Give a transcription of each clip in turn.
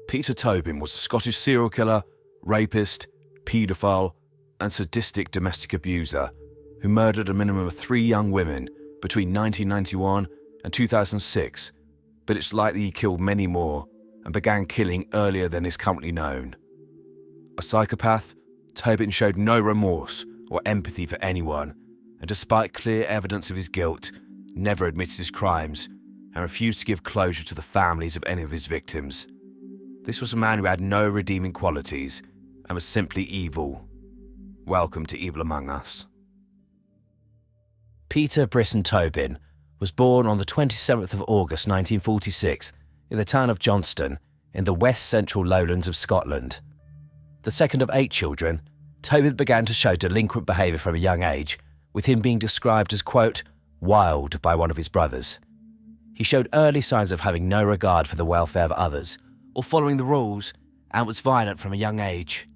Peter Tobin was a Scottish serial killer, rapist, paedophile, and sadistic domestic abuser who murdered a minimum of 3 young women between 1991 and 2006, but it's likely he killed many more and began killing earlier than is currently known. A psychopath, Tobin showed no remorse or empathy for anyone, and despite clear evidence of his guilt, never admitted his crimes and refused to give closure to the families of any of his victims. This was a man who had no redeeming qualities and was simply evil. Welcome to Evil Among Us. Peter Brisson Tobin was born on the 27th of August 1946 in the town of Johnston in the west central lowlands of Scotland. The second of 8 children, Tobin began to show delinquent behaviour from a young age, with him being described as, quote, wild by one of his brothers. He showed early signs of having no regard for the welfare of others or following the rules, and was violent from a young age.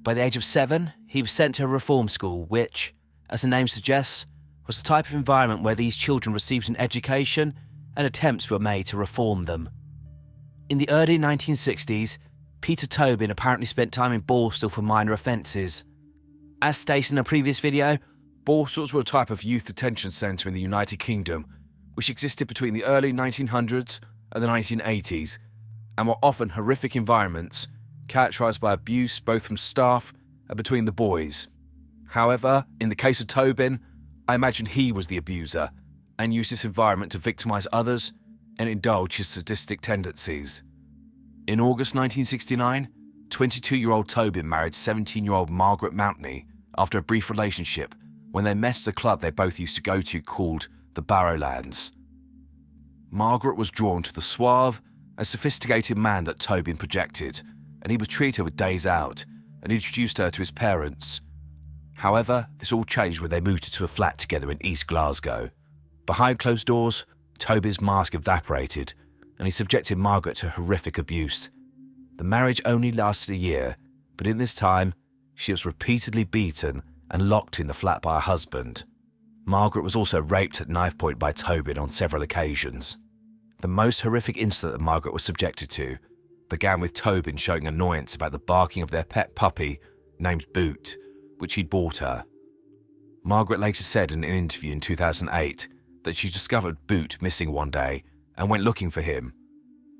By the age of 7, he was sent to a reform school which, as the name suggests, was the type of environment where these children received an education and attempts were made to reform them. In the early 1960s, Peter Tobin apparently spent time in Borstal for minor offences. As stated in a previous video, Borstals were a type of youth detention centre in the United Kingdom, which existed between the early 1900s and the 1980s, and were often horrific environments, characterised by abuse both from staff and between the boys. However, in the case of Tobin, I imagine he was the abuser, and used this environment to victimise others and indulge his sadistic tendencies. In August 1969, 22-year-old Tobin married 17-year-old Margaret Mountney after a brief relationship when they met at a club they both used to go to called the Barrowlands. Margaret was drawn to the suave and sophisticated man that Tobin projected, and he would treat her with days out and introduced her to his parents. However, this all changed when they moved into a flat together in East Glasgow. Behind closed doors, Tobin's mask evaporated, and he subjected Margaret to horrific abuse. The marriage only lasted a year, but in this time, she was repeatedly beaten and locked in the flat by her husband. Margaret was also raped at knife point by Tobin on several occasions. The most horrific incident that Margaret was subjected to began with Tobin showing annoyance about the barking of their pet puppy named Boot, which he'd bought her. Margaret later said in an interview in 2008 that she discovered Boot missing one day and went looking for him.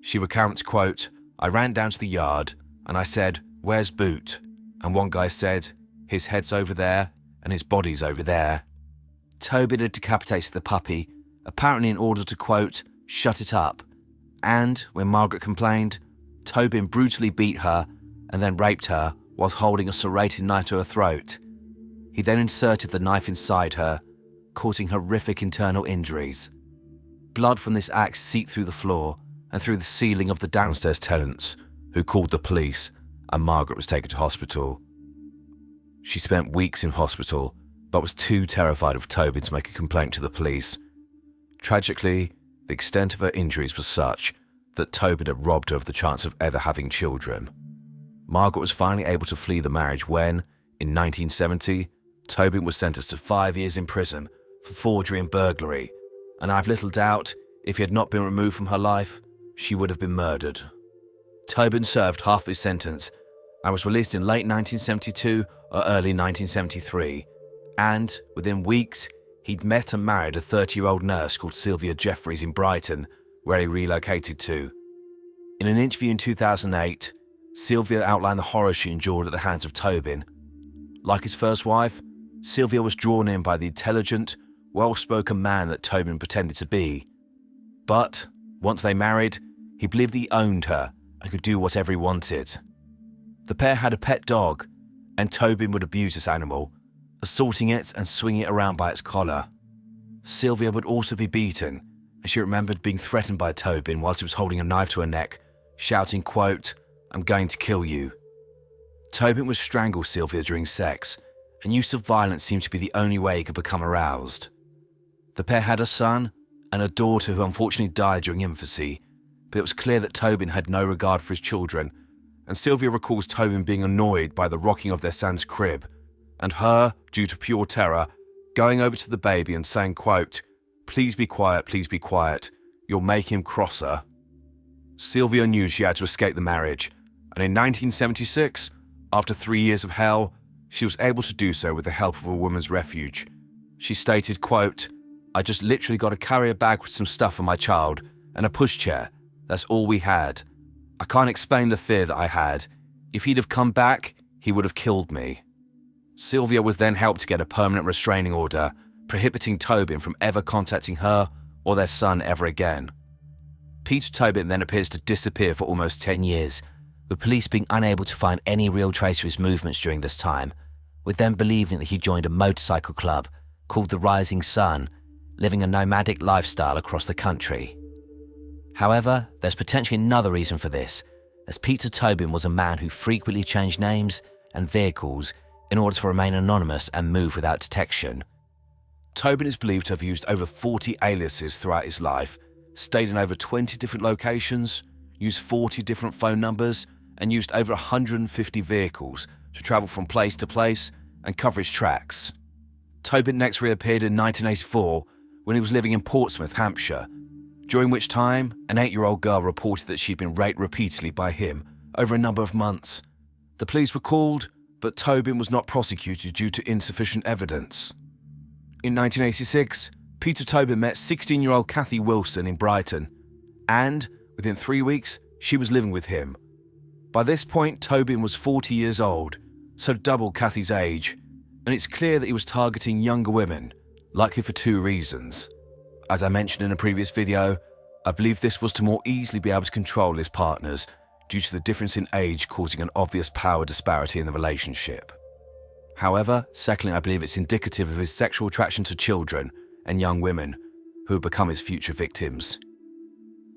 She recounts, quote, I ran down to the yard and I said, where's Boot? And one guy said, his head's over there and his body's over there. Tobin had decapitated the puppy, apparently in order to, quote, shut it up. And, when Margaret complained, Tobin brutally beat her and then raped her whilst holding a serrated knife to her throat. He then inserted the knife inside her, causing horrific internal injuries. Blood from this act seeped through the floor and through the ceiling of the downstairs tenants, who called the police, and Margaret was taken to hospital. She spent weeks in hospital, but was too terrified of Tobin to make a complaint to the police. Tragically, the extent of her injuries was such that Tobin had robbed her of the chance of ever having children. Margaret was finally able to flee the marriage when, in 1970, Tobin was sentenced to 5 years in prison for forgery and burglary, and I've little doubt, if he had not been removed from her life, she would have been murdered. Tobin served half his sentence and was released in late 1972 or early 1973, and, within weeks, he'd met and married a 30-year-old nurse called Sylvia Jeffries in Brighton, where he relocated to. In an interview in 2008, Sylvia outlined the horror she endured at the hands of Tobin. Like his first wife, Sylvia was drawn in by the intelligent, well-spoken man that Tobin pretended to be. But, once they married, he believed he owned her and could do whatever he wanted. The pair had a pet dog, and Tobin would abuse this animal, assaulting it and swinging it around by its collar. Sylvia would also be beaten, and she remembered being threatened by Tobin whilst he was holding a knife to her neck, shouting, quote, I'm going to kill you. Tobin would strangle Sylvia during sex, and use of violence seemed to be the only way he could become aroused. The pair had a son and a daughter who unfortunately died during infancy, but it was clear that Tobin had no regard for his children, and Sylvia recalls Tobin being annoyed by the rocking of their son's crib, and her, due to pure terror, going over to the baby and saying, quote, please be quiet, you'll make him crosser. Sylvia knew she had to escape the marriage, and in 1976, after 3 years of hell, she was able to do so with the help of a women's refuge. She stated, quote, "I just literally got to carry a bag with some stuff for my child and a pushchair. That's all we had. I can't explain the fear that I had. If he'd have come back, he would have killed me." Sylvia was then helped to get a permanent restraining order, prohibiting Tobin from ever contacting her or their son ever again. Peter Tobin then appears to disappear for almost 10 years, with police being unable to find any real trace of his movements during this time, with them believing that he joined a motorcycle club called the Rising Sun, living a nomadic lifestyle across the country. However, there's potentially another reason for this, as Peter Tobin was a man who frequently changed names and vehicles in order to remain anonymous and move without detection. Tobin is believed to have used over 40 aliases throughout his life, stayed in over 20 different locations, used 40 different phone numbers, and used over 150 vehicles to travel from place to place and cover his tracks. Tobin next reappeared in 1984 when he was living in Portsmouth, Hampshire, during which time an 8-year-old girl reported that she'd been raped repeatedly by him over a number of months. The police were called, but Tobin was not prosecuted due to insufficient evidence. In 1986, Peter Tobin met 16-year-old Kathy Wilson in Brighton, and within 3 weeks, she was living with him. By this point, Tobin was 40 years old, so double Kathy's age, and it's clear that he was targeting younger women, likely for 2 reasons. As I mentioned in a previous video, I believe this was to more easily be able to control his partners due to the difference in age causing an obvious power disparity in the relationship. However, secondly, I believe it's indicative of his sexual attraction to children and young women who would become his future victims.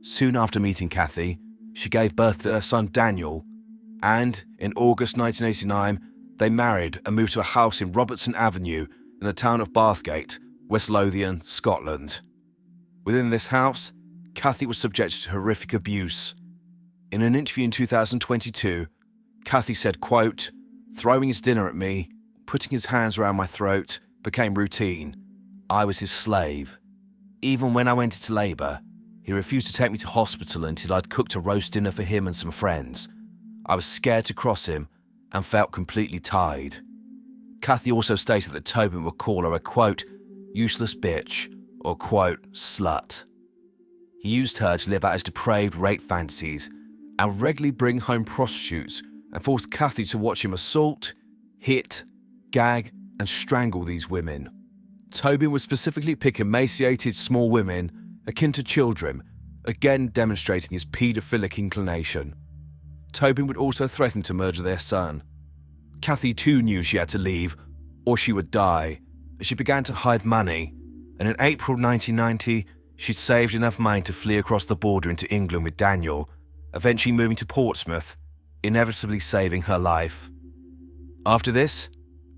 Soon after meeting Kathy, she gave birth to her son Daniel, and in August 1989, they married and moved to a house in Robertson Avenue in the town of Bathgate, West Lothian, Scotland. Within this house, Kathy was subjected to horrific abuse. In an interview in 2022, Kathy said, quote, "Throwing his dinner at me, putting his hands around my throat became routine. I was his slave. Even when I went into labour, he refused to take me to hospital until I'd cooked a roast dinner for him and some friends. I was scared to cross him and felt completely tied." Kathy also stated that Tobin would call her a, quote, "useless bitch," or, quote, "slut." He used her to live out his depraved rape fantasies and regularly bring home prostitutes and forced Kathy to watch him assault, hit, gag, and strangle these women. Tobin would specifically pick emaciated small women akin to children, again demonstrating his paedophilic inclination. Tobin would also threaten to murder their son. Kathy too knew she had to leave, or she would die, as she began to hide money, and in April 1990, she'd saved enough money to flee across the border into England with Daniel, eventually moving to Portsmouth, inevitably saving her life. After this,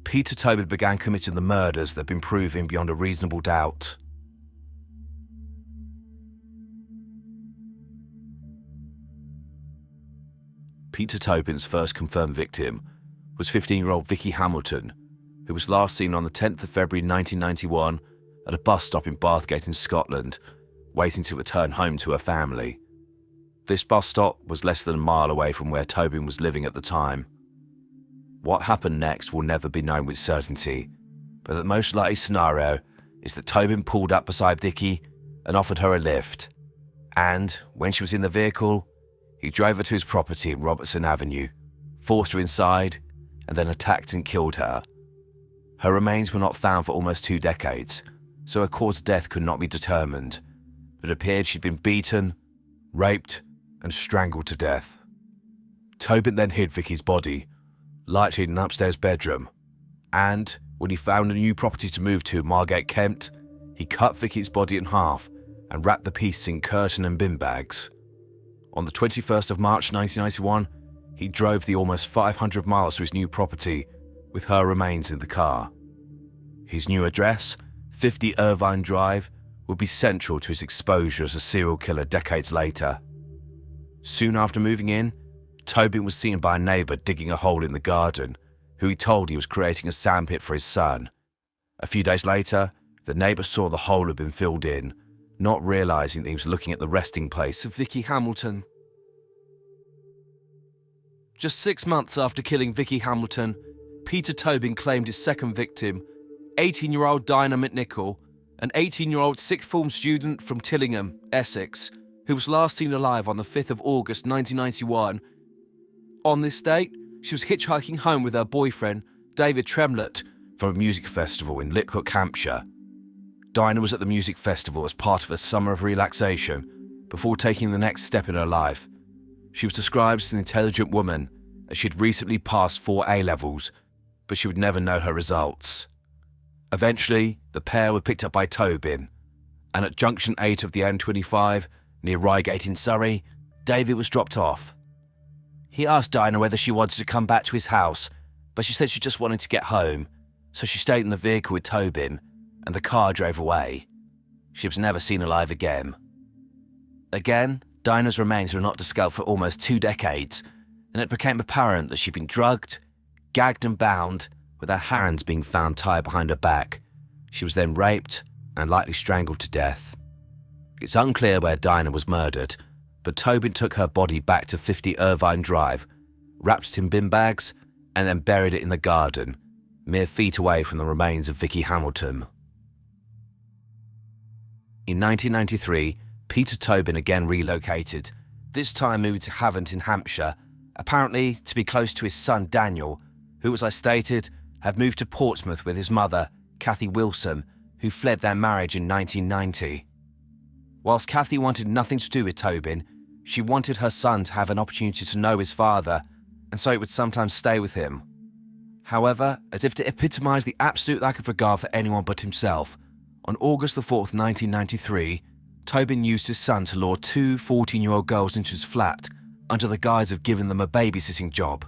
Peter Tobin began committing the murders that had been proven beyond a reasonable doubt. Peter Tobin's first confirmed victim was 15-year-old Vicky Hamilton, who was last seen on the 10th of February 1991 at a bus stop in Bathgate in Scotland, waiting to return home to her family. This bus stop was less than a mile away from where Tobin was living at the time. What happened next will never be known with certainty, but the most likely scenario is that Tobin pulled up beside Vicky and offered her a lift, and when she was in the vehicle, he drove her to his property in Robertson Avenue, forced her inside, and then attacked and killed her. Her remains were not found for almost 2 decades, so her cause of death could not be determined, but it appeared she'd been beaten, raped, and strangled to death. Tobin then hid Vicky's body, likely in an upstairs bedroom, and when he found a new property to move to, Margate, Kent, he cut Vicky's body in half and wrapped the pieces in curtain and bin bags. On the 21st of March 1991, he drove the almost 500 miles to his new property with her remains in the car. His new address, 50 Irvine Drive, would be central to his exposure as a serial killer decades later. Soon after moving in, Tobin was seen by a neighbour digging a hole in the garden, who he told he was creating a sandpit for his son. A few days later, the neighbour saw the hole had been filled in, not realising that he was looking at the resting place of Vicky Hamilton. Just 6 months after killing Vicky Hamilton, Peter Tobin claimed his second victim, 18-year-old Dinah McNichol, an 18-year-old sixth form student from Tillingham, Essex, who was last seen alive on the 5th of August 1991. On this date, she was hitchhiking home with her boyfriend, David Tremlett, from a music festival in Litchcote, Hampshire. Dinah was at the music festival as part of a summer of relaxation before taking the next step in her life. She was described as an intelligent woman, as she had recently passed 4 A-levels, but she would never know her results. Eventually, the pair were picked up by Tobin, and at junction 8 of the M25, near Reigate in Surrey, David was dropped off. He asked Dinah whether she wanted to come back to his house, but she said she just wanted to get home, so she stayed in the vehicle with Tobin, and the car drove away. She was never seen alive again. Again, Dinah's remains were not discovered for almost 2 decades, and it became apparent that she'd been drugged, gagged and bound, with her hands being found tied behind her back. She was then raped and likely strangled to death. It's unclear where Dinah was murdered, but Tobin took her body back to 50 Irvine Drive, wrapped it in bin bags, and then buried it in the garden, mere feet away from the remains of Vicky Hamilton. In 1993, Peter Tobin again relocated, this time moving to Havant in Hampshire, apparently to be close to his son Daniel, who, as I stated, had moved to Portsmouth with his mother, Kathy Wilson, who fled their marriage in 1990. Whilst Kathy wanted nothing to do with Tobin, she wanted her son to have an opportunity to know his father, and so he would sometimes stay with him. However, as if to epitomise the absolute lack of regard for anyone but himself, on August the 4th, 1993, Tobin used his son to lure 2 14-year-old girls into his flat under the guise of giving them a babysitting job.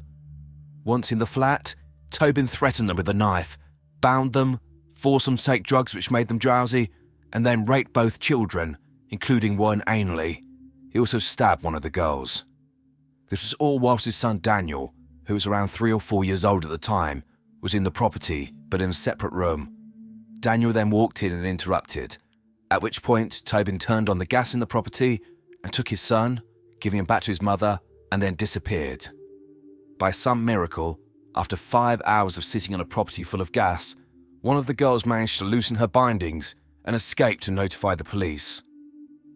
Once in the flat, Tobin threatened them with a knife, bound them, forced them to take drugs which made them drowsy, and then raped both children, including one anally. He also stabbed one of the girls. This was all whilst his son Daniel, who was around 3 or 4 years old at the time, was in the property, but in a separate room. Daniel then walked in and interrupted, at which point Tobin turned on the gas in the property and took his son, giving him back to his mother, and then disappeared. By some miracle, after 5 hours of sitting on a property full of gas, one of the girls managed to loosen her bindings and escape to notify the police.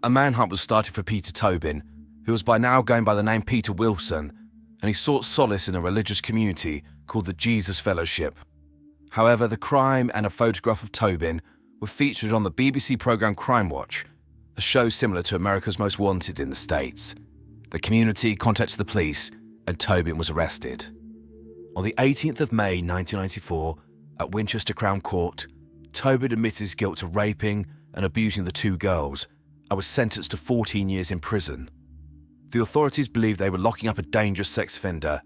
A manhunt was started for Peter Tobin, who was by now going by the name Peter Wilson, and he sought solace in a religious community called the Jesus Fellowship. However, the crime and a photograph of Tobin were featured on the BBC programme Crime Watch, a show similar to America's Most Wanted in the States. The community contacted the police, and Tobin was arrested. On the 18th of May 1994, at Winchester Crown Court, Tobin admitted his guilt to raping and abusing the 2 girls and was sentenced to 14 years in prison. The authorities believed they were locking up a dangerous sex offender.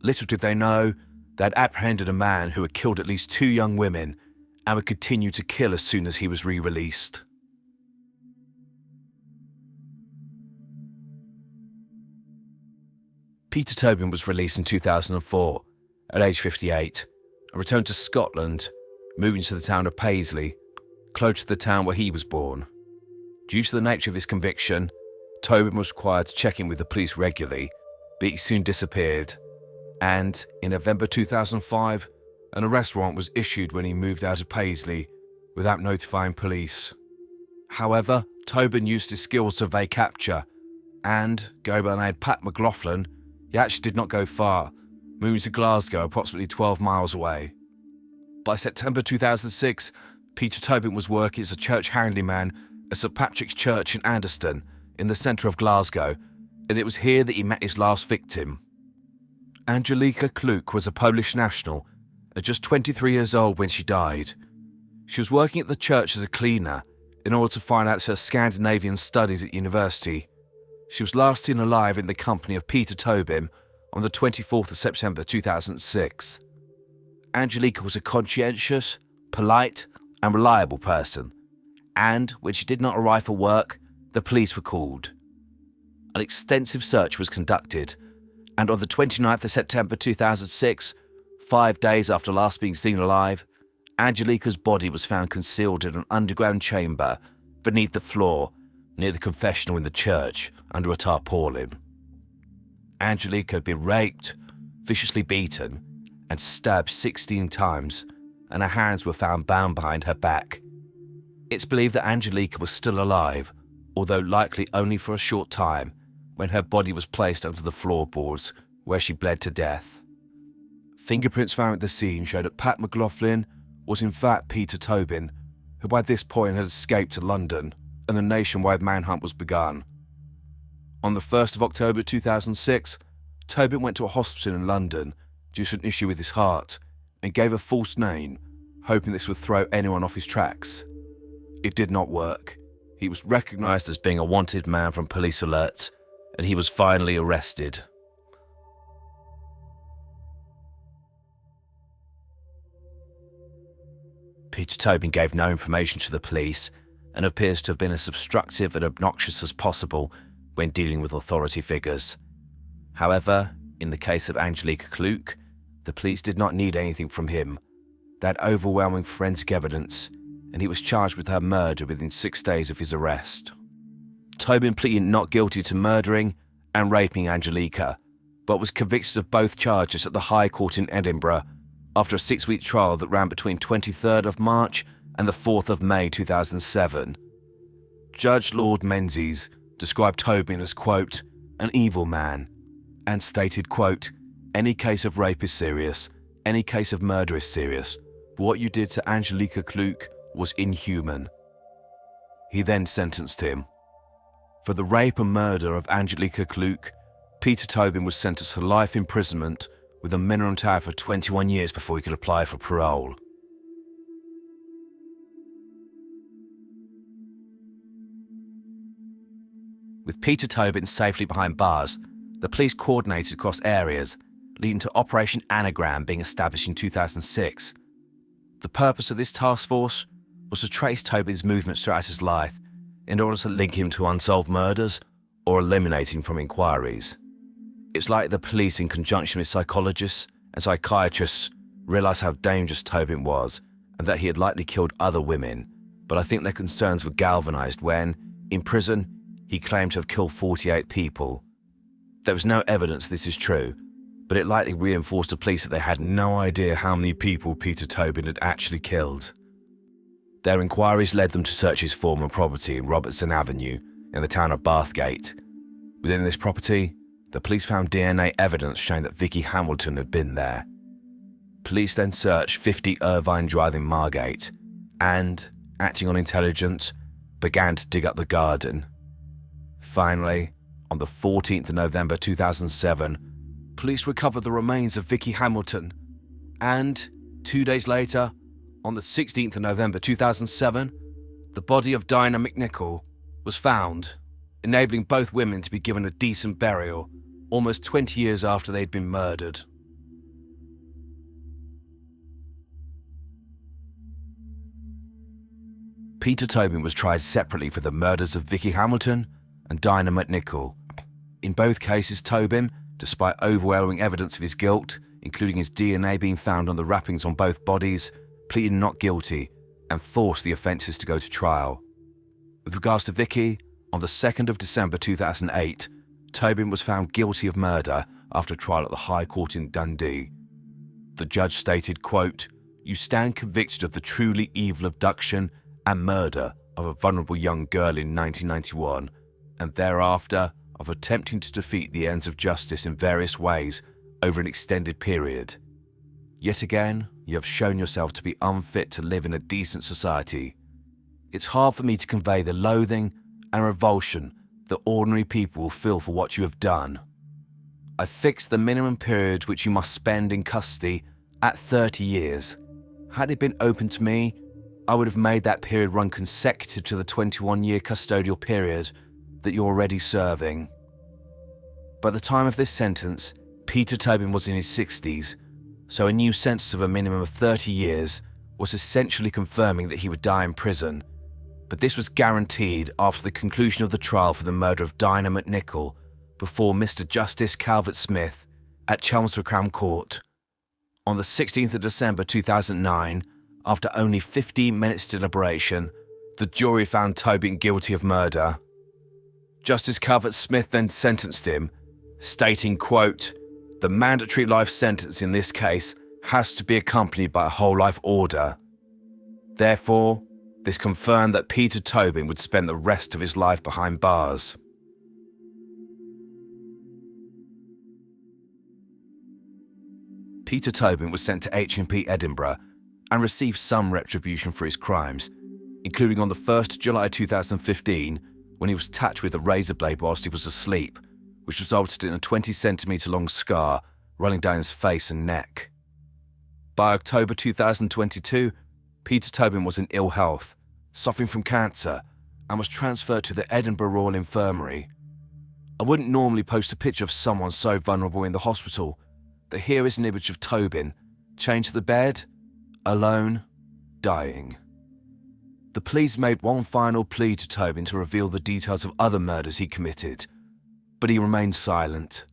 Little did they know, they had apprehended a man who had killed at least 2 young women and would continue to kill as soon as he was re-released. Peter Tobin was released in 2004, at age 58, and returned to Scotland, moving to the town of Paisley, close to the town where he was born. Due to the nature of his conviction, Tobin was required to check in with the police regularly, but he soon disappeared, and in November 2005, an arrest warrant was issued when he moved out of Paisley without notifying police. However, Tobin used his skills to evade capture, and, going by the name Pat McLaughlin, he actually did not go far, moving to Glasgow, approximately 12 miles away. By September 2006, Peter Tobin was working as a church handyman at St Patrick's Church in Anderston, in the centre of Glasgow, and it was here that he met his last victim. Angelika Kluk was a Polish national, at just 23 years old when she died. She was working at the church as a cleaner in order to finance her Scandinavian studies at university. She was last seen alive in the company of Peter Tobin on the 24th of September 2006. Angelika was a conscientious, polite, and reliable person, and when she did not arrive for work, the police were called. An extensive search was conducted, and on the 29th of September 2006, 5 days after last being seen alive, Angelika's body was found concealed in an underground chamber beneath the floor near the confessional in the church under a tarpaulin. Angelika had been raped, viciously beaten, and stabbed 16 times, and her hands were found bound behind her back. It's believed that Angelika was still alive, although likely only for a short time, when her body was placed under the floorboards, where she bled to death. Fingerprints found at the scene showed that Pat McLaughlin was in fact Peter Tobin, who by this point had escaped to London, and the nationwide manhunt was begun. On the 1st of October 2006, Tobin went to a hospital in London due to an issue with his heart and gave a false name, hoping this would throw anyone off his tracks. It did not work. He was recognised as being a wanted man from police alerts, and he was finally arrested. Peter Tobin gave no information to the police and appears to have been as obstructive and obnoxious as possible when dealing with authority figures. However, in the case of Angelika Kluk, the police did not need anything from him. They had overwhelming forensic evidence, and he was charged with her murder within 6 days of his arrest. Tobin pleaded not guilty to murdering and raping Angelika, but was convicted of both charges at the High Court in Edinburgh after a 6-week trial that ran between 23rd of March and the 4th of May 2007. Judge Lord Menzies described Tobin as, quote, an evil man, and stated, quote, any case of rape is serious, any case of murder is serious, but what you did to Angelika Kluk was inhuman. He then sentenced him. For the rape and murder of Angelika Kluk, Peter Tobin was sentenced to life imprisonment with a minimum term for 21 years before he could apply for parole. With Peter Tobin safely behind bars, the police coordinated across areas, leading to Operation Anagram being established in 2006. The purpose of this task force was to trace Tobin's movements throughout his life in order to link him to unsolved murders or eliminate him from inquiries. It's like the police, in conjunction with psychologists and psychiatrists, realised how dangerous Tobin was and that he had likely killed other women, but I think their concerns were galvanised when, in prison, he claimed to have killed 48 people. There was no evidence this is true, but it likely reinforced the police that they had no idea how many people Peter Tobin had actually killed. Their inquiries led them to search his former property in Robertson Avenue in the town of Bathgate. Within this property, the police found DNA evidence showing that Vicky Hamilton had been there. Police then searched 50 Irvine Drive in Margate and, acting on intelligence, began to dig up the garden. Finally, on the 14th of November 2007, police recovered the remains of Vicky Hamilton, and 2 days later, on the 16th of November 2007, the body of Dinah McNichol was found, enabling both women to be given a decent burial almost 20 years after they'd been murdered. Peter Tobin was tried separately for the murders of Vicky Hamilton and Dinah McNichol. In both cases, Tobin, despite overwhelming evidence of his guilt, including his DNA being found on the wrappings on both bodies, pleaded not guilty and forced the offences to go to trial. With regards to Vicky, on the 2nd of December 2008, Tobin was found guilty of murder after trial at the High Court in Dundee. The judge stated, quote, "You stand convicted of the truly evil abduction and murder of a vulnerable young girl in 1991, and thereafter of attempting to defeat the ends of justice in various ways over an extended period. Yet again, you have shown yourself to be unfit to live in a decent society. It's hard for me to convey the loathing and revulsion that ordinary people will feel for what you have done. I fixed the minimum period which you must spend in custody at 30 years. Had it been open to me, I would have made that period run consecutive to the 21-year custodial period that you're already serving." By the time of this sentence, Peter Tobin was in his 60s, so a new sentence of a minimum of 30 years was essentially confirming that he would die in prison. But this was guaranteed after the conclusion of the trial for the murder of Dinah McNichol before Mr. Justice Calvert Smith at Chelmsford Crown Court. On the 16th of December 2009, after only 15 minutes deliberation, the jury found Tobin guilty of murder. Justice Calvert Smith then sentenced him, stating, quote, The mandatory life sentence in this case has to be accompanied by a whole life order. Therefore, this confirmed that Peter Tobin would spend the rest of his life behind bars. Peter Tobin was sent to HMP Edinburgh and received some retribution for his crimes, including on the 1st of July 2015 when he was attacked with a razor blade whilst he was asleep, which resulted in a 20cm long scar running down his face and neck. By October 2022, Peter Tobin was in ill health, suffering from cancer, and was transferred to the Edinburgh Royal Infirmary. I wouldn't normally post a picture of someone so vulnerable in the hospital, but here is an image of Tobin, chained to the bed, alone, dying. The police made one final plea to Tobin to reveal the details of other murders he committed, but he remained silent.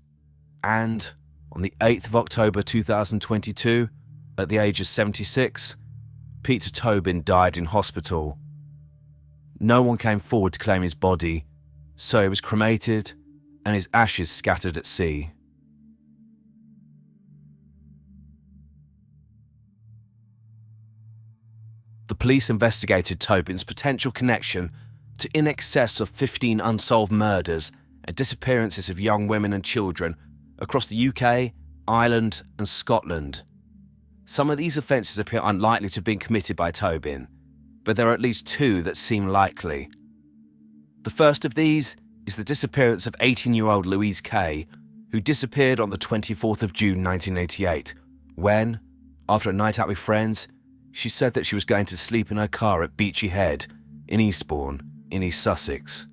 And on the 8th of October 2022, at the age of 76, Peter Tobin died in hospital. No one came forward to claim his body, so he was cremated and his ashes scattered at sea. The police investigated Tobin's potential connection to in excess of 15 unsolved murders and disappearances of young women and children across the UK, Ireland and Scotland. Some of these offences appear unlikely to have been committed by Tobin, but there are at least two that seem likely. The first of these is the disappearance of 18-year-old Louise Kay, who disappeared on the 24th of June 1988, when, after a night out with friends, she said that she was going to sleep in her car at Beachy Head in Eastbourne, in East Sussex.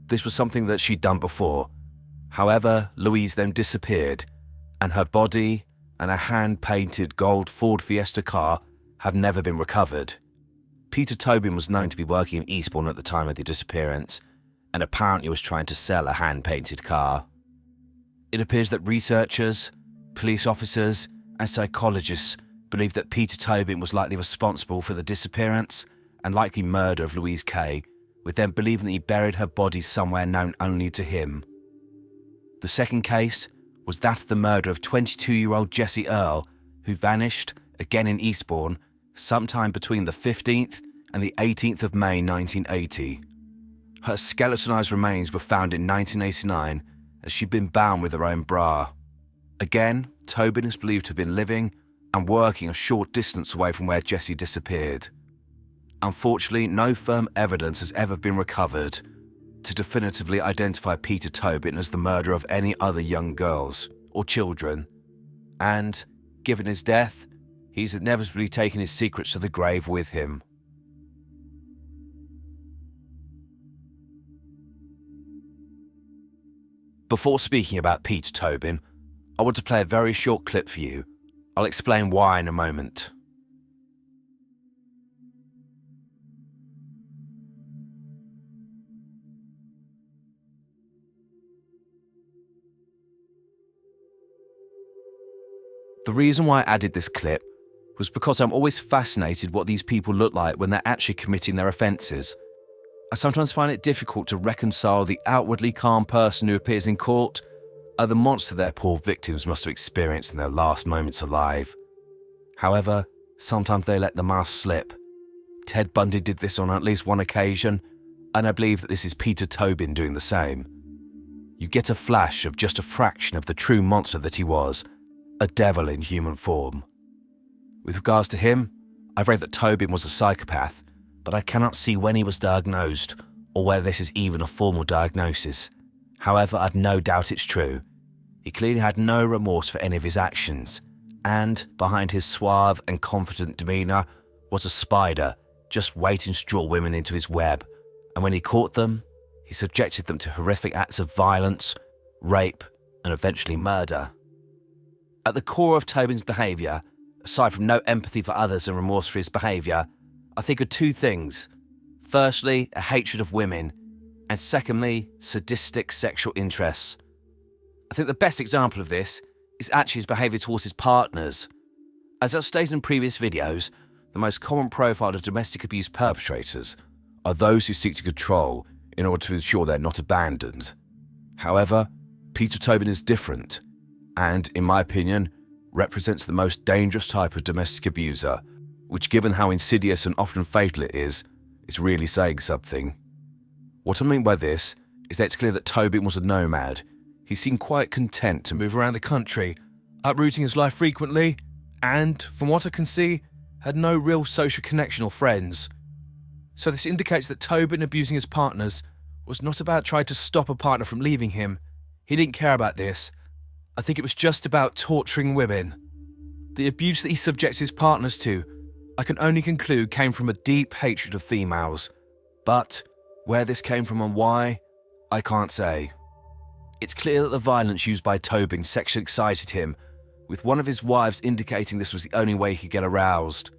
This was something that she'd done before. However, Louise then disappeared, and her body and a hand-painted gold Ford Fiesta car have never been recovered. Peter Tobin was known to be working in Eastbourne at the time of the disappearance, and apparently was trying to sell a hand-painted car. It appears that researchers, police officers, and psychologists believe that Peter Tobin was likely responsible for the disappearance and likely murder of Louise Kay, with them believing that he buried her body somewhere known only to him. The second case was that of the murder of 22-year-old Jessie Earle, who vanished, again in Eastbourne, sometime between the 15th and the 18th of May 1980. Her skeletonized remains were found in 1989 as she'd been bound with her own bra. Again, Tobin is believed to have been living and working a short distance away from where Jessie disappeared. Unfortunately, no firm evidence has ever been recovered to definitively identify Peter Tobin as the murderer of any other young girls or children, and, given his death, he's inevitably taken his secrets to the grave with him. Before speaking about Peter Tobin, I want to play a very short clip for you. I'll explain why in a moment. The reason why I added this clip was because I'm always fascinated what these people look like when they're actually committing their offences. I sometimes find it difficult to reconcile the outwardly calm person who appears in court and the monster their poor victims must have experienced in their last moments alive. However, sometimes they let the mask slip. Ted Bundy did this on at least one occasion, and I believe that this is Peter Tobin doing the same. You get a flash of just a fraction of the true monster that he was, a devil in human form. With regards to him, I've read that Tobin was a psychopath, but I cannot see when he was diagnosed or whether this is even a formal diagnosis. However, I've no doubt it's true. He clearly had no remorse for any of his actions, and behind his suave and confident demeanour was a spider just waiting to draw women into his web, and when he caught them, he subjected them to horrific acts of violence, rape, and eventually murder. At the core of Tobin's behaviour, aside from no empathy for others and remorse for his behaviour, I think of two things. Firstly, a hatred of women, and secondly, sadistic sexual interests. I think the best example of this is actually his behaviour towards his partners. As I've stated in previous videos, the most common profile of domestic abuse perpetrators are those who seek to control in order to ensure they're not abandoned. However, Peter Tobin is different, and, in my opinion, represents the most dangerous type of domestic abuser, which, given how insidious and often fatal it is really saying something. What I mean by this is that it's clear that Tobin was a nomad. He seemed quite content to move around the country, uprooting his life frequently, and, from what I can see, had no real social connection or friends. So this indicates that Tobin abusing his partners was not about trying to stop a partner from leaving him. He didn't care about this. I think it was just about torturing women. The abuse that he subjects his partners to, I can only conclude came from a deep hatred of females. But where this came from and why, I can't say. It's clear that the violence used by Tobin sexually excited him, with one of his wives indicating this was the only way he could get aroused.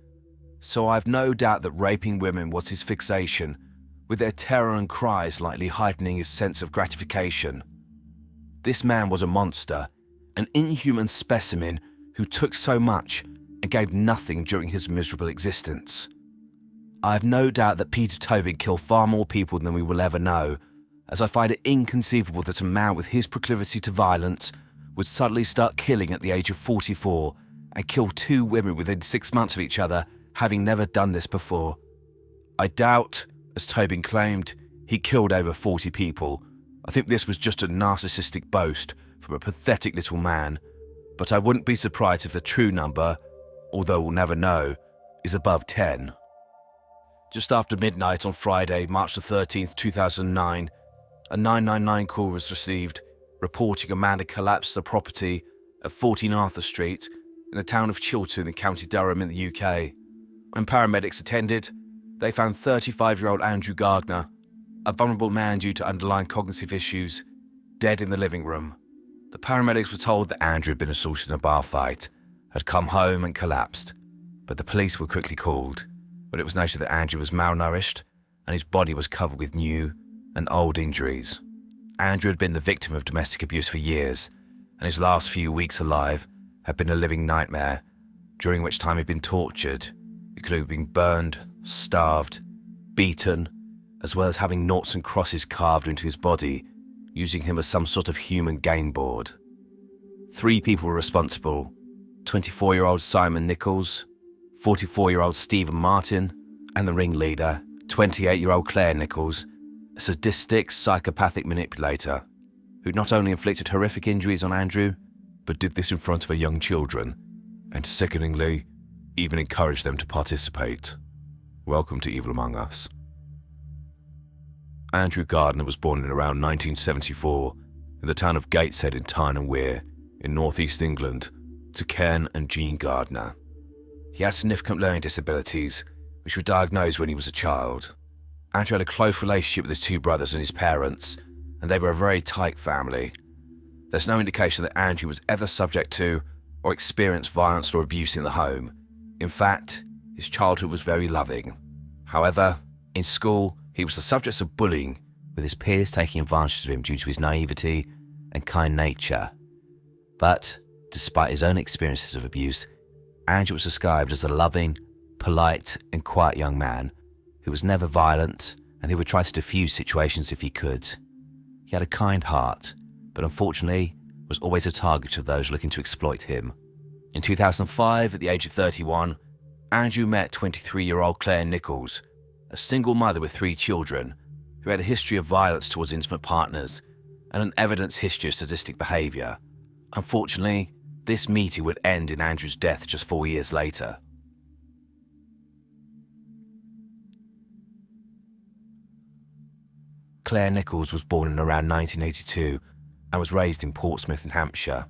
So I have no doubt that raping women was his fixation, with their terror and cries likely heightening his sense of gratification. This man was a monster, an inhuman specimen who took so much and gave nothing during his miserable existence. I have no doubt that Peter Tobin killed far more people than we will ever know, as I find it inconceivable that a man with his proclivity to violence would suddenly start killing at the age of 44 and kill 2 women within 6 months of each other, having never done this before. I doubt, as Tobin claimed, he killed over 40 people. I think this was just a narcissistic boast from a pathetic little man, but I wouldn't be surprised if the true number, although we'll never know, is above 10. Just after midnight on Friday, March the 13th, 2009, a 999 call was received reporting a man had collapsed at a property at 14 Arthur Street in the town of Chiltern in County Durham in the UK. When paramedics attended, they found 35-year-old Andrew Gardner, a vulnerable man due to underlying cognitive issues, dead in the living room. The paramedics were told that Andrew had been assaulted in a bar fight, had come home and collapsed, but the police were quickly called, but it was noted that Andrew was malnourished and his body was covered with new and old injuries. Andrew had been the victim of domestic abuse for years, and his last few weeks alive had been a living nightmare, during which time he'd been tortured, including being burned, starved, beaten, as well as having noughts and crosses carved into his body, using him as some sort of human game board. 3 people were responsible: 24-year-old Simon Nichols, 44-year-old Stephen Martin, and the ringleader, 28-year-old Claire Nichols, a sadistic, psychopathic manipulator who not only inflicted horrific injuries on Andrew, but did this in front of her young children, and sickeningly, even encouraged them to participate. Welcome to Evil Among Us. Andrew Gardner was born in around 1974 in the town of Gateshead in Tyne and Wear in northeast England to Ken and Jean Gardner. He had significant learning disabilities, which were diagnosed when he was a child. Andrew had a close relationship with his 2 brothers and his parents, and they were a very tight family. There's no indication that Andrew was ever subject to or experienced violence or abuse in the home. In fact, his childhood was very loving. However, in school, he was the subject of bullying, with his peers taking advantage of him due to his naivety and kind nature. But, despite his own experiences of abuse, Andrew was described as a loving, polite and quiet young man who was never violent and who would try to diffuse situations if he could. He had a kind heart, but unfortunately was always a target of those looking to exploit him. In 2005, at the age of 31, Andrew met 23-year-old Claire Nichols, a single mother with 3 children, who had a history of violence towards intimate partners and an evident history of sadistic behaviour. Unfortunately, this meeting would end in Andrew's death just 4 years later. Claire Nichols was born in around 1982 and was raised in Portsmouth in Hampshire.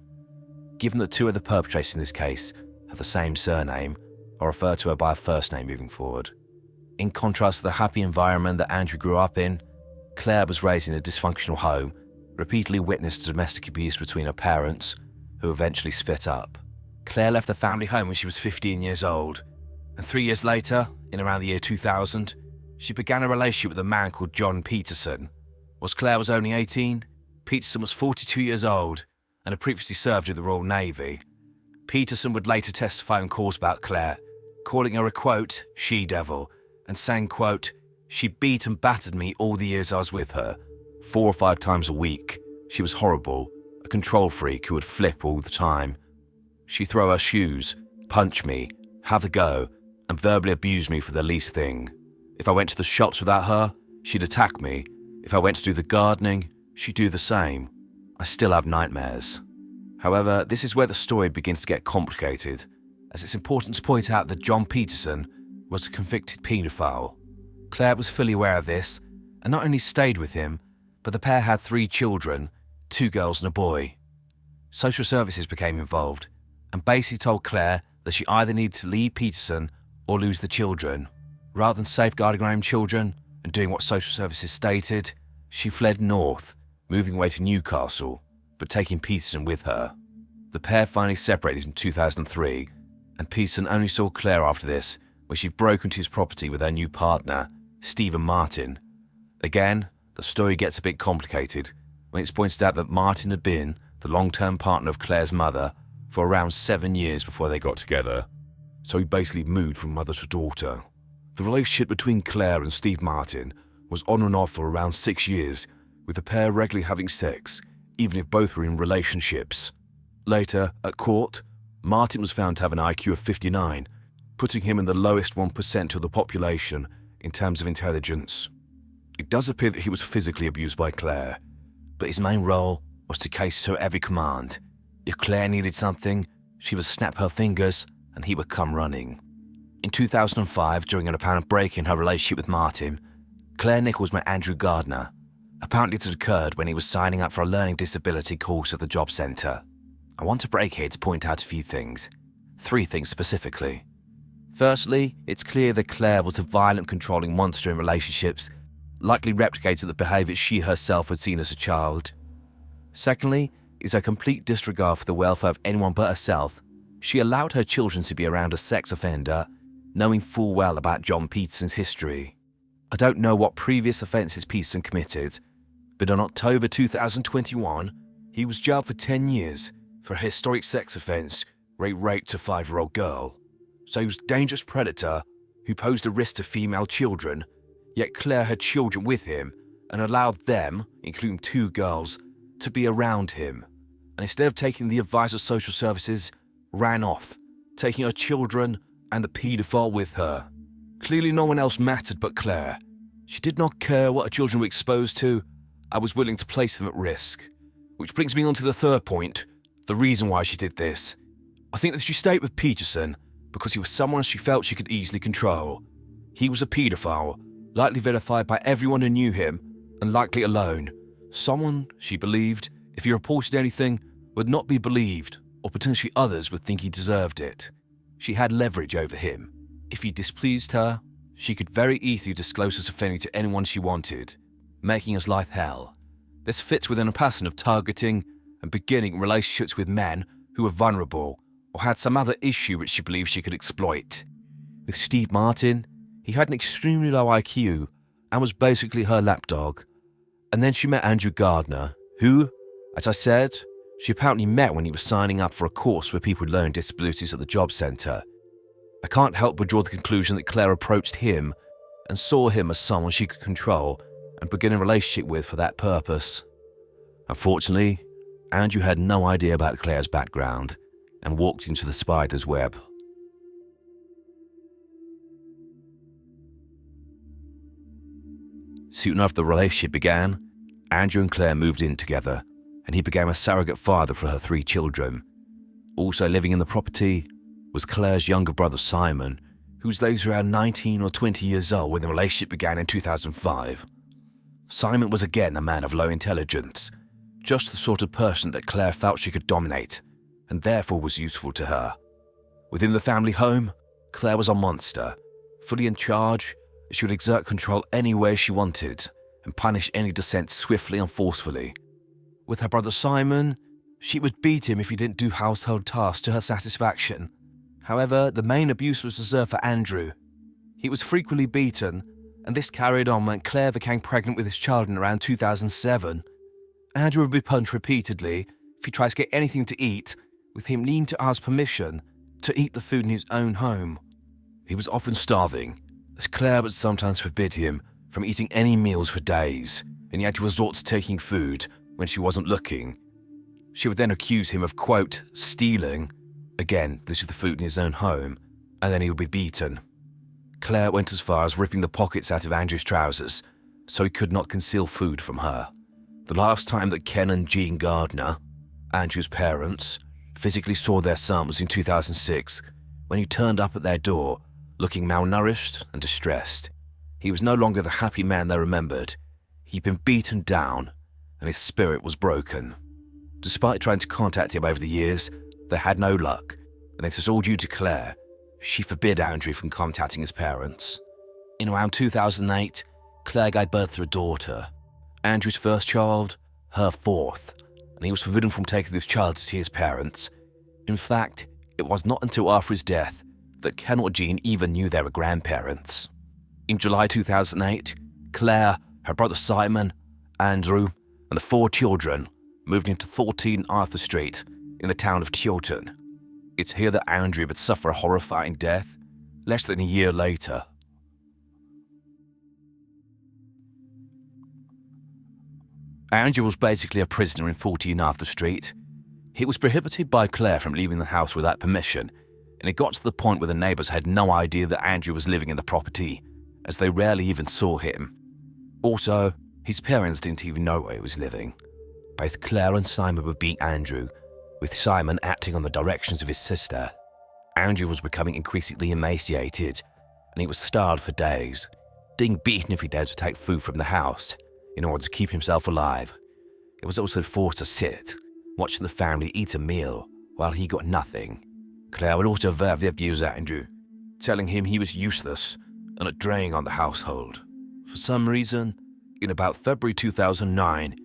Given that 2 of the perpetrators in this case have the same surname, I'll refer to her by her first name moving forward. In contrast to the happy environment that Andrew grew up in, Claire was raised in a dysfunctional home, repeatedly witnessed domestic abuse between her parents, who eventually split up. Claire left the family home when she was 15 years old, and 3 years later, in around the year 2000, she began a relationship with a man called John Peterson. Whilst Claire was only 18, Peterson was 42 years old and had previously served in the Royal Navy. Peterson would later testify in court about Claire, calling her a, quote, she-devil, and saying, quote, she beat and battered me all the years I was with her, 4 or 5 times a week. She was horrible, a control freak who would flip all the time. She'd throw her shoes, punch me, have a go, and verbally abuse me for the least thing. If I went to the shops without her, she'd attack me. If I went to do the gardening, she'd do the same. I still have nightmares. However, this is where the story begins to get complicated, as it's important to point out that John Peterson was a convicted paedophile. Claire was fully aware of this, and not only stayed with him, but the pair had 3 children, 2 girls and a boy. Social services became involved, and basically told Claire that she either needed to leave Peterson or lose the children. Rather than safeguarding her own children and doing what social services stated, she fled north, moving away to Newcastle, but taking Peterson with her. The pair finally separated in 2003, and Peterson only saw Claire after this when she broke into his property with her new partner, Stephen Martin. Again, the story gets a bit complicated when it's pointed out that Martin had been the long-term partner of Claire's mother for around 7 years before they got together. So he basically moved from mother to daughter. The relationship between Claire and Steve Martin was on and off for around 6 years, with the pair regularly having sex, even if both were in relationships. Later, at court, Martin was found to have an IQ of 59, putting him in the lowest 1% of the population in terms of intelligence. It does appear that he was physically abused by Claire, but his main role was to case to every command. If Claire needed something, she would snap her fingers and he would come running. In 2005, during an apparent break in her relationship with Martin, Claire Nichols met Andrew Gardner. Apparently it had occurred when he was signing up for a learning disability course at the job centre. I want to break here to point out a few things. 3 things specifically. Firstly, it's clear that Claire was a violent, controlling monster in relationships, likely replicated the behaviour she herself had seen as a child. Secondly, is her complete disregard for the welfare of anyone but herself. She allowed her children to be around a sex offender, knowing full well about John Peterson's history. I don't know what previous offences Peterson committed, but in October 2021, he was jailed for 10 years for a historic sex offence where he raped a 5-year-old girl. So he was a dangerous predator who posed a risk to female children, yet Claire had children with him and allowed them, including 2 girls, to be around him. And instead of taking the advice of social services, ran off, taking her children and the paedophile with her. Clearly no one else mattered but Claire. She did not care what her children were exposed to. I was willing to place them at risk. Which brings me on to the third point, the reason why she did this. I think that she stayed with Peterson because he was someone she felt she could easily control. He was a paedophile, likely vilified by everyone who knew him, and likely alone. Someone, she believed, if he reported anything, would not be believed, or potentially others would think he deserved it. She had leverage over him. If he displeased her, she could very easily disclose his offending to anyone she wanted, making his life hell. This fits within a pattern of targeting and beginning relationships with men who were vulnerable or had some other issue which she believed she could exploit. With Steve Martin, he had an extremely low IQ and was basically her lapdog. And then she met Andrew Gardner, who, as I said, she apparently met when he was signing up for a course where people with learning disabilities at the job centre. I can't help but draw the conclusion that Claire approached him and saw him as someone she could control and begin a relationship with for that purpose. Unfortunately, Andrew had no idea about Claire's background and walked into the spider's web. Soon after the relationship began, Andrew and Claire moved in together, and he became a surrogate father for her 3 children. Also living in the property was Claire's younger brother Simon, who was later around 19 or 20 years old when the relationship began in 2005. Simon was again a man of low intelligence, just the sort of person that Claire felt she could dominate, and therefore was useful to her. Within the family home, Claire was a monster, fully in charge. She would exert control anywhere she wanted and punish any dissent swiftly and forcefully. With her brother Simon, she would beat him if he didn't do household tasks to her satisfaction. However, the main abuse was reserved for Andrew. He was frequently beaten, and this carried on when Claire became pregnant with his child in around 2007. Andrew would be punched repeatedly if he tried to get anything to eat, with him needing to ask permission to eat the food in his own home. He was often starving, as Claire would sometimes forbid him from eating any meals for days, and he had to resort to taking food when she wasn't looking. She would then accuse him of, quote, stealing. Again, this is the food in his own home, and then he would be beaten. Claire went as far as ripping the pockets out of Andrew's trousers so he could not conceal food from her. The last time that Ken and Jean Gardner, Andrew's parents, physically saw their son was in 2006 when he turned up at their door looking malnourished and distressed. He was no longer the happy man they remembered. He'd been beaten down and his spirit was broken. Despite trying to contact him over the years, they had no luck, and this was all due to Claire. She forbid Andrew from contacting his parents. In around 2008, Claire gave birth to a daughter. Andrew's first child, her fourth, and he was forbidden from taking this child to see his parents. In fact, it was not until after his death that Ken or Jean even knew they were grandparents. In July 2008, Claire, her brother Simon, Andrew, and the 4 children moved into 14 Arthur Street in the town of Tobin. It's here that Andrew would suffer a horrifying death less than a year later. Andrew was basically a prisoner in 14 Arthur Street. He was prohibited by Claire from leaving the house without permission, and it got to the point where the neighbours had no idea that Andrew was living in the property, as they rarely even saw him. Also, his parents didn't even know where he was living. Both Claire and Simon would beat Andrew, with Simon acting on the directions of his sister. Andrew was becoming increasingly emaciated, and he was starved for days, being beaten if he dared to take food from the house in order to keep himself alive. He was also forced to sit, watching the family eat a meal while he got nothing. Claire would also verbally abuse Andrew, telling him he was useless and a drain on the household. For some reason, in about February 2009,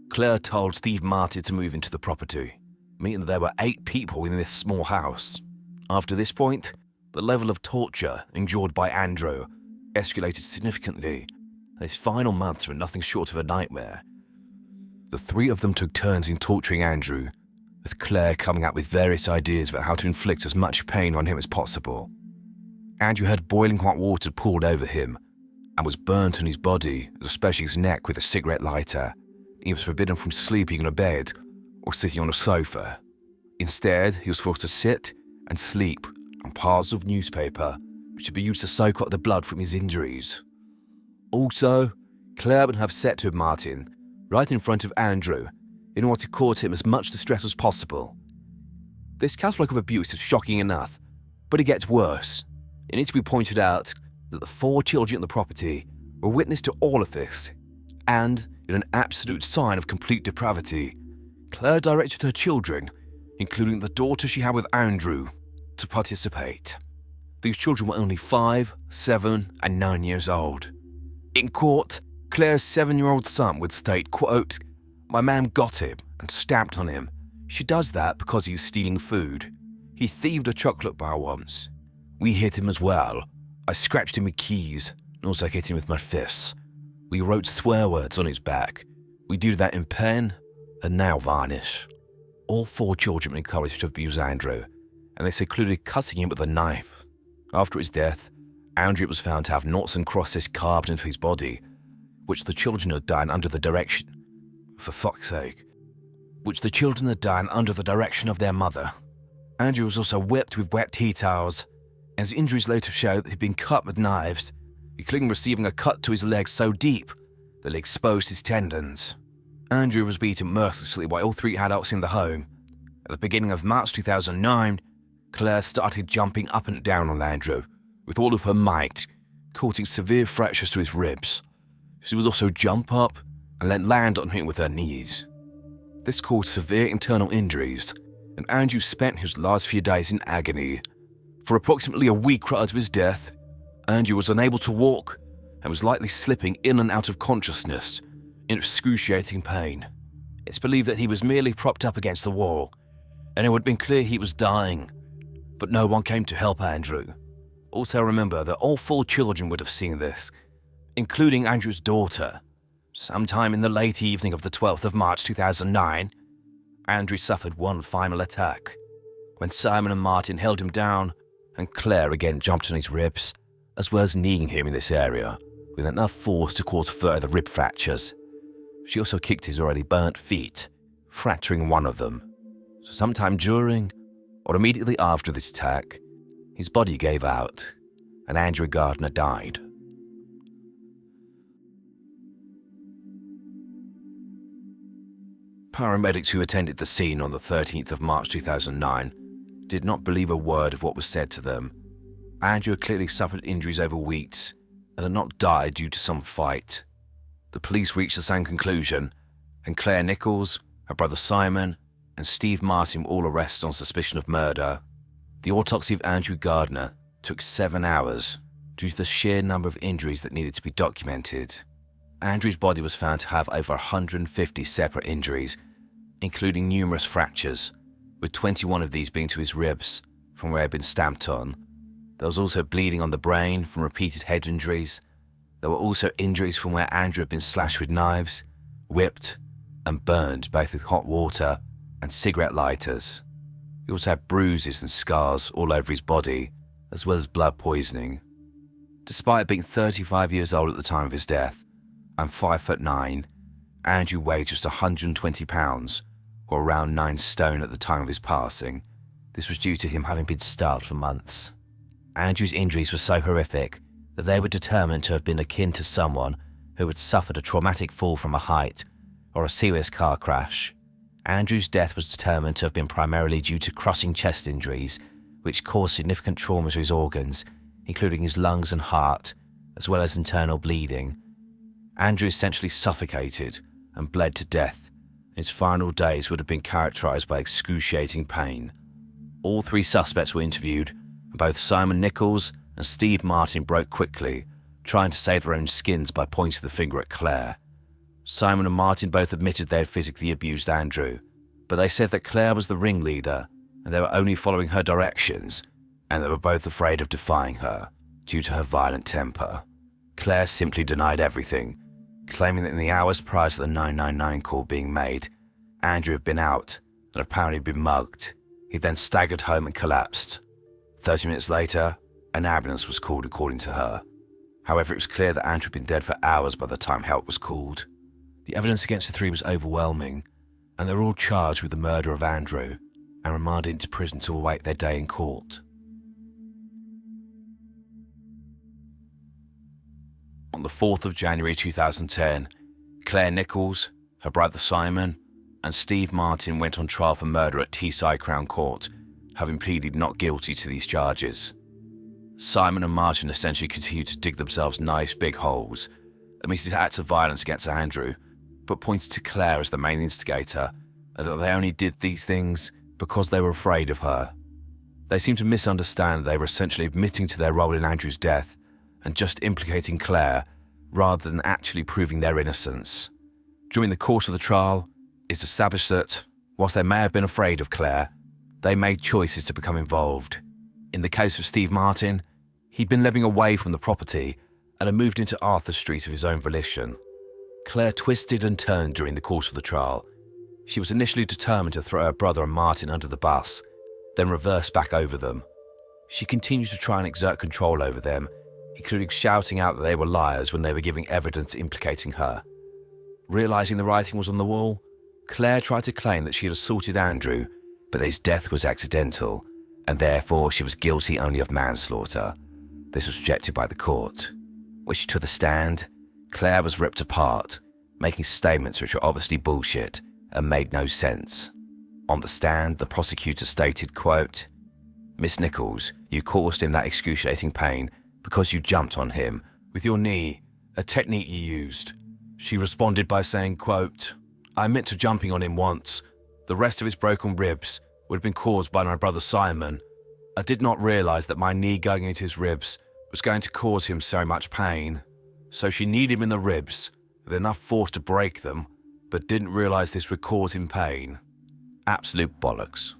Claire told Steve Martin to move into the property, meaning that there were 8 people in this small house. After this point, the level of torture endured by Andrew escalated significantly. His final months were nothing short of a nightmare. The 3 of them took turns in torturing Andrew, with Claire coming up with various ideas about how to inflict as much pain on him as possible. Andrew had boiling hot water poured over him and was burnt on his body, especially his neck, with a cigarette lighter. He was forbidden from sleeping in a bed or sitting on a sofa. Instead, he was forced to sit and sleep on piles of newspaper, which would be used to soak up the blood from his injuries. Also, Claire would have said to Martin, right in front of Andrew, in order to cause him as much distress as possible. This catalogue of abuse is shocking enough, but it gets worse. It needs to be pointed out that the 4 children in the property were witness to all of this, and in an absolute sign of complete depravity, Claire directed her children, including the daughter she had with Andrew, to participate. These children were only 5, 7, and 9 years old. In court, Claire's 7-year-old son would state, quote, "My ma'am got him and stamped on him. She does that because he's stealing food. He thieved a chocolate bar once. We hit him as well. I scratched him with keys and also hit him with my fists. We wrote swear words on his back. We do that in pen and nail varnish." All 4 children were encouraged to abuse Andrew, and this included cussing him with a knife. After his death, Andrew was found to have noughts and crosses carved into his body, which the children had done under the direction of their mother. Andrew was also whipped with wet tea towels, and his injuries later showed that he'd been cut with knives, including receiving a cut to his leg so deep that it exposed his tendons. Andrew was beaten mercilessly by all 3 adults in the home. At the beginning of March 2009, Claire started jumping up and down on Andrew with all of her might, causing severe fractures to his ribs. She would also jump up and then land on him with her knees. This caused severe internal injuries, and Andrew spent his last few days in agony. For approximately a week prior to his death, Andrew was unable to walk and was likely slipping in and out of consciousness in excruciating pain. It's believed that he was merely propped up against the wall, and it would have been clear he was dying, but no one came to help Andrew. Also remember that all 4 children would have seen this, including Andrew's daughter. Sometime in the late evening of the 12th of March 2009, Andrew suffered one final attack, when Simon and Martin held him down, and Claire again jumped on his ribs, as well as kneeing him in this area, with enough force to cause further rib fractures. She also kicked his already burnt feet, fracturing one of them. So sometime during or immediately after this attack, his body gave out and Andrew Gardner died. Paramedics who attended the scene on the 13th of March 2009 did not believe a word of what was said to them. Andrew had clearly suffered injuries over weeks and had not died due to some fight. The police reached the same conclusion, and Claire Nichols, her brother Simon, and Steve Martin were all arrested on suspicion of murder. The autopsy of Andrew Gardner took 7 hours due to the sheer number of injuries that needed to be documented. Andrew's body was found to have over 150 separate injuries, including numerous fractures, with 21 of these being to his ribs from where he had been stamped on. There was also bleeding on the brain from repeated head injuries. There were also injuries from where Andrew had been slashed with knives, whipped, and burned both with hot water and cigarette lighters. He also had bruises and scars all over his body, as well as blood poisoning. Despite being 35 years old at the time of his death and 5'9", Andrew weighed just 120 pounds, or around 9 stone at the time of his passing. This was due to him having been starved for months. Andrew's injuries were so horrific that they were determined to have been akin to someone who had suffered a traumatic fall from a height or a serious car crash. Andrew's death was determined to have been primarily due to crushing chest injuries, which caused significant trauma to his organs, including his lungs and heart, as well as internal bleeding. Andrew essentially suffocated and bled to death. His final days would have been characterized by excruciating pain. All 3 suspects were interviewed, and both Simon Nichols and Steve Martin broke quickly, trying to save their own skins by pointing the finger at Claire. Simon and Martin both admitted they had physically abused Andrew, but they said that Claire was the ringleader and they were only following her directions, and they were both afraid of defying her due to her violent temper. Claire simply denied everything, claiming that in the hours prior to the 999 call being made, Andrew had been out and apparently been mugged. He then staggered home and collapsed. 30 minutes later, an ambulance was called according to her. However, it was clear that Andrew had been dead for hours by the time help was called. The evidence against the 3 was overwhelming, and they were all charged with the murder of Andrew and remanded into prison to await their day in court. On the 4th of January 2010, Claire Nichols, her brother Simon, and Steve Martin went on trial for murder at Teesside Crown Court, having pleaded not guilty to these charges. Simon and Martin essentially continued to dig themselves nice big holes amidst his acts of violence against Andrew, but pointed to Claire as the main instigator, and that they only did these things because they were afraid of her. They seemed to misunderstand that they were essentially admitting to their role in Andrew's death and just implicating Claire rather than actually proving their innocence. During the course of the trial, it's established that, whilst they may have been afraid of Claire, they made choices to become involved. In the case of Steve Martin, he'd been living away from the property and had moved into Arthur Street of his own volition. Claire twisted and turned during the course of the trial. She was initially determined to throw her brother and Martin under the bus, then reverse back over them. She continued to try and exert control over them, including shouting out that they were liars when they were giving evidence implicating her. Realising the writing was on the wall, Claire tried to claim that she had assaulted Andrew, but his death was accidental, and therefore she was guilty only of manslaughter. This was rejected by the court. When she took the stand, Claire was ripped apart, making statements which were obviously bullshit and made no sense. On the stand, the prosecutor stated, quote, "Miss Nichols, you caused him that excruciating pain because you jumped on him with your knee, a technique you used." She responded by saying, quote, "I admit to jumping on him once. The rest of his broken ribs would have been caused by my brother Simon. I did not realise that my knee going into his ribs was going to cause him so much pain. So she kneed him in the ribs with enough force to break them, but didn't realise this would cause him pain." Absolute bollocks.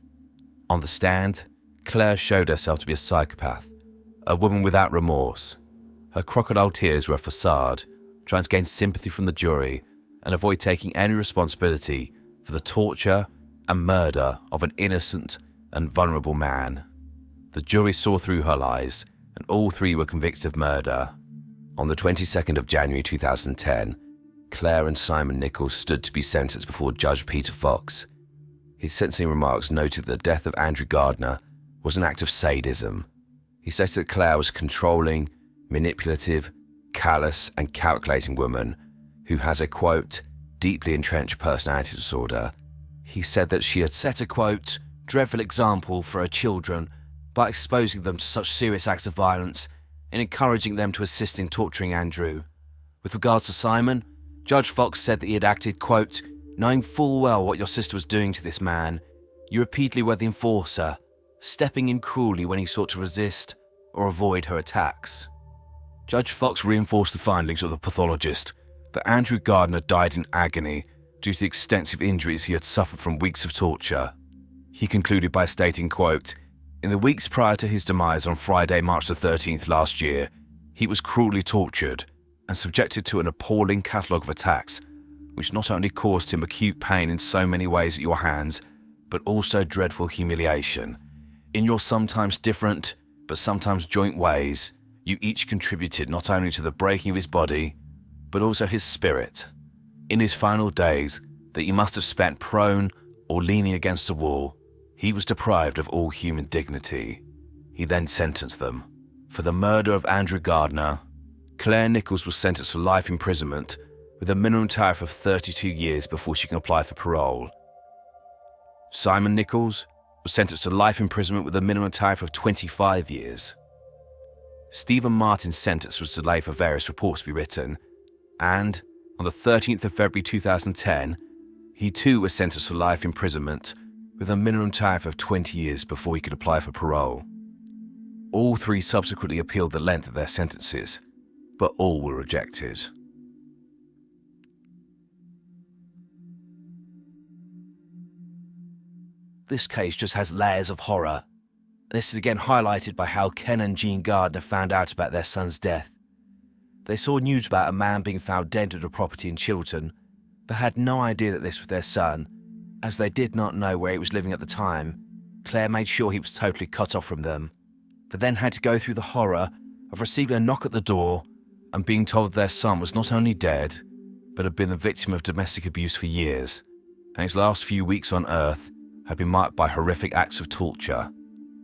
On the stand, Claire showed herself to be a psychopath, a woman without remorse. Her crocodile tears were a facade, trying to gain sympathy from the jury and avoid taking any responsibility for the torture and murder of an innocent and vulnerable man. The jury saw through her lies, and all 3 were convicted of murder. On the 22nd of January 2010, Claire and Simon Nichols stood to be sentenced before Judge Peter Fox. His sentencing remarks noted that the death of Andrew Gardner was an act of sadism. He stated that Claire was a controlling, manipulative, callous and calculating woman who has a, quote, deeply entrenched personality disorder. He said that she had set a, quote, dreadful example for her children by exposing them to such serious acts of violence and encouraging them to assist in torturing Andrew. With regards to Simon, Judge Fox said that he had acted, quote, knowing full well what your sister was doing to this man. You repeatedly were the enforcer, stepping in cruelly when he sought to resist or avoid her attacks. Judge Fox reinforced the findings of the pathologist that Andrew Gardner died in agony due to the extensive injuries he had suffered from weeks of torture. He concluded by stating, quote, in the weeks prior to his demise on Friday, March the 13th last year, he was cruelly tortured and subjected to an appalling catalogue of attacks, which not only caused him acute pain in so many ways at your hands, but also dreadful humiliation. In your sometimes different, but sometimes joint ways, you each contributed not only to the breaking of his body, but also his spirit. In his final days, that he must have spent prone or leaning against a wall, he was deprived of all human dignity. He then sentenced them. For the murder of Andrew Gardner, Claire Nichols was sentenced to life imprisonment with a minimum tariff of 32 years before she can apply for parole. Simon Nichols was sentenced to life imprisonment with a minimum tariff of 25 years. Stephen Martin's sentence was delayed for various reports to be written, and on the 13th of February 2010, he too was sentenced to life imprisonment with a minimum tariff of 20 years before he could apply for parole. All three subsequently appealed the length of their sentences, but all were rejected. This case just has layers of horror. This is again highlighted by how Ken and Jean Gardner found out about their son's death. They saw news about a man being found dead at a property in Chiltern, but had no idea that this was their son. As they did not know where he was living at the time, Claire made sure he was totally cut off from them, but then had to go through the horror of receiving a knock at the door and being told their son was not only dead, but had been the victim of domestic abuse for years, and his last few weeks on Earth had been marked by horrific acts of torture.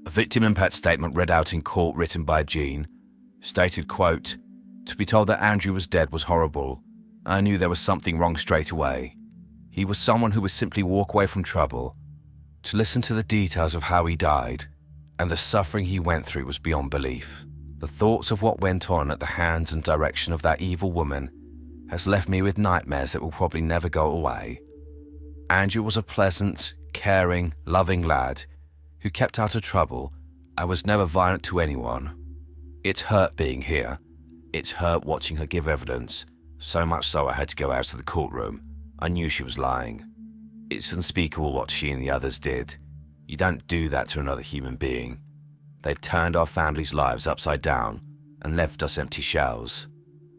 A victim impact statement read out in court written by Jean stated, quote, to be told that Andrew was dead was horrible. I knew there was something wrong straight away. He was someone who would simply walk away from trouble. To listen to the details of how he died and the suffering he went through was beyond belief. The thoughts of what went on at the hands and direction of that evil woman has left me with nightmares that will probably never go away. Andrew was a pleasant, caring, loving lad who kept out of trouble and was never violent to anyone. It's hurt being here. It's hurt watching her give evidence, so much so I had to go out of the courtroom. I knew she was lying. It's unspeakable what she and the others did. You don't do that to another human being. They've turned our family's lives upside down and left us empty shells.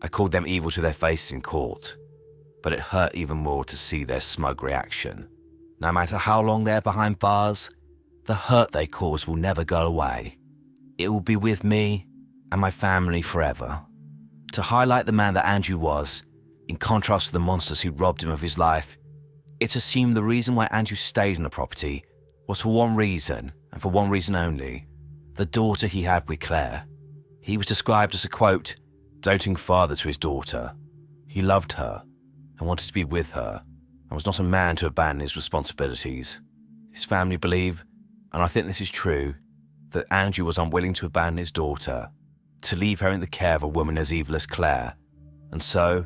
I called them evil to their faces in court, but it hurt even more to see their smug reaction. No matter how long they're behind bars, the hurt they cause will never go away. It will be with me and my family forever. To highlight the man that Andrew was, in contrast to the monsters who robbed him of his life, it's assumed the reason why Andrew stayed in the property was for one reason, and for one reason only: the daughter he had with Claire. He was described as a, quote, doting father to his daughter. He loved her and wanted to be with her, and was not a man to abandon his responsibilities. His family believe, and I think this is true, that Andrew was unwilling to abandon his daughter, to leave her in the care of a woman as evil as Claire, and so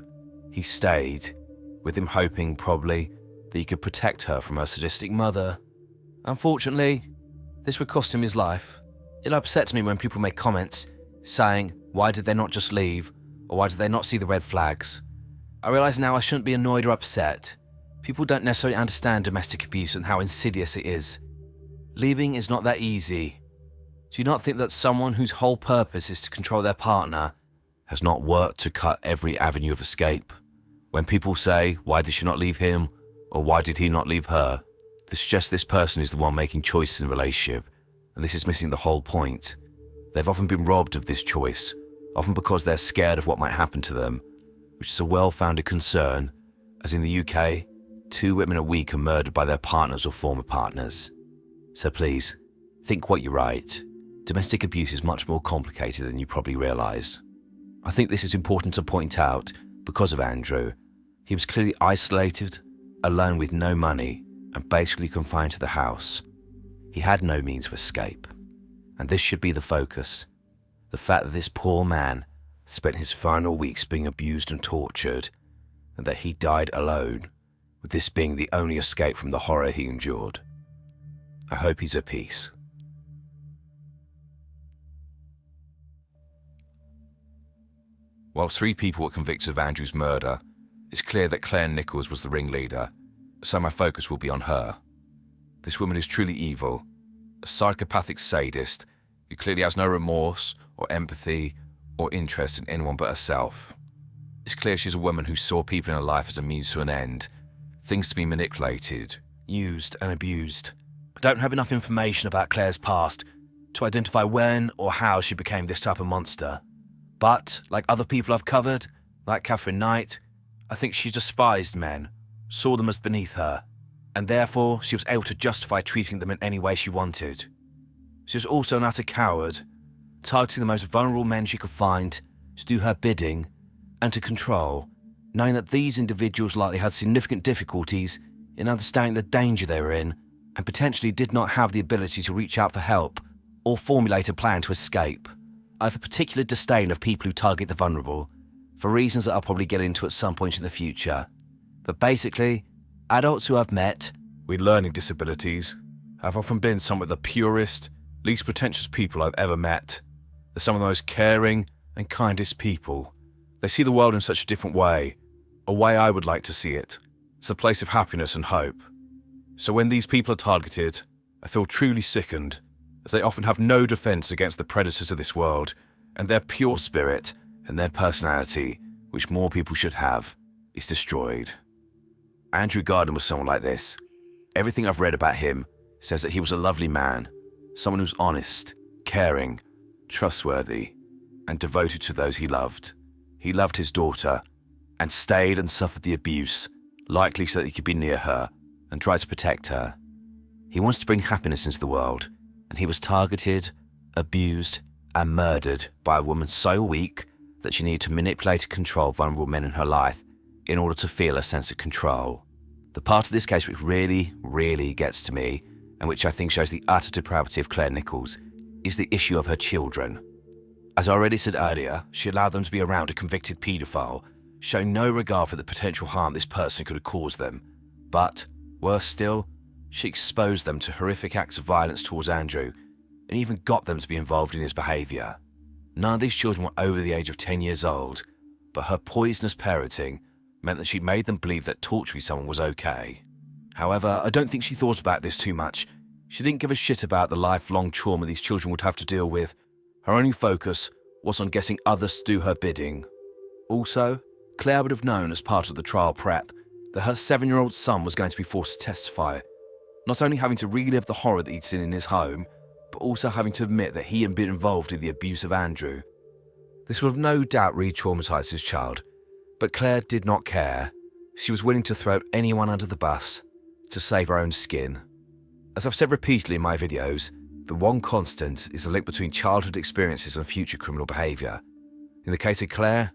he stayed, with him hoping, probably, that he could protect her from her sadistic mother. Unfortunately, this would cost him his life. It upsets me when people make comments saying, why did they not just leave, or why did they not see the red flags? I realise now I shouldn't be annoyed or upset. People don't necessarily understand domestic abuse and how insidious it is. Leaving is not that easy. Do you not think that someone whose whole purpose is to control their partner has not worked to cut every avenue of escape? When people say, why did she not leave him, or why did he not leave her, this suggests this person is the one making choices in a relationship, and this is missing the whole point. They've often been robbed of this choice, often because they're scared of what might happen to them, which is a well-founded concern, as in the UK, 2 women a week are murdered by their partners or former partners. So please, think what you write. Domestic abuse is much more complicated than you probably realise. I think this is important to point out because of Andrew. He was clearly isolated, alone with no money, and basically confined to the house. He had no means of escape. And this should be the focus. The fact that this poor man spent his final weeks being abused and tortured, and that he died alone, with this being the only escape from the horror he endured. I hope he's at peace. While 3 people were convicted of Andrew's murder, it's clear that Claire Nichols was the ringleader, so my focus will be on her. This woman is truly evil, a psychopathic sadist who clearly has no remorse or empathy or interest in anyone but herself. It's clear she's a woman who saw people in her life as a means to an end, things to be manipulated, used and abused. I don't have enough information about Claire's past to identify when or how she became this type of monster. But, like other people I've covered, like Catherine Knight, I think she despised men, saw them as beneath her, and therefore she was able to justify treating them in any way she wanted. She was also an utter coward, targeting the most vulnerable men she could find to do her bidding and to control, knowing that these individuals likely had significant difficulties in understanding the danger they were in and potentially did not have the ability to reach out for help or formulate a plan to escape. I have a particular disdain of people who target the vulnerable, for reasons that I'll probably get into at some point in the future. But basically, adults who I've met with learning disabilities have often been some of the purest, least pretentious people I've ever met. They're some of the most caring and kindest people. They see the world in such a different way, a way I would like to see it. It's a place of happiness and hope. So when these people are targeted, I feel truly sickened, as they often have no defence against the predators of this world, and their pure spirit and their personality, which more people should have, is destroyed. Andrew Garden was someone like this. Everything I've read about him says that he was a lovely man, someone who's honest, caring, trustworthy, and devoted to those he loved. He loved his daughter, and stayed and suffered the abuse, likely so that he could be near her, and try to protect her. He wanted to bring happiness into the world, and he was targeted, abused, and murdered by a woman so weak that she needed to manipulate and control vulnerable men in her life in order to feel a sense of control. The part of this case which really, really gets to me, and which I think shows the utter depravity of Claire Nichols, is the issue of her children. As I already said earlier, she allowed them to be around a convicted paedophile, showing no regard for the potential harm this person could have caused them. But, worse still, she exposed them to horrific acts of violence towards Andrew, and even got them to be involved in his behaviour. None of these children were over the age of 10 years old, but her poisonous parenting meant that she made them believe that torturing someone was okay. However, I don't think she thought about this too much. She didn't give a shit about the lifelong trauma these children would have to deal with. Her only focus was on getting others to do her bidding. Also, Claire would have known as part of the trial prep that her 7-year-old son was going to be forced to testify, not only having to relive the horror that he'd seen in his home, but also having to admit that he had been involved in the abuse of Andrew. This would have no doubt re-traumatised his child, but Claire did not care. She was willing to throw anyone under the bus to save her own skin. As I've said repeatedly in my videos, the one constant is the link between childhood experiences and future criminal behaviour. In the case of Claire,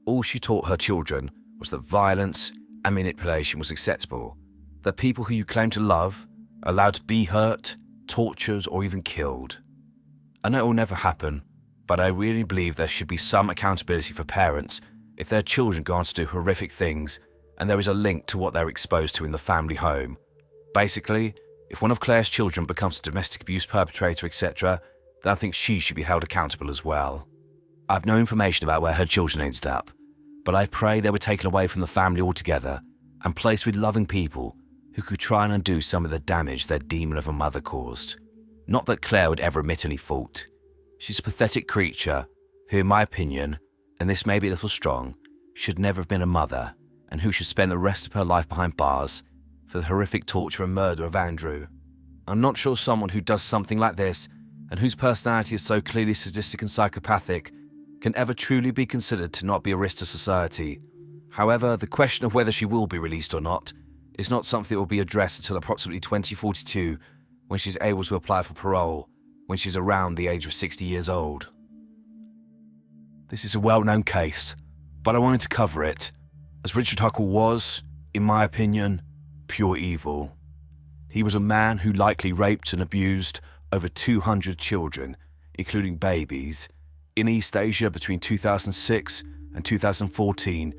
all she taught her children was that violence and manipulation was acceptable, that people who you claim to love are allowed to be hurt, tortured, or even killed. I know it will never happen, but I really believe there should be some accountability for parents if their children go on to do horrific things and there is a link to what they're exposed to in the family home. Basically, if one of Claire's children becomes a domestic abuse perpetrator, etc., then I think she should be held accountable as well. I have no information about where her children ended up, but I pray they were taken away from the family altogether and placed with loving people who could try and undo some of the damage their demon of a mother caused. Not that Claire would ever admit any fault. She's a pathetic creature who, in my opinion, and this may be a little strong, should never have been a mother, and who should spend the rest of her life behind bars for the horrific torture and murder of Andrew. I'm not sure someone who does something like this, and whose personality is so clearly sadistic and psychopathic, can ever truly be considered to not be a risk to society. However, the question of whether she will be released or not is not something that will be addressed until approximately 2042, when she's able to apply for parole when she's around the age of 60 years old. This is a well-known case, but I wanted to cover it, as Richard Huckle was, in my opinion, pure evil. He was a man who likely raped and abused over 200 children, including babies, in East Asia between 2006 and 2014,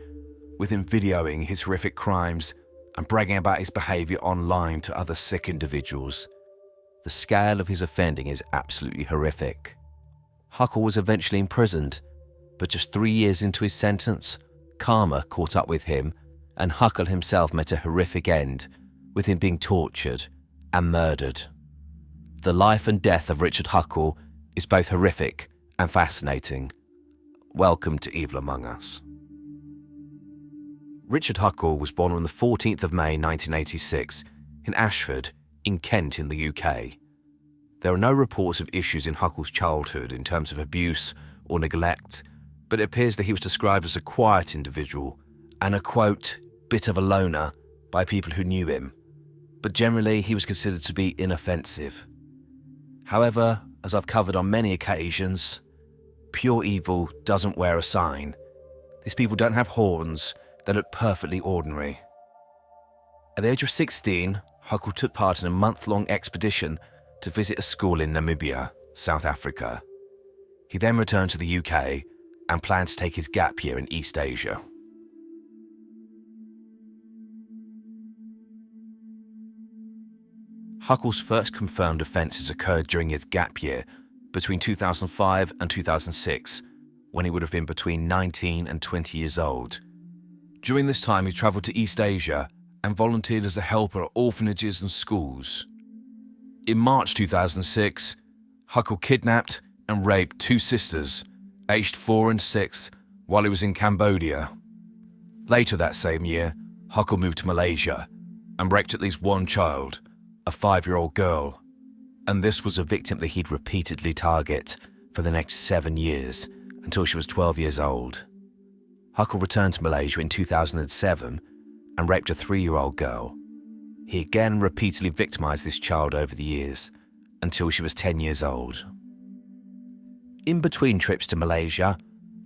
with him videoing his horrific crimes and bragging about his behaviour online to other sick individuals. The scale of his offending is absolutely horrific. Huckle was eventually imprisoned, but just 3 years into his sentence, karma caught up with him, and Huckle himself met a horrific end, with him being tortured and murdered. The life and death of Richard Huckle is both horrific and fascinating. Welcome to Evil Among Us. Richard Huckle was born on the 14th of May 1986 in Ashford, in Kent in the UK. There are no reports of issues in Huckle's childhood in terms of abuse or neglect, but it appears that he was described as a quiet individual and a, quote, bit of a loner by people who knew him, but generally he was considered to be inoffensive. However, as I've covered on many occasions, pure evil doesn't wear a sign. These people don't have horns, they look perfectly ordinary. At the age of 16, Huckle took part in a month-long expedition to visit a school in Namibia, South Africa. He then returned to the UK and planned to take his gap year in East Asia. Huckle's first confirmed offences occurred during his gap year between 2005 and 2006, when he would have been between 19 and 20 years old. During this time, he travelled to East Asia and volunteered as a helper at orphanages and schools. In March 2006, Huckle kidnapped and raped 2 sisters, aged 4 and 6, while he was in Cambodia. Later that same year, Huckle moved to Malaysia and raped at least 1 child, a 5-year-old girl, and this was a victim that he'd repeatedly target for the next 7 years until she was 12 years old. Huckle returned to Malaysia in 2007 and raped a 3-year-old girl. He again repeatedly victimised this child over the years until she was 10 years old. In between trips to Malaysia,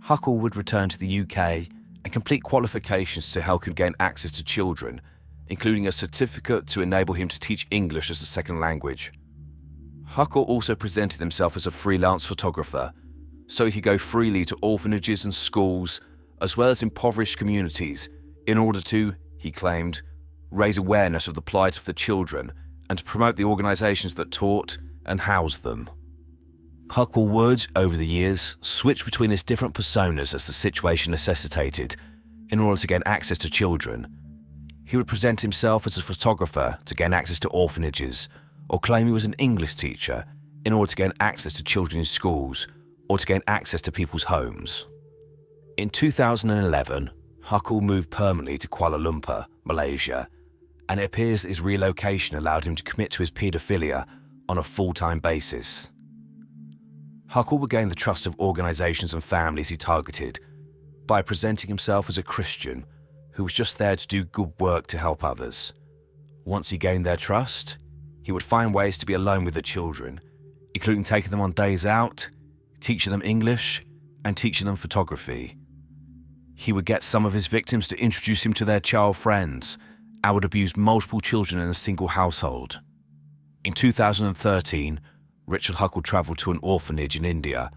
Huckle would return to the UK and complete qualifications to help him gain access to children, including a certificate to enable him to teach English as a second language. Huckle also presented himself as a freelance photographer, so he could go freely to orphanages and schools, as well as impoverished communities, in order to, he claimed, raise awareness of the plight of the children and to promote the organisations that taught and housed them. Huckle would, over the years, switch between his different personas as the situation necessitated, in order to gain access to children. He would present himself as a photographer to gain access to orphanages, or claim he was an English teacher in order to gain access to children in schools, or to gain access to people's homes. In 2011, Huckle moved permanently to Kuala Lumpur, Malaysia, and it appears that his relocation allowed him to commit to his paedophilia on a full-time basis. Huckle would gain the trust of organisations and families he targeted by presenting himself as a Christian who was just there to do good work to help others. Once he gained their trust, he would find ways to be alone with the children, including taking them on days out, teaching them English, and teaching them photography. He would get some of his victims to introduce him to their child friends and would abuse multiple children in a single household. In 2013, Richard Huckle travelled to an orphanage in India,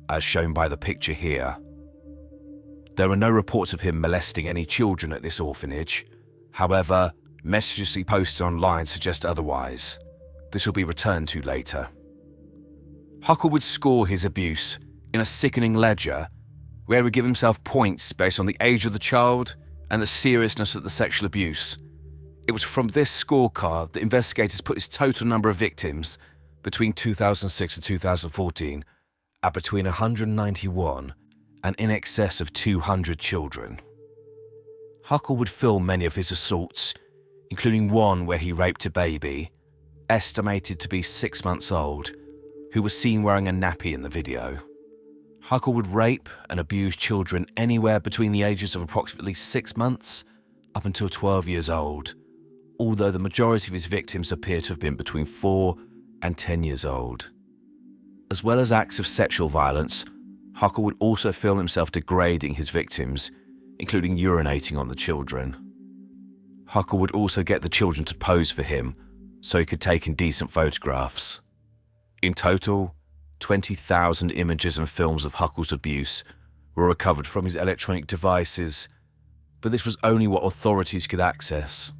as shown by the picture here. There are no reports of him molesting any children at this orphanage. However, messages he posted online suggest otherwise. This will be returned to later. Huckle would score his abuse in a sickening ledger, where he would give himself points based on the age of the child and the seriousness of the sexual abuse. It was from this scorecard that investigators put his total number of victims between 2006 and 2014 at between 191 and in excess of 200 children. Huckle would film many of his assaults, including one where he raped a baby, estimated to be 6 months old, who was seen wearing a nappy in the video. Huckle would rape and abuse children anywhere between the ages of approximately 6 months up until 12 years old, although the majority of his victims appear to have been between 4 and 10 years old. As well as acts of sexual violence, Huckle would also film himself degrading his victims, including urinating on the children. Huckle would also get the children to pose for him so he could take indecent photographs. In total, 20,000 images and films of Huckle's abuse were recovered from his electronic devices, but this was only what authorities could access.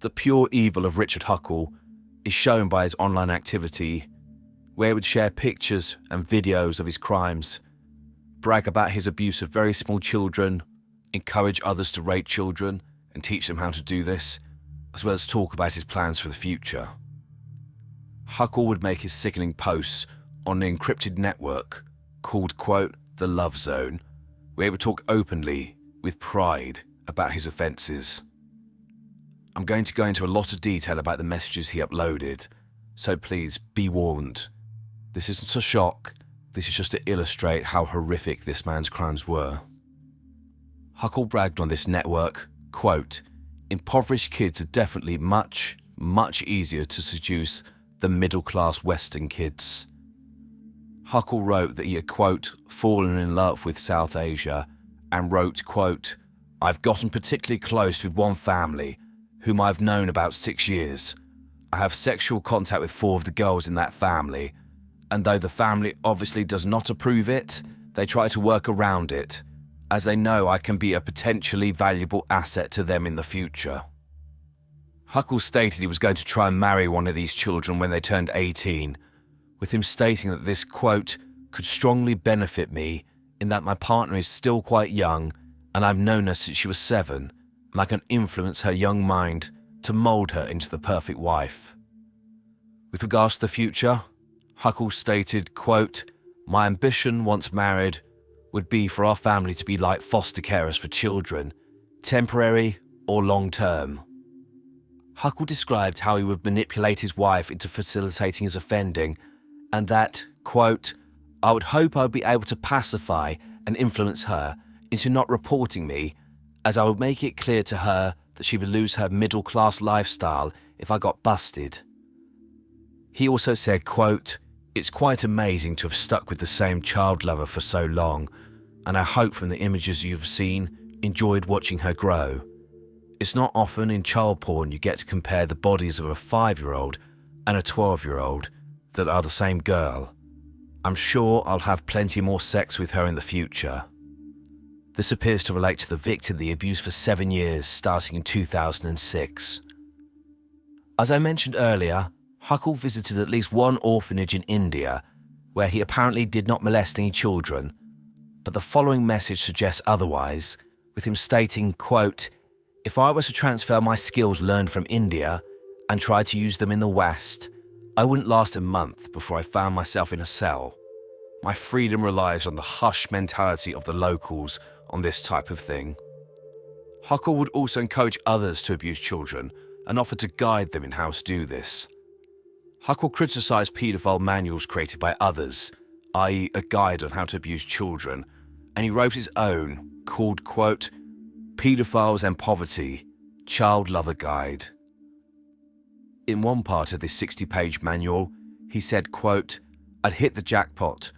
The pure evil of Richard Huckle is shown by his online activity, where he would share pictures and videos of his crimes, brag about his abuse of very small children, encourage others to rape children and teach them how to do this, as well as talk about his plans for the future. Huckle would make his sickening posts on an encrypted network called, quote, the Love Zone, where he would talk openly, with pride, about his offences. I'm going to go into a lot of detail about the messages he uploaded, so please be warned. This isn't a shock, this is just to illustrate how horrific this man's crimes were. Huckle bragged on this network, quote, impoverished kids are definitely much, much easier to seduce than middle-class Western kids. Huckle wrote that he had, quote, fallen in love with South Asia, and wrote, quote, I've gotten particularly close with one family, whom I've known about 6 years. I have sexual contact with 4 of the girls in that family, and though the family obviously does not approve it, they try to work around it, as they know I can be a potentially valuable asset to them in the future. Huckle stated he was going to try and marry one of these children when they turned 18, with him stating that this, quote, could strongly benefit me in that my partner is still quite young and I've known her since she was 7, and I can influence her young mind to mould her into the perfect wife. With regards to the future, Huckle stated, quote, my ambition once married would be for our family to be like foster carers for children, temporary or long-term. Huckle described how he would manipulate his wife into facilitating his offending, and that, quote, I would hope I would be able to pacify and influence her into not reporting me, as I would make it clear to her that she would lose her middle-class lifestyle if I got busted. He also said, quote, it's quite amazing to have stuck with the same child lover for so long, and I hope from the images you've seen, enjoyed watching her grow. It's not often in child porn you get to compare the bodies of a 5-year-old and a 12-year-old that are the same girl. I'm sure I'll have plenty more sex with her in the future. This appears to relate to the victim they abused for 7 years, starting in 2006. As I mentioned earlier, Huckle visited at least one orphanage in India, where he apparently did not molest any children, but the following message suggests otherwise, with him stating, quote, if I was to transfer my skills learned from India and try to use them in the West, I wouldn't last a month before I found myself in a cell. My freedom relies on the hush mentality of the locals on this type of thing. Huckle would also encourage others to abuse children and offer to guide them in how to do this. Huckle criticised paedophile manuals created by others, i.e. a guide on how to abuse children, and he wrote his own, called, quote, Paedophiles and Poverty, Child Lover Guide. In one part of this 60-page manual, he said, quote, I'd hit the jackpot.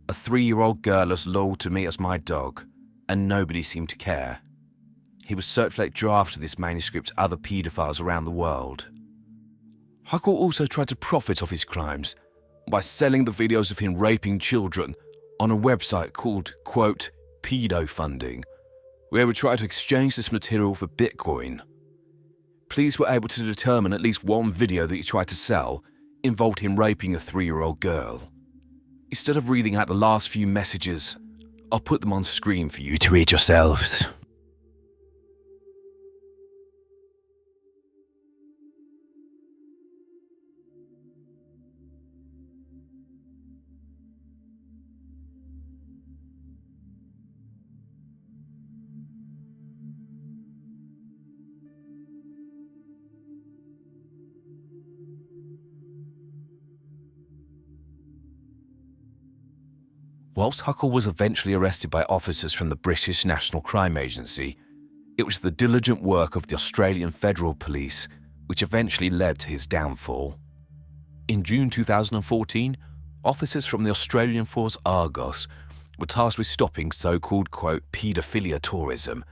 A 3-year-old girl as loyal to me as my dog, and nobody seemed to care. He would circulate drafts of this manuscript to other paedophiles around the world. Huckle also tried to profit off his crimes by selling the videos of him raping children on a website called, quote, Pedofunding, where he would try to exchange this material for Bitcoin. Police were able to determine at least one video that he tried to sell involved him raping a 3-year-old girl. Instead of reading out the last few messages, I'll put them on screen for you to read yourselves. Whilst Huckle was eventually arrested by officers from the British National Crime Agency, it was the diligent work of the Australian Federal Police which eventually led to his downfall. In June 2014, officers from the Australian force Argos were tasked with stopping so-called, quote, paedophilia tourism,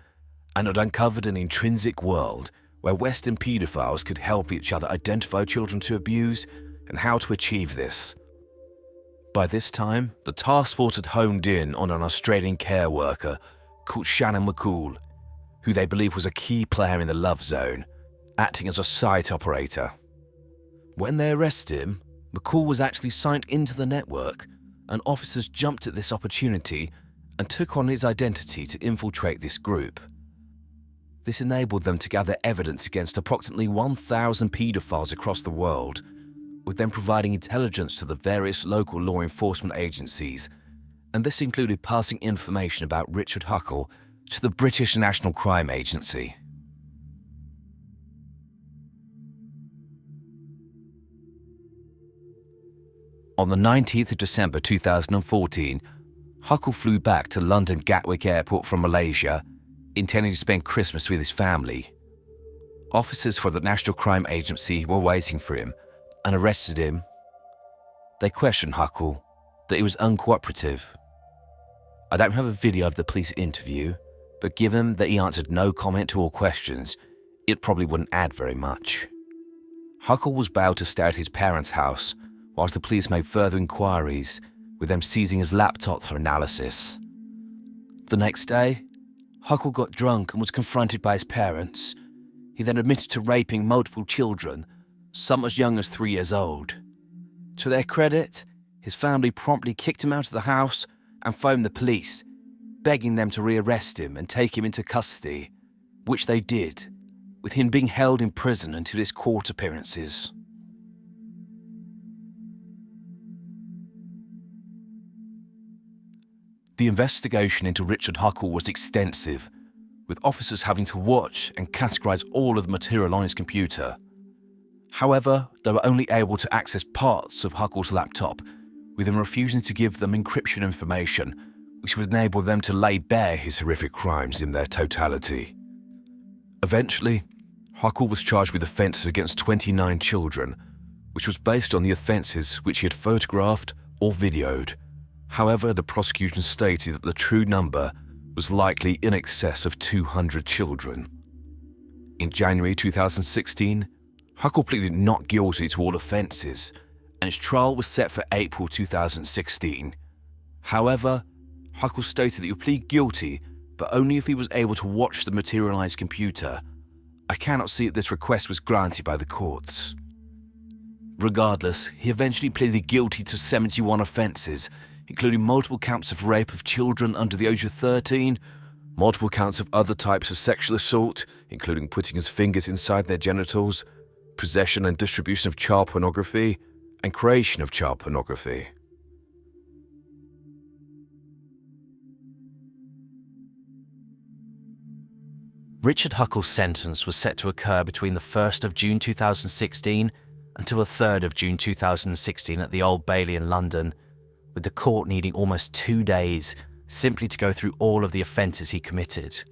and had uncovered an intrinsic world where Western paedophiles could help each other identify children to abuse and how to achieve this. By this time, the task force had honed in on an Australian care worker called Shannon McCool, who they believed was a key player in the love zone, acting as a site operator. When they arrested him, McCool was actually signed into the network, and officers jumped at this opportunity and took on his identity to infiltrate this group. This enabled them to gather evidence against approximately 1,000 paedophiles across the world, with them providing intelligence to the various local law enforcement agencies, and this included passing information about Richard Huckle to the British National Crime Agency. On the 19th of December 2014, Huckle flew back to London Gatwick Airport from Malaysia, intending to spend Christmas with his family. Officers for the National Crime Agency were waiting for him and arrested him. They questioned Huckle, that he was uncooperative. I don't have a video of the police interview, but given that he answered no comment to all questions, it probably wouldn't add very much. Huckle was bailed to stay at his parents' house, whilst the police made further inquiries, with them seizing his laptop for analysis. The next day, Huckle got drunk and was confronted by his parents. He then admitted to raping multiple children, some as young as 3 years old. To their credit, his family promptly kicked him out of the house and phoned the police, begging them to rearrest him and take him into custody, which they did, with him being held in prison until his court appearances. The investigation into Richard Huckle was extensive, with officers having to watch and categorise all of the material on his computer. However, they were only able to access parts of Huckle's laptop, with him refusing to give them encryption information, which would enable them to lay bare his horrific crimes in their totality. Eventually, Huckle was charged with offences against 29 children, which was based on the offences which he had photographed or videoed. However, the prosecution stated that the true number was likely in excess of 200 children. In January 2016, Huckle pleaded not guilty to all offences, and his trial was set for April 2016. However, Huckle stated that he would plead guilty, but only if he was able to watch the material on his computer. I cannot see that this request was granted by the courts. Regardless, he eventually pleaded guilty to 71 offences, including multiple counts of rape of children under the age of 13, multiple counts of other types of sexual assault, including putting his fingers inside their genitals, possession and distribution of child pornography, and creation of child pornography. Richard Huckle's sentence was set to occur between the 1st of June 2016 until the 3rd of June 2016 at the Old Bailey in London, with the court needing almost 2 days simply to go through all of the offences he committed.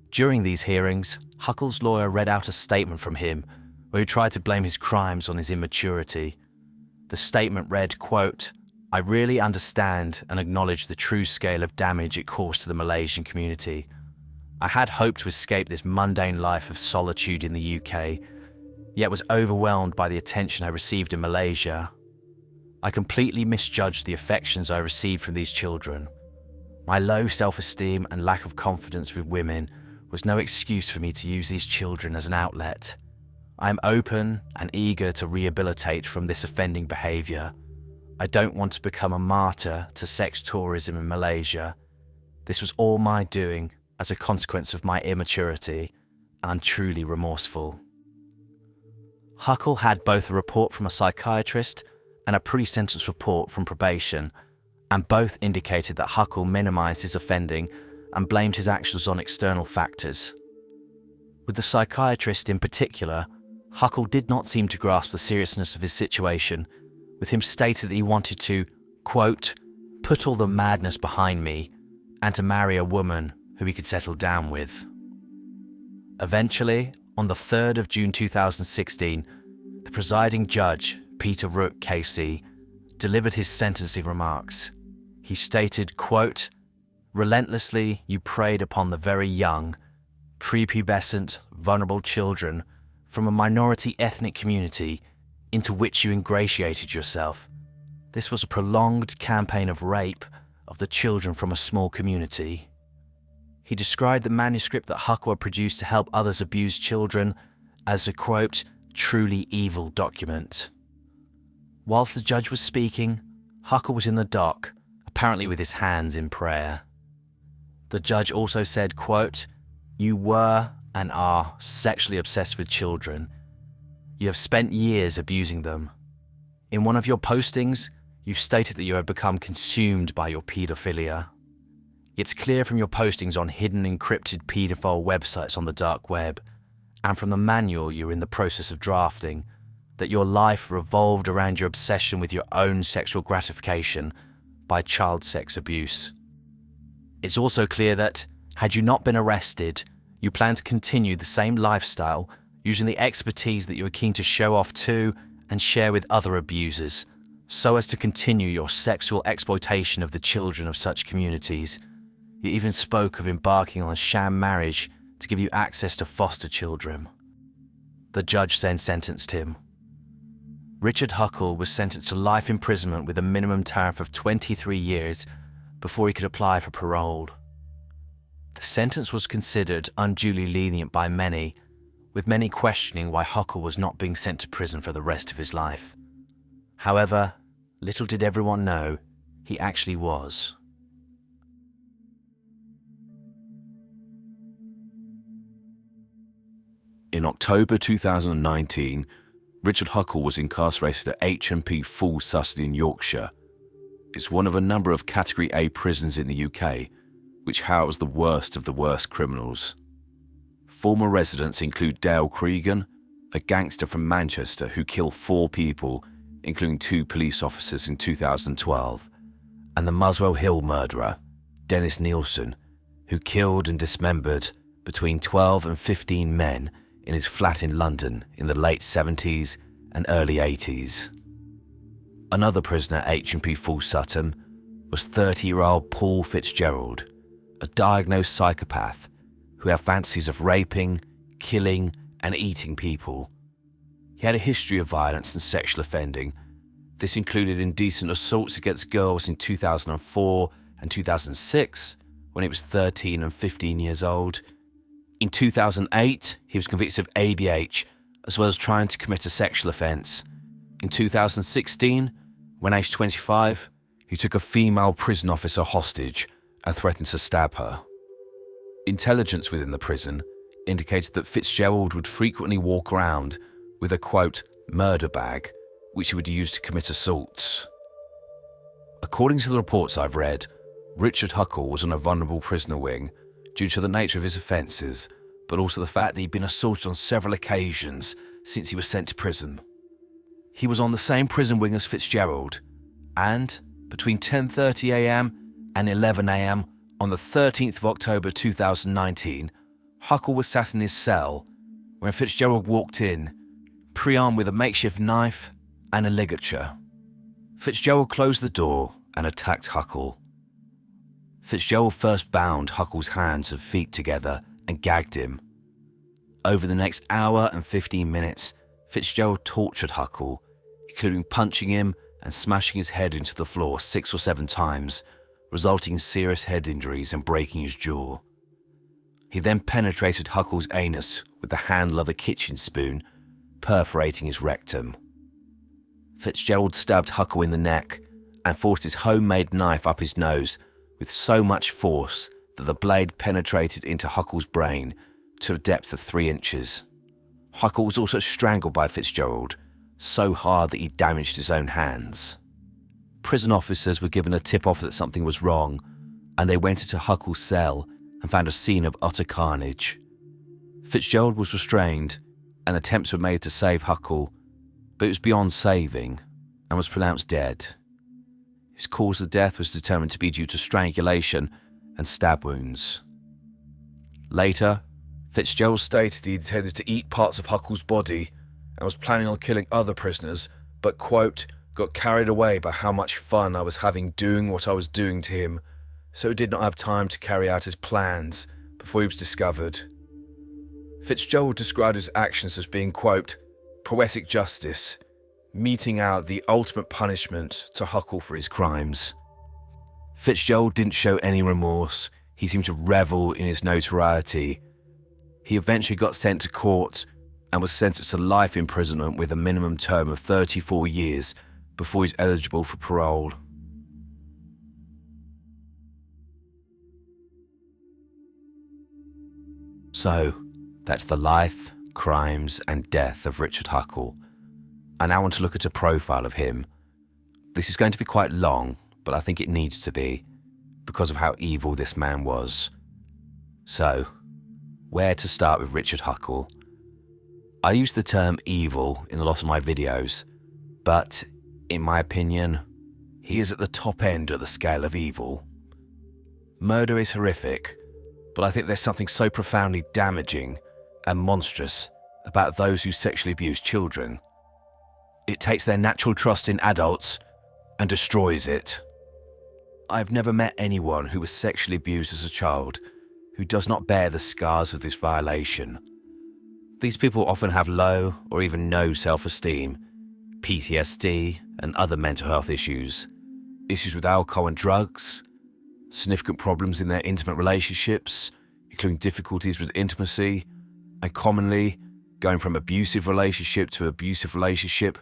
During these hearings, Huckle's lawyer read out a statement from him where he tried to blame his crimes on his immaturity. The statement read, quote, "I really understand and acknowledge the true scale of damage it caused to the Malaysian community. I had hoped to escape this mundane life of solitude in the UK, yet was overwhelmed by the attention I received in Malaysia. I completely misjudged the affections I received from these children. My low self-esteem and lack of confidence with women was no excuse for me to use these children as an outlet. I am open and eager to rehabilitate from this offending behaviour. I don't want to become a martyr to sex tourism in Malaysia. This was all my doing as a consequence of my immaturity, and I'm truly remorseful." Huckle had both a report from a psychiatrist and a pre-sentence report from probation, and both indicated that Huckle minimised his offending and blamed his actions on external factors. With the psychiatrist in particular, Huckle did not seem to grasp the seriousness of his situation, with him stating that he wanted to, quote, put all the madness behind me and to marry a woman who he could settle down with. Eventually, on the 3rd of June 2016, the presiding judge, Peter Rook KC, delivered his sentencing remarks. He stated, quote, relentlessly you preyed upon the very young, prepubescent, vulnerable children from a minority ethnic community into which you ingratiated yourself. This was a prolonged campaign of rape of the children from a small community. He described the manuscript that Huckle had produced to help others abuse children as a, quote, truly evil document. Whilst the judge was speaking, Huckle was in the dock, apparently with his hands in prayer. The judge also said, quote, you were and are sexually obsessed with children. You have spent years abusing them. In one of your postings, you've stated that you have become consumed by your paedophilia. It's clear from your postings on hidden encrypted paedophile websites on the dark web, and from the manual you're in the process of drafting, that your life revolved around your obsession with your own sexual gratification by child sex abuse. It's also clear that, had you not been arrested, you plan to continue the same lifestyle using the expertise that you are keen to show off to and share with other abusers, so as to continue your sexual exploitation of the children of such communities. You even spoke of embarking on a sham marriage to give you access to foster children. The judge then sentenced him. Richard Huckle was sentenced to life imprisonment with a minimum tariff of 23 years before he could apply for parole. The sentence was considered unduly lenient by many, with many questioning why Huckle was not being sent to prison for the rest of his life. However, little did everyone know, he actually was. In October 2019, Richard Huckle was incarcerated at HMP Full Sussex in Yorkshire. It's one of a number of Category A prisons in the UK, which house the worst of the worst criminals. Former residents include Dale Cregan, a gangster from Manchester who killed 4 people, including 2 police officers in 2012, and the Muswell Hill murderer, Dennis Nielsen, who killed and dismembered between 12 and 15 men in his flat in London in the late 70s and early 80s. Another prisoner at HMP Full Sutton was 30-year-old Paul Fitzgerald, a diagnosed psychopath who had fantasies of raping, killing and eating people. He had a history of violence and sexual offending. This included indecent assaults against girls in 2004 and 2006 when he was 13 and 15 years old. In 2008, he was convicted of ABH, as well as trying to commit a sexual offence. In 2016, when aged 25, he took a female prison officer hostage and threatened to stab her. Intelligence within the prison indicated that Fitzgerald would frequently walk around with a, quote, murder bag, which he would use to commit assaults. According to the reports I've read, Richard Huckle was on a vulnerable prisoner wing due to the nature of his offences, but also the fact that he'd been assaulted on several occasions since he was sent to prison. He was on the same prison wing as Fitzgerald, and between 10:30 a.m. and 11 a.m. on the 13th of October 2019, Huckle was sat in his cell when Fitzgerald walked in, pre-armed with a makeshift knife and a ligature. Fitzgerald closed the door and attacked Huckle. Fitzgerald first bound Huckle's hands and feet together and gagged him. Over the next hour and 15 minutes, Fitzgerald tortured Huckle, including punching him and smashing his head into the floor 6 or 7 times, resulting in serious head injuries and breaking his jaw. He then penetrated Huckle's anus with the handle of a kitchen spoon, perforating his rectum. Fitzgerald stabbed Huckle in the neck and forced his homemade knife up his nose with so much force that the blade penetrated into Huckle's brain to a depth of 3 inches. Huckle was also strangled by Fitzgerald, so hard that he damaged his own hands. Prison officers were given a tip-off that something was wrong, and they went into Huckle's cell and found a scene of utter carnage. Fitzgerald was restrained, and attempts were made to save Huckle, but it was beyond saving and was pronounced dead. His cause of death was determined to be due to strangulation and stab wounds. Later, Fitzgerald stated he intended to eat parts of Huckle's body and was planning on killing other prisoners, but, quote, got carried away by how much fun I was having doing what I was doing to him, so he did not have time to carry out his plans before he was discovered. Fitzgerald described his actions as being, quote, poetic justice, meting out the ultimate punishment to Huckle for his crimes. Fitzgerald didn't show any remorse. He seemed to revel in his notoriety. He eventually got sent to court and was sentenced to life imprisonment with a minimum term of 34 years before he was eligible for parole. So, that's the life, crimes and death of Richard Huckle. I now want to look at a profile of him. This is going to be quite long, but I think it needs to be, because of how evil this man was. So, where to start with Richard Huckle? I use the term evil in a lot of my videos, but, in my opinion, he is at the top end of the scale of evil. Murder is horrific, but I think there's something so profoundly damaging and monstrous about those who sexually abuse children. It takes their natural trust in adults and destroys it. I've never met anyone who was sexually abused as a child who does not bear the scars of this violation. These people often have low or even no self-esteem, PTSD and other mental health issues, issues with alcohol and drugs, significant problems in their intimate relationships, including difficulties with intimacy, and commonly going from abusive relationship to abusive relationship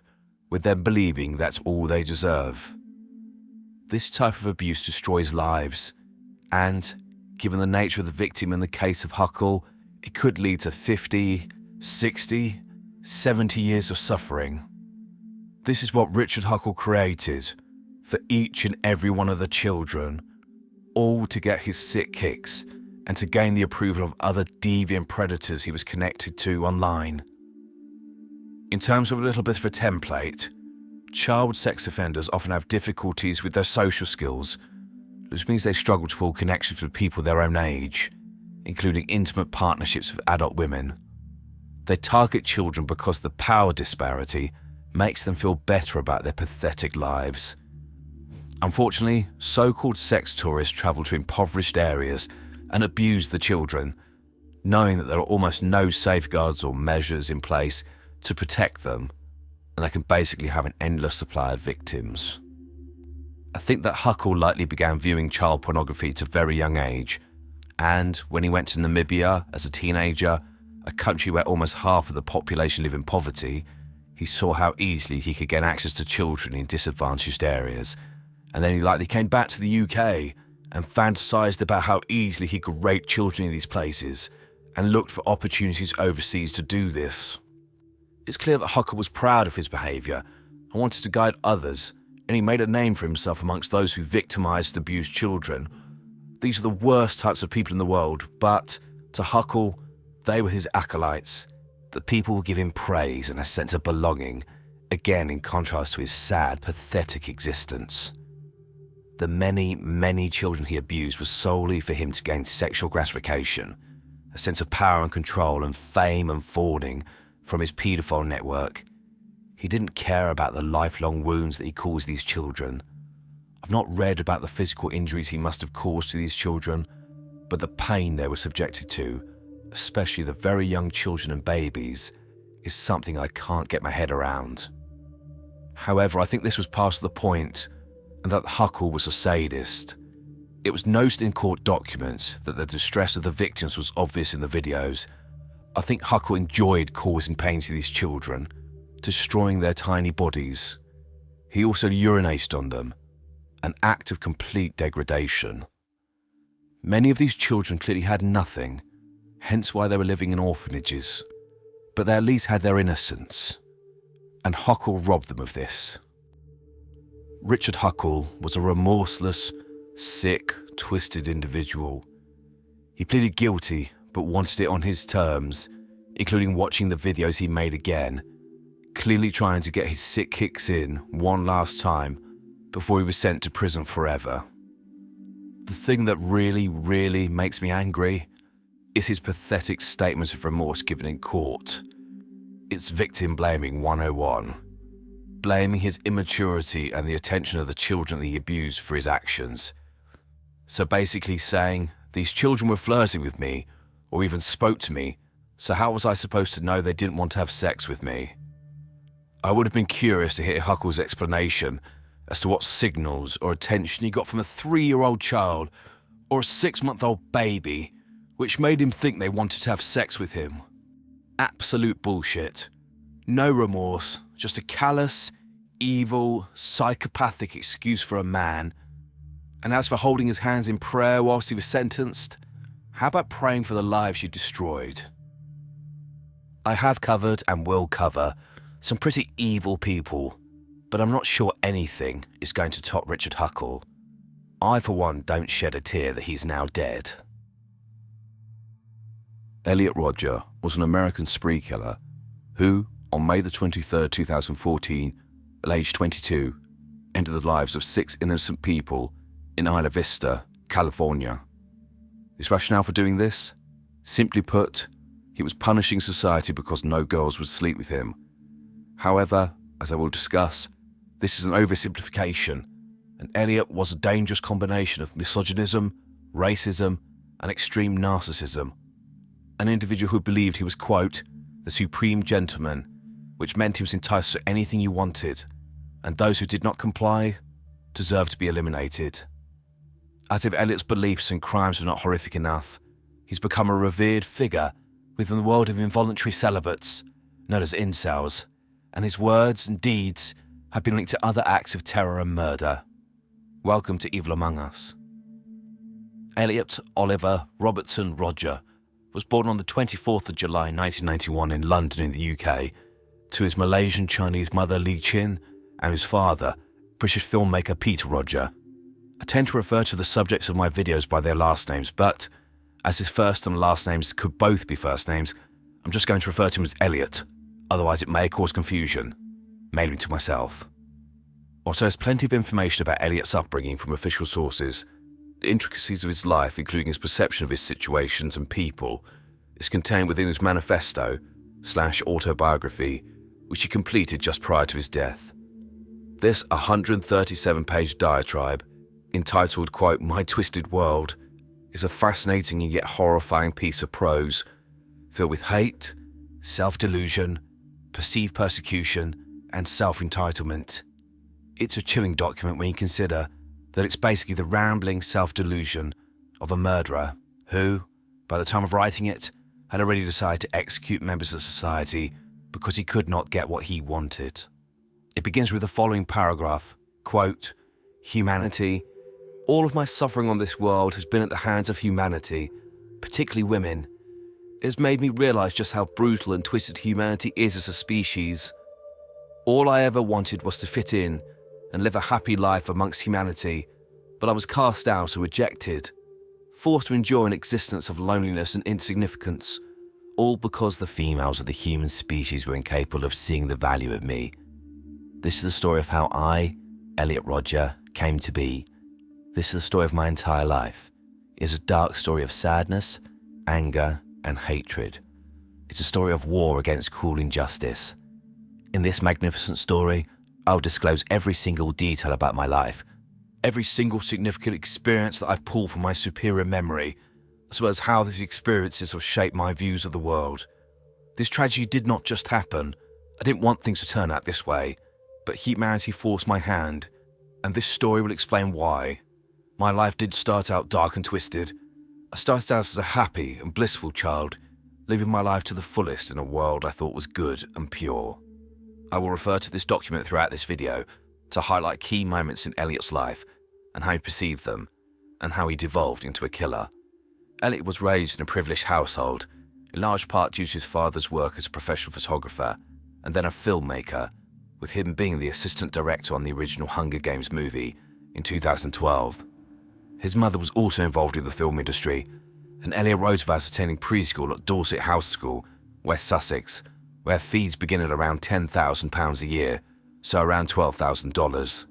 with them believing that's all they deserve. This type of abuse destroys lives, and, given the nature of the victim in the case of Huckle, it could lead to 50, 60, 70 years of suffering. This is what Richard Huckle created for each and every one of the children, all to get his sick kicks and to gain the approval of other deviant predators he was connected to online. In terms of a little bit of a template, child sex offenders often have difficulties with their social skills, which means they struggle to form connections with people their own age, including intimate partnerships with adult women. They target children because the power disparity makes them feel better about their pathetic lives. Unfortunately, so-called sex tourists travel to impoverished areas and abuse the children, knowing that there are almost no safeguards or measures in place to protect them, and they can basically have an endless supply of victims. I think that Huckle likely began viewing child pornography at a very young age, and when he went to Namibia as a teenager, a country where almost half of the population live in poverty, he saw how easily he could gain access to children in disadvantaged areas, and then he likely came back to the UK and fantasized about how easily he could rape children in these places, and looked for opportunities overseas to do this. It's clear that Huckle was proud of his behaviour and wanted to guide others, and he made a name for himself amongst those who victimised and abused children. These are the worst types of people in the world, but to Huckle, they were his acolytes, the people who give him praise and a sense of belonging, again in contrast to his sad, pathetic existence. The many, many children he abused were solely for him to gain sexual gratification, a sense of power and control and fame and fawning from his paedophile network. He didn't care about the lifelong wounds that he caused these children. I've not read about the physical injuries he must have caused to these children, but the pain they were subjected to, especially the very young children and babies, is something I can't get my head around. However, I think this was part of the point, and that Huckle was a sadist. It was noted in court documents that the distress of the victims was obvious in the videos. I think Huckle enjoyed causing pain to these children, destroying their tiny bodies. He also urinated on them, an act of complete degradation. Many of these children clearly had nothing, hence why they were living in orphanages, but they at least had their innocence, and Huckle robbed them of this. Richard Huckle was a remorseless, sick, twisted individual. He pleaded guilty but wanted it on his terms, including watching the videos he made again, clearly trying to get his sick kicks in one last time before he was sent to prison forever. The thing that really makes me angry is his pathetic statements of remorse given in court. It's victim blaming 101, blaming his immaturity and the attention of the children that he abused for his actions. So basically saying, these children were flirting with me or even spoke to me, so how was I supposed to know they didn't want to have sex with me? I would have been curious to hear Huckle's explanation as to what signals or attention he got from a 3-year-old child or a 6-month-old baby, which made him think they wanted to have sex with him. Absolute bullshit. No remorse, just a callous, evil, psychopathic excuse for a man. And as for holding his hands in prayer whilst he was sentenced, how about praying for the lives you destroyed? I have covered and will cover some pretty evil people, but I'm not sure anything is going to top Richard Huckle. I, for one, don't shed a tear that he's now dead. Elliot Rodger was an American spree killer who, on May the 23rd, 2014, at age 22, ended the lives of 6 innocent people in Isla Vista, California. His rationale for doing this? Simply put, he was punishing society because no girls would sleep with him. However, as I will discuss, this is an oversimplification, and Elliot was a dangerous combination of misogynism, racism, and extreme narcissism. An individual who believed he was, quote, the supreme gentleman, which meant he was entitled to anything you wanted, and those who did not comply deserved to be eliminated. As if Elliot's beliefs and crimes were not horrific enough, he's become a revered figure within the world of involuntary celibates, known as incels, and his words and deeds have been linked to other acts of terror and murder. Welcome to Evil Among Us. Elliot Oliver Robertson Rodger was born on the 24th of July 1991 in London in the UK to his Malaysian Chinese mother Lee Chin and his father, British filmmaker Peter Rodger. I tend to refer to the subjects of my videos by their last names, but as his first and last names could both be first names, I'm just going to refer to him as Elliot, otherwise it may cause confusion, mainly to myself. Whilst there's plenty of information about Elliot's upbringing from official sources, the intricacies of his life, including his perception of his situations and people, is contained within his manifesto/autobiography, which he completed just prior to his death. This 137-page diatribe, entitled, quote, My Twisted World, is a fascinating and yet horrifying piece of prose, filled with hate, self-delusion, perceived persecution, and self-entitlement. It's a chilling document when you consider that it's basically the rambling self-delusion of a murderer who, by the time of writing it, had already decided to execute members of society because he could not get what he wanted. It begins with the following paragraph, quote, Humanity. All of my suffering on this world has been at the hands of humanity, particularly women. It has made me realize just how brutal and twisted humanity is as a species. All I ever wanted was to fit in and live a happy life amongst humanity, but I was cast out and rejected, forced to endure an existence of loneliness and insignificance, all because the females of the human species were incapable of seeing the value of me. This is the story of how I, Elliot Rodger, came to be. This is the story of my entire life. It is a dark story of sadness, anger, and hatred. It's a story of war against cruel injustice. In this magnificent story, I'll disclose every single detail about my life, every single significant experience that I pull from my superior memory, as well as how these experiences have shaped my views of the world. This tragedy did not just happen. I didn't want things to turn out this way, but humanity forced my hand, and this story will explain why. My life did start out dark and twisted. I started out as a happy and blissful child, living my life to the fullest in a world I thought was good and pure. I will refer to this document throughout this video to highlight key moments in Elliot's life and how he perceived them, and how he devolved into a killer. Elliot was raised in a privileged household, in large part due to his father's work as a professional photographer and then a filmmaker, with him being the assistant director on the original Hunger Games movie in 2012. His mother was also involved in the film industry, and Elliot wrote about attending preschool at Dorset House School West Sussex, where fees begin at around £10,000 a year, so around $12,000.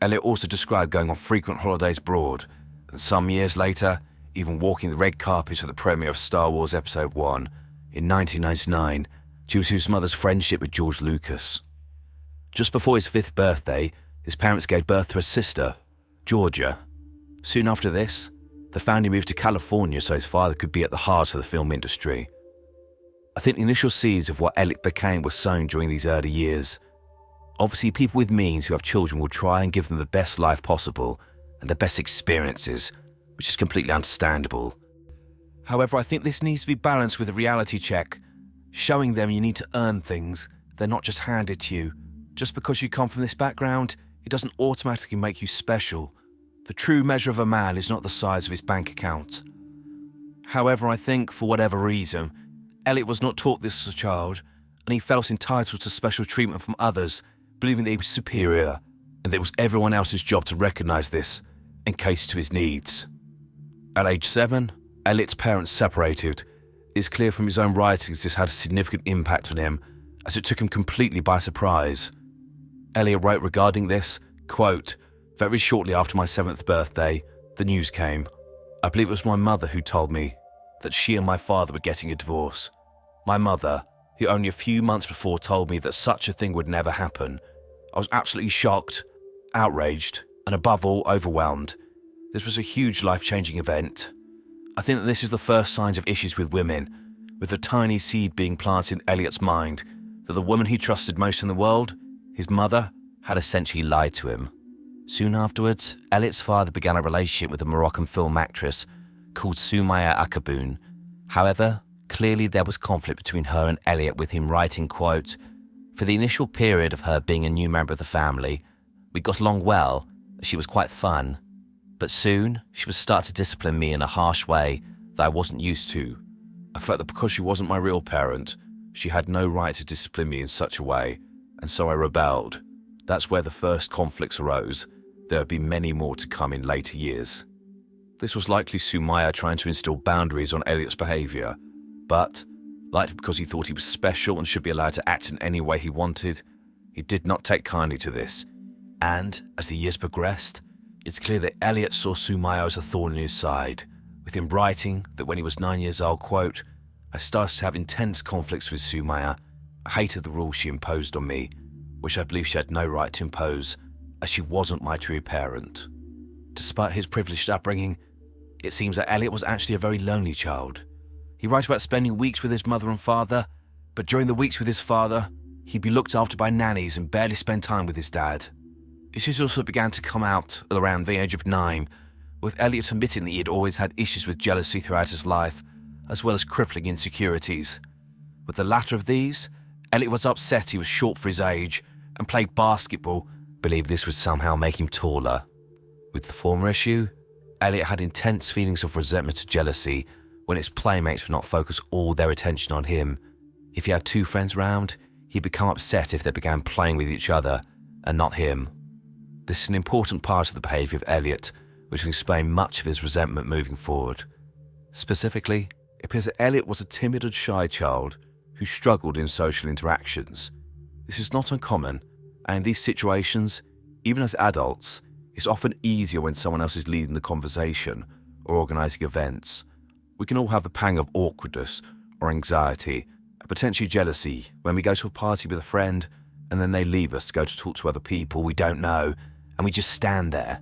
Elliot also described going on frequent holidays abroad, and some years later, even walking the red carpet at the premiere of Star Wars Episode 1 in 1999 due to his mother's friendship with George Lucas. Just before his 5th birthday, his parents gave birth to a sister, Georgia. Soon after this, the family moved to California so his father could be at the heart of the film industry. I think the initial seeds of what Elliot became were sown during these early years. Obviously, people with means who have children will try and give them the best life possible and the best experiences, which is completely understandable. However, I think this needs to be balanced with a reality check, showing them you need to earn things, they're not just handed to you. Just because you come from this background, it doesn't automatically make you special. The true measure of a man is not the size of his bank account. However, I think, for whatever reason, Elliot was not taught this as a child, and he felt entitled to special treatment from others, believing that he was superior, and that it was everyone else's job to recognise this and cater to his needs. At age 7, Elliot's parents separated. It is clear from his own writings this had a significant impact on him, as it took him completely by surprise. Elliot wrote regarding this, quote, "Very shortly after my 7th birthday, the news came. I believe it was my mother who told me that she and my father were getting a divorce. My mother, who only a few months before told me that such a thing would never happen. I was absolutely shocked, outraged, and above all, overwhelmed. This was a huge life-changing event. I think that this is the first signs of issues with women, with a tiny seed being planted in Elliot's mind that the woman he trusted most in the world, his mother, had essentially lied to him." Soon afterwards, Elliot's father began a relationship with a Moroccan film actress called Soumaya Akhaboun. However, clearly there was conflict between her and Elliot, with him writing, quote, "For the initial period of her being a new member of the family, we got along well, she was quite fun. But soon, she would start to discipline me in a harsh way that I wasn't used to. I felt that because she wasn't my real parent, she had no right to discipline me in such a way, and so I rebelled. That's where the first conflicts arose. There would be many more to come in later years." This was likely Soumaya trying to instill boundaries on Elliot's behaviour, but, likely because he thought he was special and should be allowed to act in any way he wanted, he did not take kindly to this. And, as the years progressed, it's clear that Elliot saw Soumaya as a thorn in his side, with him writing that when he was 9 years old, quote, "I started to have intense conflicts with Soumaya. I hated the rules she imposed on me, which I believe she had no right to impose, as she wasn't my true parent." Despite his privileged upbringing, it seems that Elliot was actually a very lonely child. He writes about spending weeks with his mother and father, but during the weeks with his father, he'd be looked after by nannies and barely spend time with his dad. Issues also began to come out at around the age of 9, with Elliot admitting that he had always had issues with jealousy throughout his life, as well as crippling insecurities. With the latter of these, Elliot was upset he was short for his age and played basketball, believed this would somehow make him taller. With the former issue, Elliot had intense feelings of resentment and jealousy when his playmates would not focus all their attention on him. If he had 2 friends round, he'd become upset if they began playing with each other and not him. This is an important part of the behaviour of Elliot, which will explain much of his resentment moving forward. Specifically, it appears that Elliot was a timid and shy child who struggled in social interactions. This is not uncommon, and in these situations, even as adults, it's often easier when someone else is leading the conversation or organising events. We can all have the pang of awkwardness or anxiety and potentially jealousy when we go to a party with a friend and then they leave us to go to talk to other people we don't know, and we just stand there.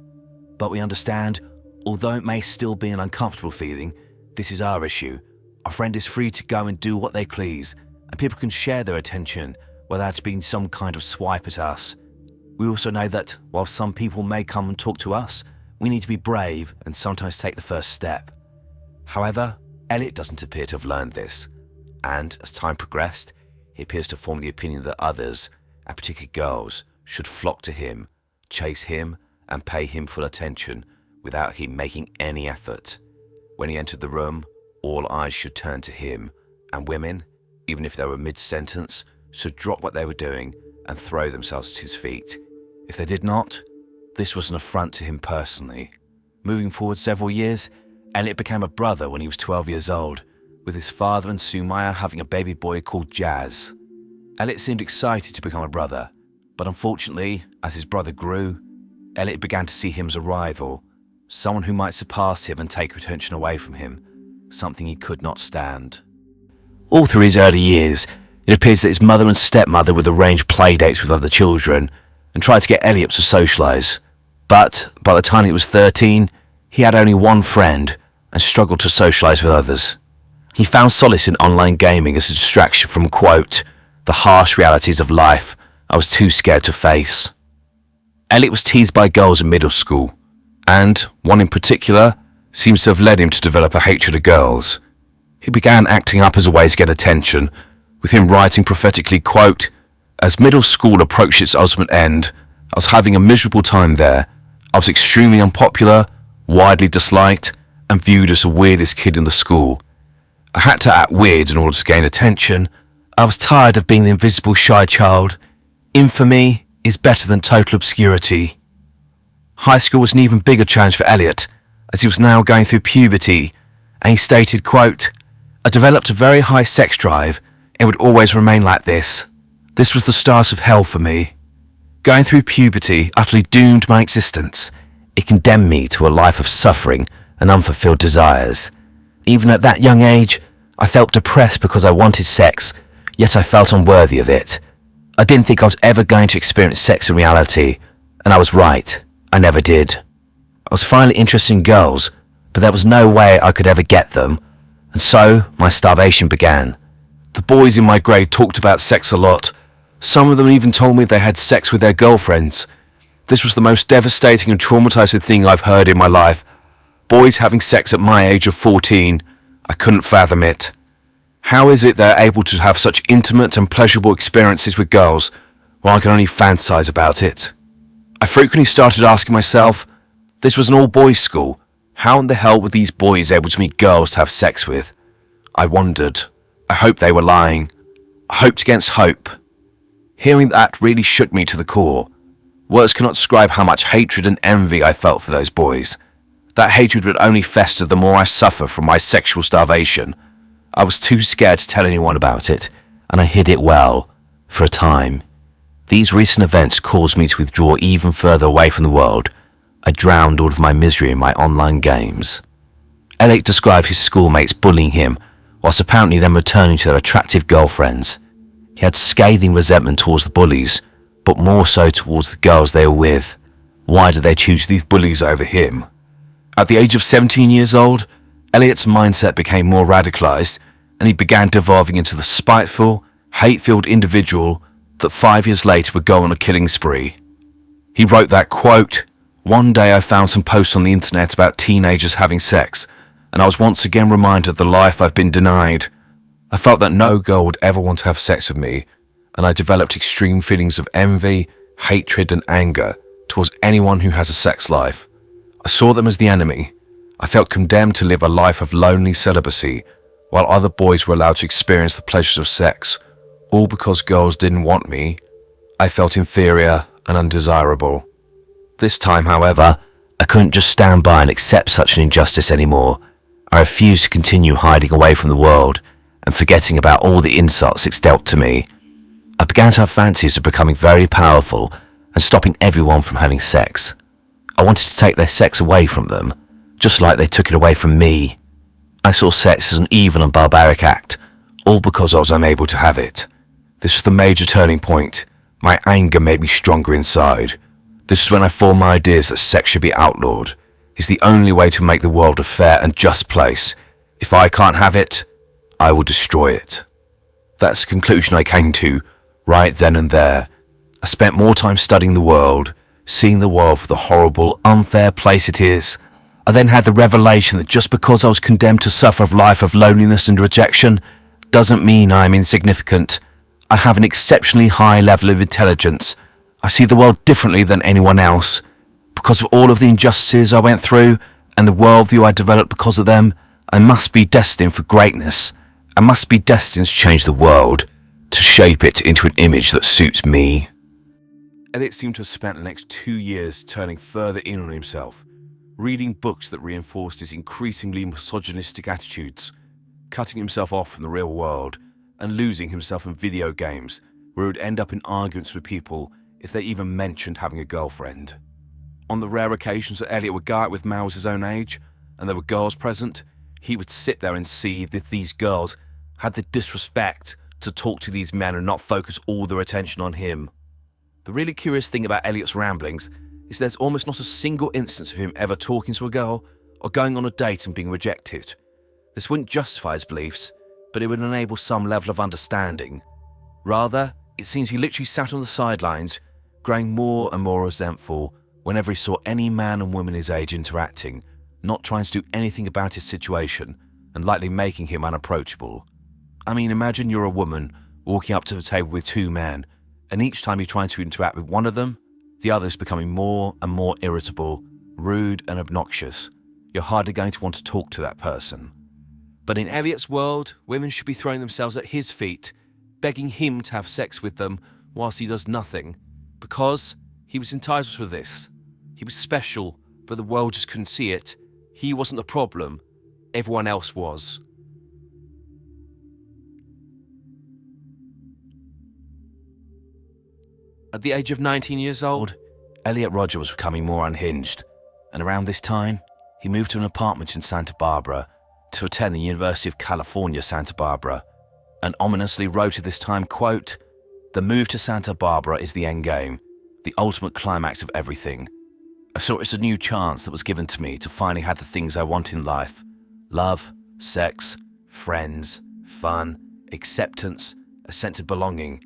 But we understand, although it may still be an uncomfortable feeling, this is our issue. Our friend is free to go and do what they please, and people can share their attention without it being some kind of swipe at us. We also know that while some people may come and talk to us, we need to be brave and sometimes take the first step. However, Elliot doesn't appear to have learned this, and as time progressed, he appears to form the opinion that others, and particularly girls, should flock to him, chase him, and pay him full attention without him making any effort. When he entered the room, all eyes should turn to him, and women, even if they were mid-sentence, should drop what they were doing and throw themselves at his feet. If they did not, this was an affront to him personally. Moving forward several years, Elliot became a brother when he was 12 years old, with his father and Sumaya having a baby boy called Jazz. Elliot seemed excited to become a brother, but unfortunately, as his brother grew, Elliot began to see him as a rival, someone who might surpass him and take attention away from him, something he could not stand. All through his early years, it appears that his mother and stepmother would arrange playdates with other children and tried to get Elliot to socialise. But by the time he was 13, he had only one friend and struggled to socialise with others. He found solace in online gaming as a distraction from, quote, the harsh realities of life I was too scared to face. Elliot was teased by girls in middle school, and one in particular seems to have led him to develop a hatred of girls. He began acting up as a way to get attention, with him writing prophetically, quote, as middle school approached its ultimate end, I was having a miserable time there. I was extremely unpopular, widely disliked, and viewed as the weirdest kid in the school. I had to act weird in order to gain attention. I was tired of being the invisible shy child. Infamy is better than total obscurity. High school was an even bigger challenge for Elliot, as he was now going through puberty, and he stated, quote, I developed a very high sex drive and would always remain like this. This was the start of hell for me. Going through puberty utterly doomed my existence. It condemned me to a life of suffering and unfulfilled desires. Even at that young age, I felt depressed because I wanted sex, yet I felt unworthy of it. I didn't think I was ever going to experience sex in reality, and I was right. I never did. I was finally interested in girls, but there was no way I could ever get them, and so my starvation began. The boys in my grade talked about sex a lot. Some of them even told me they had sex with their girlfriends. This was the most devastating and traumatizing thing I've heard in my life. Boys having sex at my age of 14. I couldn't fathom it. How is it they're able to have such intimate and pleasurable experiences with girls while I can only fantasize about it? I frequently started asking myself, this was an all-boys school. How in the hell were these boys able to meet girls to have sex with? I wondered. I hoped they were lying. I hoped against hope. Hearing that really shook me to the core. Words cannot describe how much hatred and envy I felt for those boys. That hatred would only fester the more I suffered from my sexual starvation. I was too scared to tell anyone about it, and I hid it well, for a time. These recent events caused me to withdraw even further away from the world. I drowned all of my misery in my online games. Elliot described his schoolmates bullying him, whilst apparently then returning to their attractive girlfriends. He had scathing resentment towards the bullies, but more so towards the girls they were with. Why did they choose these bullies over him? At the age of 17 years old, Elliot's mindset became more radicalized, and he began devolving into the spiteful, hate-filled individual that 5 years later would go on a killing spree. He wrote that, quote, one day I found some posts on the internet about teenagers having sex, and I was once again reminded of the life I've been denied. I felt that no girl would ever want to have sex with me, and I developed extreme feelings of envy, hatred, and anger towards anyone who has a sex life. I saw them as the enemy. I felt condemned to live a life of lonely celibacy, while other boys were allowed to experience the pleasures of sex, all because girls didn't want me. I felt inferior and undesirable. This time, however, I couldn't just stand by and accept such an injustice anymore. I refused to continue hiding away from the world and forgetting about all the insults it's dealt to me. I began to have fancies of becoming very powerful and stopping everyone from having sex. I wanted to take their sex away from them, just like they took it away from me. I saw sex as an evil and barbaric act, all because I was unable to have it. This was the major turning point. My anger made me stronger inside. This is when I formed my ideas that sex should be outlawed. It's the only way to make the world a fair and just place. If I can't have it, I will destroy it. That's the conclusion I came to, right then and there. I spent more time studying the world, seeing the world for the horrible, unfair place it is. I then had the revelation that just because I was condemned to suffer a life of loneliness and rejection doesn't mean I am insignificant. I have an exceptionally high level of intelligence. I see the world differently than anyone else. Because of all of the injustices I went through and the worldview I developed because of them, I must be destined for greatness. I must be destined to change the world, to shape it into an image that suits me. Elliot seemed to have spent the next 2 years turning further in on himself, reading books that reinforced his increasingly misogynistic attitudes. cutting himself off from the real world and losing himself in video games where he would end up in arguments with people if they even mentioned having a girlfriend. On the rare occasions that Elliot would go out with males his own age and there were girls present, he would sit there and see that these girls had the disrespect to talk to these men and not focus all their attention on him. The really curious thing about Elliot's ramblings is there's almost not a single instance of him ever talking to a girl or going on a date and being rejected. This wouldn't justify his beliefs, but it would enable some level of understanding. Rather, it seems he literally sat on the sidelines, growing more and more resentful whenever he saw any man and woman his age interacting, not trying to do anything about his situation and likely making him unapproachable. I mean, imagine you're a woman walking up to the table with two men, and each time you're trying to interact with one of them, the other is becoming more and more irritable, rude and obnoxious. You're hardly going to want to talk to that person. But in Elliot's world, women should be throwing themselves at his feet, begging him to have sex with them whilst he does nothing, because he was entitled to this. He was special, but the world just couldn't see it. He wasn't the problem. Everyone else was. At the age of 19 years old, Elliot Roger was becoming more unhinged, and around this time, he moved to an apartment in Santa Barbara to attend the University of California, Santa Barbara, and ominously wrote at this time, quote, "The move to Santa Barbara is the end game, the ultimate climax of everything. I saw it as a new chance that was given to me to finally have the things I want in life: love, sex, friends, fun, acceptance, a sense of belonging.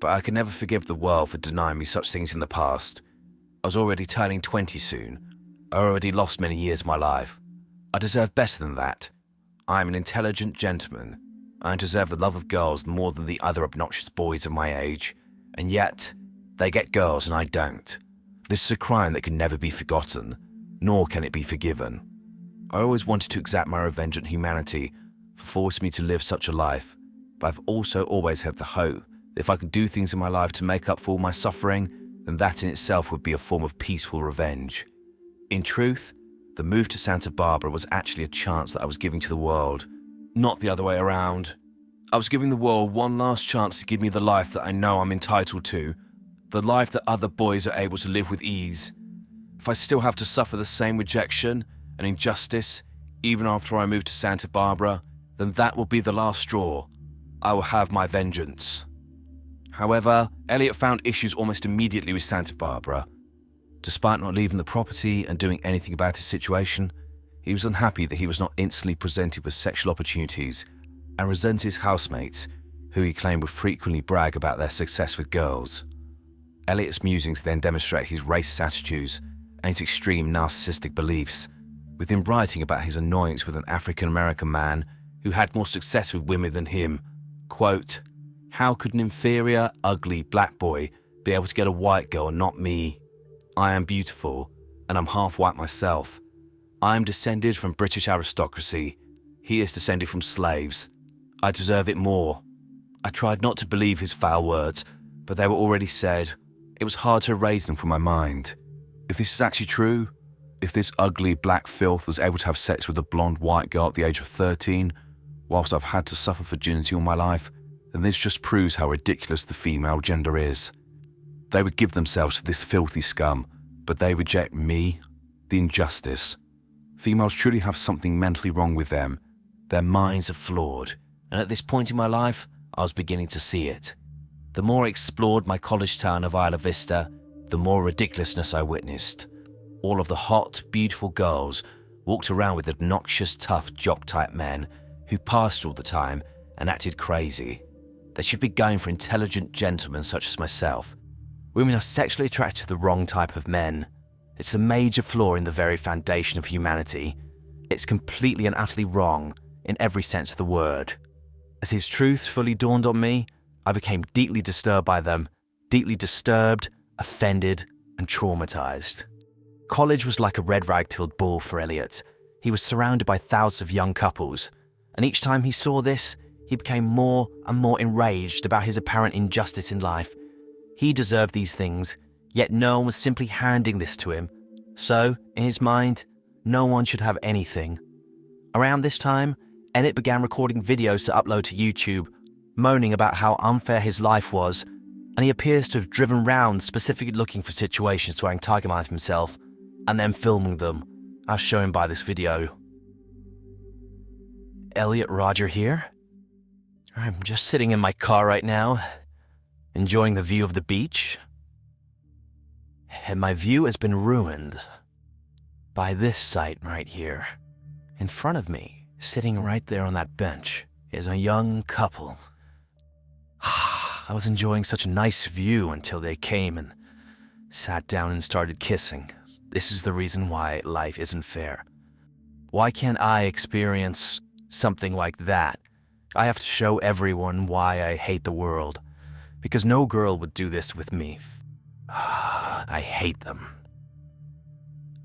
But I can never forgive the world for denying me such things in the past. I was already turning 20 soon. I already lost many years of my life. I deserve better than that. I am an intelligent gentleman. I deserve the love of girls more than the other obnoxious boys of my age. And yet, they get girls and I don't. This is a crime that can never be forgotten, nor can it be forgiven. I always wanted to exact my revenge on humanity for forcing me to live such a life, but I've also always had the hope that if I could do things in my life to make up for all my suffering, then that in itself would be a form of peaceful revenge. In truth, the move to Santa Barbara was actually a chance that I was giving to the world, not the other way around. I was giving the world one last chance to give me the life that I know I'm entitled to, the life that other boys are able to live with ease. If I still have to suffer the same rejection and injustice, even after I move to Santa Barbara, then that will be the last straw. I will have my vengeance." However, Elliot found issues almost immediately with Santa Barbara. Despite not leaving the property and doing anything about his situation, he was unhappy that he was not instantly presented with sexual opportunities and resented his housemates, who he claimed would frequently brag about their success with girls. Elliot's musings then demonstrate his racist attitudes and his extreme narcissistic beliefs, with him writing about his annoyance with an African-American man who had more success with women than him. Quote, "How could an inferior, ugly black boy be able to get a white girl and not me? I am beautiful, and I'm half white myself. I am descended from British aristocracy. He is descended from slaves. I deserve it more." I tried not to believe his foul words, but they were already said. It was hard to erase them from my mind. If this is actually true, if this ugly black filth was able to have sex with a blonde white girl at the age of 13, whilst I've had to suffer virginity all my life, then this just proves how ridiculous the female gender is. They would give themselves to this filthy scum, but they reject me, the injustice. Females truly have something mentally wrong with them. Their minds are flawed, and at this point in my life, I was beginning to see it. The more I explored my college town of Isla Vista, the more ridiculousness I witnessed. All of the hot, beautiful girls walked around with obnoxious, tough, jock-type men who passed all the time and acted crazy. They should be going for intelligent gentlemen such as myself. Women are sexually attracted to the wrong type of men. It's a major flaw in the very foundation of humanity. It's completely and utterly wrong in every sense of the word. As his truth fully dawned on me, I became deeply disturbed by them, deeply disturbed, offended, and traumatized. College was like a red rag-tailed bull for Elliot. He was surrounded by thousands of young couples, and each time he saw this, he became more and more enraged about his apparent injustice in life. He deserved these things, yet no one was simply handing this to him. So, in his mind, no one should have anything. Around this time, Elliot began recording videos to upload to YouTube, moaning about how unfair his life was, and he appears to have driven round specifically looking for situations to antagonize himself, and then filming them, as shown by this video. Elliot Roger here. I'm just sitting in my car right now, enjoying the view of the beach. And my view has been ruined by this sight right here. In front of me, sitting right there on that bench, is a young couple. I was enjoying such a nice view until they came and sat down and started kissing. This is the reason why life isn't fair. Why can't I experience something like that? I have to show everyone why I hate the world, because no girl would do this with me. I hate them.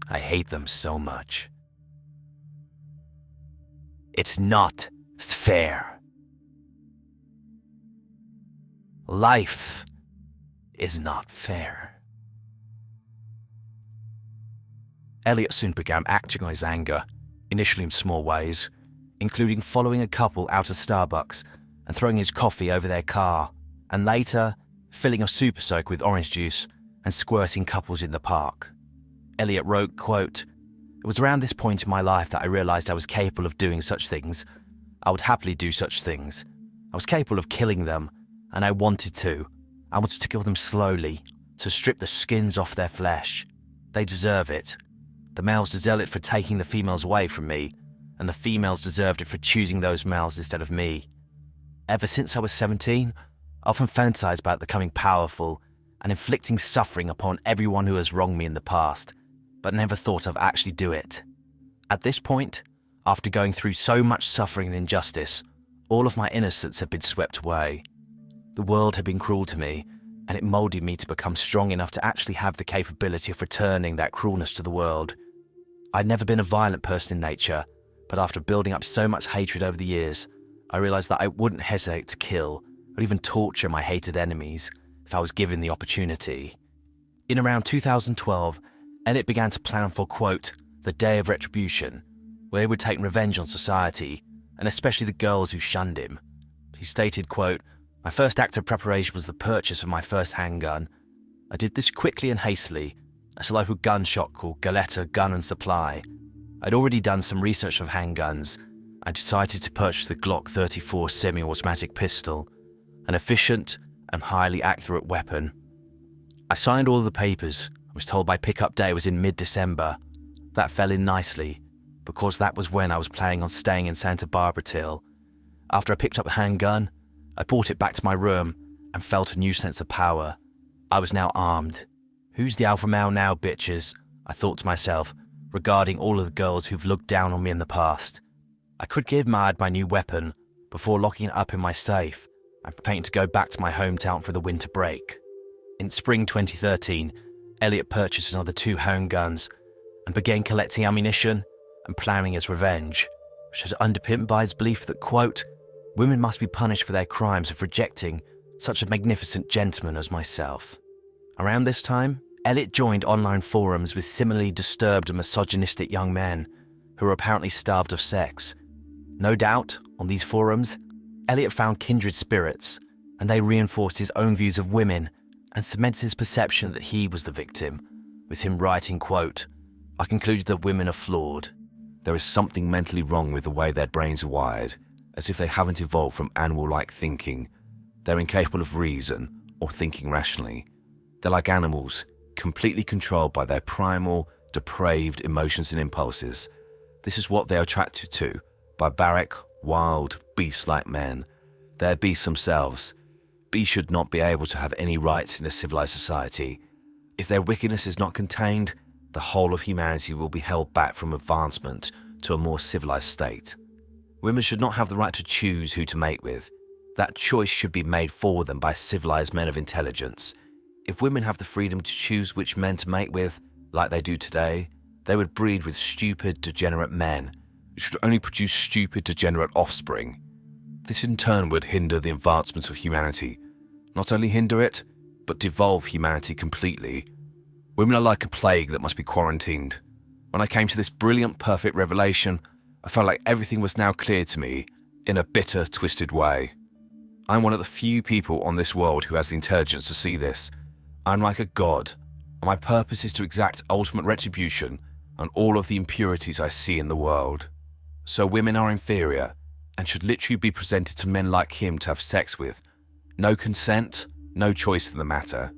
I hate them so much. It's not fair. Life is not fair. Elliot soon began acting on his anger, initially in small ways, including following a couple out of Starbucks and throwing his coffee over their car, and later filling a super soak with orange juice and squirting couples in the park. Elliot wrote, quote, "It was around this point in my life that I realized I was capable of doing such things. I would happily do such things. I was capable of killing them, and I wanted to. I wanted to kill them slowly, to strip the skins off their flesh. They deserve it. The males deserve it for taking the females away from me, and the females deserved it for choosing those males instead of me. Ever since I was 17, I often fantasized about becoming powerful and inflicting suffering upon everyone who has wronged me in the past, but never thought I'd actually do it. At this point, after going through so much suffering and injustice, all of my innocence had been swept away. The world had been cruel to me, and it molded me to become strong enough to actually have the capability of returning that cruelness to the world. I'd never been a violent person in nature, but after building up so much hatred over the years, I realized that I wouldn't hesitate to kill or even torture my hated enemies if I was given the opportunity. In around 2012, Elliot began to plan for, quote, the day of retribution, where he would take revenge on society, and especially the girls who shunned him. He stated, quote, "My first act of preparation was the purchase of my first handgun. I did this quickly and hastily at a local gun shop called Galetta Gun and Supply. I'd already done some research of handguns. I decided to purchase the Glock 34 semi-automatic pistol, an efficient and highly accurate weapon. I signed all the papers. I was told my pickup day was in mid-December. That fell in nicely, because that was when I was planning on staying in Santa Barbara till. After I picked up the handgun, I brought it back to my room and felt a new sense of power. I was now armed. Who's the alpha male now, bitches? I thought to myself, regarding all of the girls who've looked down on me in the past. I could give Mad my new weapon before locking it up in my safe and preparing to go back to my hometown for the winter break. In spring 2013, Elliot purchased another 2 handguns and began collecting ammunition and planning his revenge, which was underpinned by his belief that, quote, women must be punished for their crimes of rejecting such a magnificent gentleman as myself. Around this time, Elliot joined online forums with similarly disturbed and misogynistic young men who were apparently starved of sex. No doubt, on these forums, Elliot found kindred spirits, and they reinforced his own views of women and cemented his perception that he was the victim, with him writing, quote, I concluded that women are flawed. There is something mentally wrong with the way their brains are wired, as if they haven't evolved from animal-like thinking. They're incapable of reason or thinking rationally. They're like animals, completely controlled by their primal, depraved emotions and impulses. This is what they are attracted to, barbaric, wild, beast-like men. They're beasts themselves. Beasts should not be able to have any rights in a civilized society. If their wickedness is not contained, the whole of humanity will be held back from advancement to a more civilized state. Women should not have the right to choose who to mate with. That choice should be made for them by civilized men of intelligence. If women have the freedom to choose which men to mate with, like they do today, they would breed with stupid, degenerate men, which should only produce stupid, degenerate offspring. This in turn would hinder the advancement of humanity. Not only hinder it, but devolve humanity completely. Women are like a plague that must be quarantined. When I came to this brilliant, perfect revelation, I felt like everything was now clear to me in a bitter, twisted way. I'm one of the few people on this world who has the intelligence to see this. I'm like a god, and my purpose is to exact ultimate retribution on all of the impurities I see in the world. So women are inferior and should literally be presented to men like him to have sex with. No consent, no choice in the matter.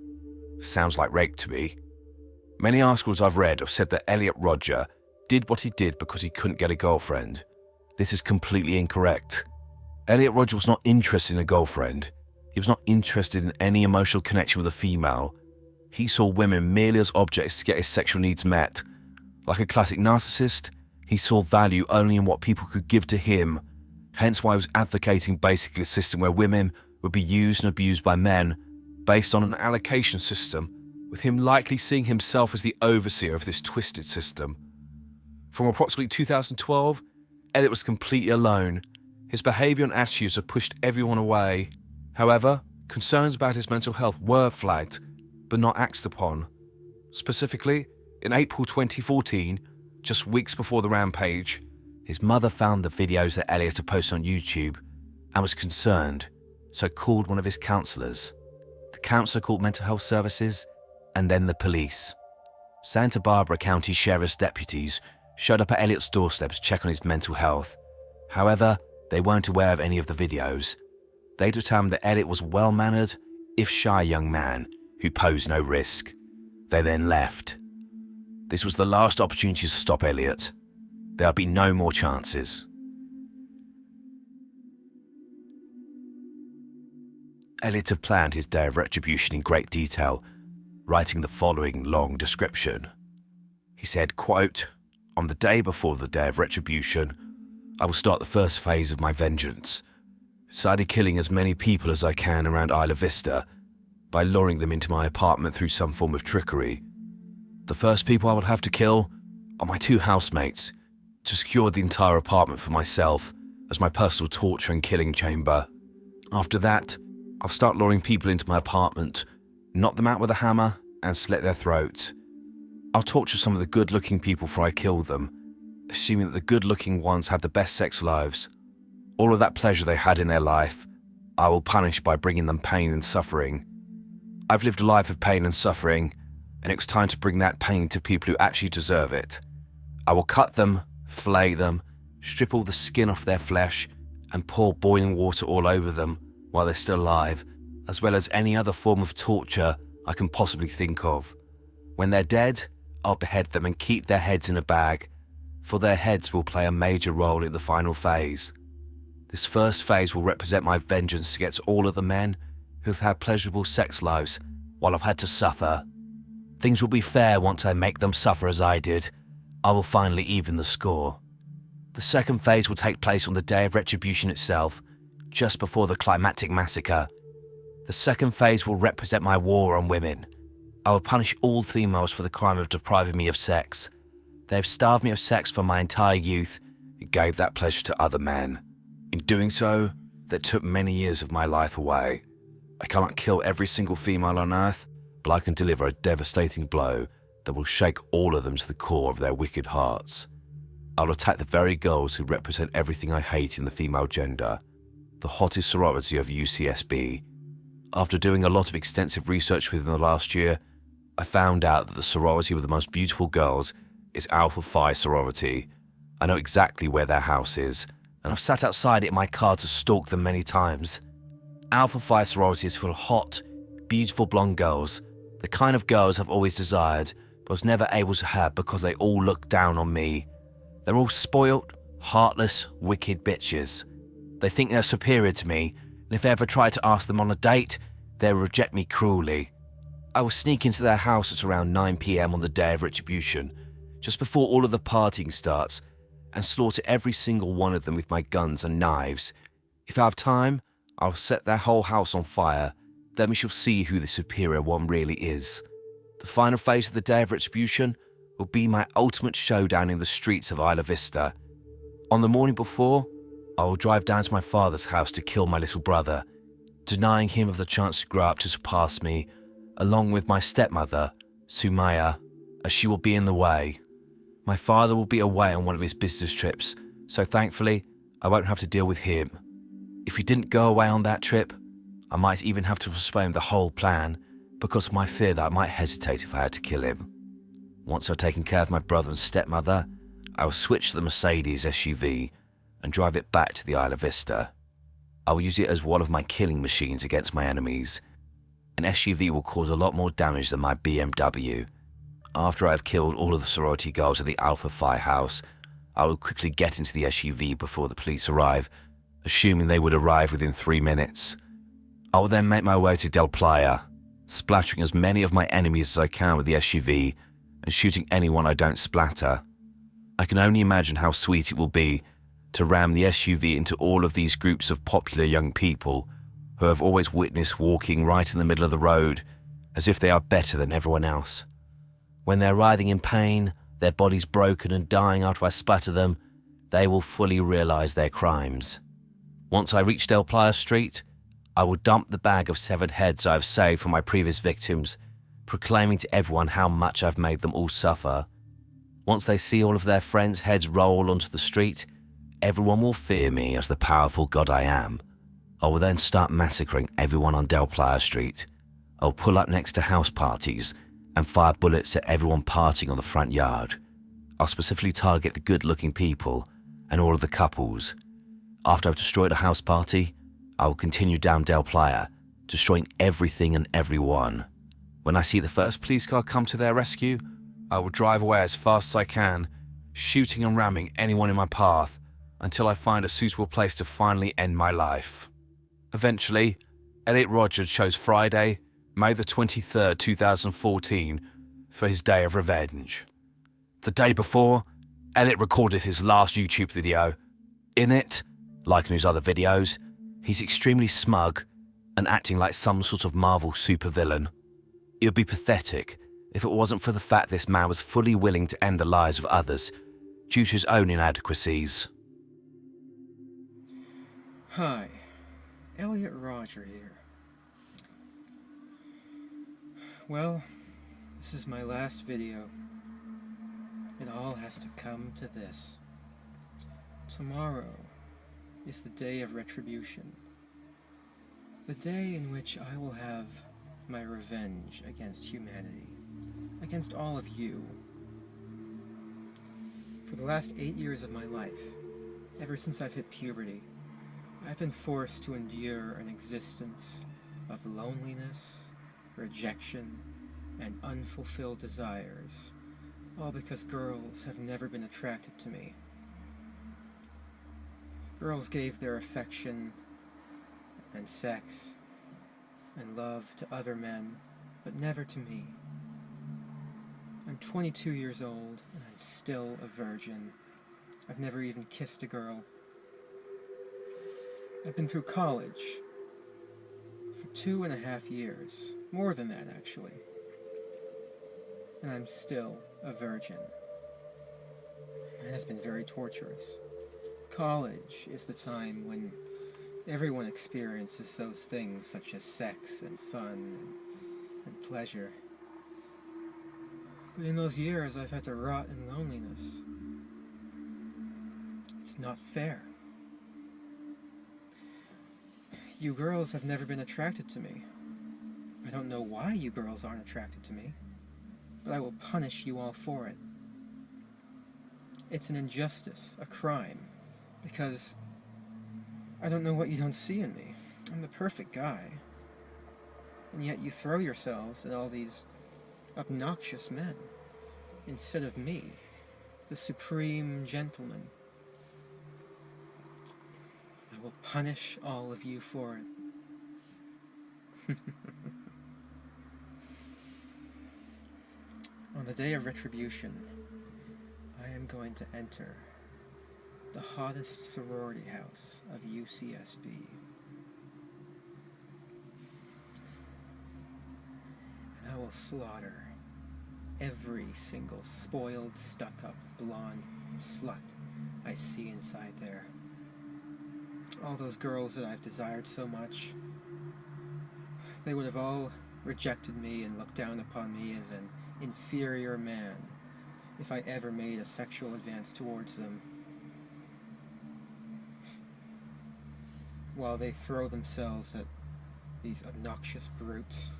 Sounds like rape to me. Many articles I've read have said that Elliot Rodger did what he did because he couldn't get a girlfriend. This is completely incorrect. Elliot Rodger was not interested in a girlfriend. He was not interested in any emotional connection with a female. He saw women merely as objects to get his sexual needs met. Like a classic narcissist, he saw value only in what people could give to him. Hence why he was advocating basically a system where women would be used and abused by men based on an allocation system, with him likely seeing himself as the overseer of this twisted system. From approximately 2012, Elliot was completely alone. His behaviour and attitudes have pushed everyone away. However, concerns about his mental health were flagged, but not acted upon. Specifically, in April 2014, just weeks before the rampage, his mother found the videos that Elliot had posted on YouTube and was concerned, so called one of his counsellors. The counsellor called mental health services and then the police. Santa Barbara County Sheriff's deputies showed up at Elliot's doorstep to check on his mental health. However, they weren't aware of any of the videos. They determined that Elliot was a well-mannered, if shy young man who posed no risk. They then left. This was the last opportunity to stop Elliot. There'll be no more chances. Elliot had planned his day of retribution in great detail, writing the following long description. He said, quote, "On the day before the day of retribution, I will start the first phase of my vengeance, deciding killing as many people as I can around Isla Vista by luring them into my apartment through some form of trickery. The first people I will have to kill are my 2 housemates to secure the entire apartment for myself as my personal torture and killing chamber. After that, I'll start luring people into my apartment, knock them out with a hammer and slit their throats. I'll torture some of the good-looking people before I kill them, assuming that the good-looking ones had the best sex lives. All of that pleasure they had in their life, I will punish by bringing them pain and suffering. I've lived a life of pain and suffering, and it's time to bring that pain to people who actually deserve it. I will cut them, fillet them, strip all the skin off their flesh, and pour boiling water all over them while they're still alive, as well as any other form of torture I can possibly think of. When they're dead, I'll behead them and keep their heads in a bag, for their heads will play a major role in the final phase. This first phase will represent my vengeance against all of the men who've had pleasurable sex lives while I've had to suffer. Things will be fair once I make them suffer as I did. I will finally even the score. The second phase will take place on the day of retribution itself, just before the climactic massacre. The second phase will represent my war on women. I will punish all females for the crime of depriving me of sex. They have starved me of sex for my entire youth and gave that pleasure to other men. In doing so, they took many years of my life away. I cannot kill every single female on earth, but I can deliver a devastating blow that will shake all of them to the core of their wicked hearts. I'll attack the very girls who represent everything I hate in the female gender, the hottest sorority of UCSB. After doing a lot of extensive research within the last year, I found out that the sorority with the most beautiful girls is Alpha Phi sorority. I know exactly where their house is, and I've sat outside it in my car to stalk them many times. Alpha Phi sorority is full of hot, beautiful blonde girls, the kind of girls I've always desired, but was never able to have because they all look down on me. They're all spoilt, heartless, wicked bitches. They think they're superior to me, and if I ever try to ask them on a date, they'll reject me cruelly. I will sneak into their house at around 9 PM on the day of retribution, just before all of the partying starts, and slaughter every single one of them with my guns and knives. If I have time, I'll set their whole house on fire, then we shall see who the superior one really is. The final phase of the day of retribution will be my ultimate showdown in the streets of Isla Vista. On the morning before, I will drive down to my father's house to kill my little brother, denying him of the chance to grow up to surpass me, along with my stepmother, Sumaya, as she will be in the way. My father will be away on one of his business trips, so thankfully I won't have to deal with him. If he didn't go away on that trip, I might even have to postpone the whole plan because of my fear that I might hesitate if I had to kill him. Once I've taken care of my brother and stepmother, I will switch to the Mercedes SUV and drive it back to the Isle of Vista. I will use it as one of my killing machines against my enemies. An SUV will cause a lot more damage than my BMW. After I have killed all of the sorority girls at the Alpha Firehouse, I will quickly get into the SUV before the police arrive, assuming they would arrive within 3 minutes. I will then make my way to Del Playa, splattering as many of my enemies as I can with the SUV and shooting anyone I don't splatter. I can only imagine how sweet it will be to ram the SUV into all of these groups of popular young people who I've always witnessed walking right in the middle of the road as if they are better than everyone else. When they're writhing in pain, their bodies broken and dying after I splatter them, they will fully realize their crimes. Once I reach Del Playa Street, I will dump the bag of severed heads I've saved from my previous victims, proclaiming to everyone how much I've made them all suffer. Once they see all of their friends' heads roll onto the street, everyone will fear me as the powerful god I am. I will then start massacring everyone on Del Playa Street. I'll pull up next to house parties and fire bullets at everyone partying on the front yard. I'll specifically target the good-looking people and all of the couples. After I've destroyed a house party, I will continue down Del Playa, destroying everything and everyone. When I see the first police car come to their rescue, I will drive away as fast as I can, shooting and ramming anyone in my path until I find a suitable place to finally end my life. Eventually, Elliot Rogers chose Friday, May the 23rd, 2014, for his day of revenge. The day before, Elliot recorded his last YouTube video. In it, like in his other videos, he's extremely smug and acting like some sort of Marvel supervillain. It would be pathetic if it wasn't for the fact this man was fully willing to end the lives of others due to his own inadequacies. Hi, Elliot Roger here. Well, this is my last video. It all has to come to this. Tomorrow is the day of retribution. The day in which I will have my revenge against humanity, against all of you. For the last 8 years of my life, ever since I've hit puberty, I've been forced to endure an existence of loneliness, rejection, and unfulfilled desires, all because girls have never been attracted to me. Girls gave their affection and sex and love to other men, but never to me. I'm 22 years old, and I'm still a virgin. I've never even kissed a girl. I've been through college for 2.5 years, more than that actually, and I'm still a virgin. It has been very torturous. College is the time when everyone experiences those things such as sex and fun and pleasure. But in those years I've had to rot in loneliness. It's not fair. You girls have never been attracted to me. I don't know why you girls aren't attracted to me, but I will punish you all for it. It's an injustice, a crime, because I don't know what you don't see in me. I'm the perfect guy. And yet you throw yourselves at all these obnoxious men, instead of me, the supreme gentleman. I will punish all of you for it. On the day of retribution, I am going to enter the hottest sorority house of UCSB. And I will slaughter every single spoiled, stuck-up, blonde slut I see inside there. All those girls that I've desired so much, they would have all rejected me and looked down upon me as an inferior man if I ever made a sexual advance towards them. while they throw themselves at these obnoxious brutes.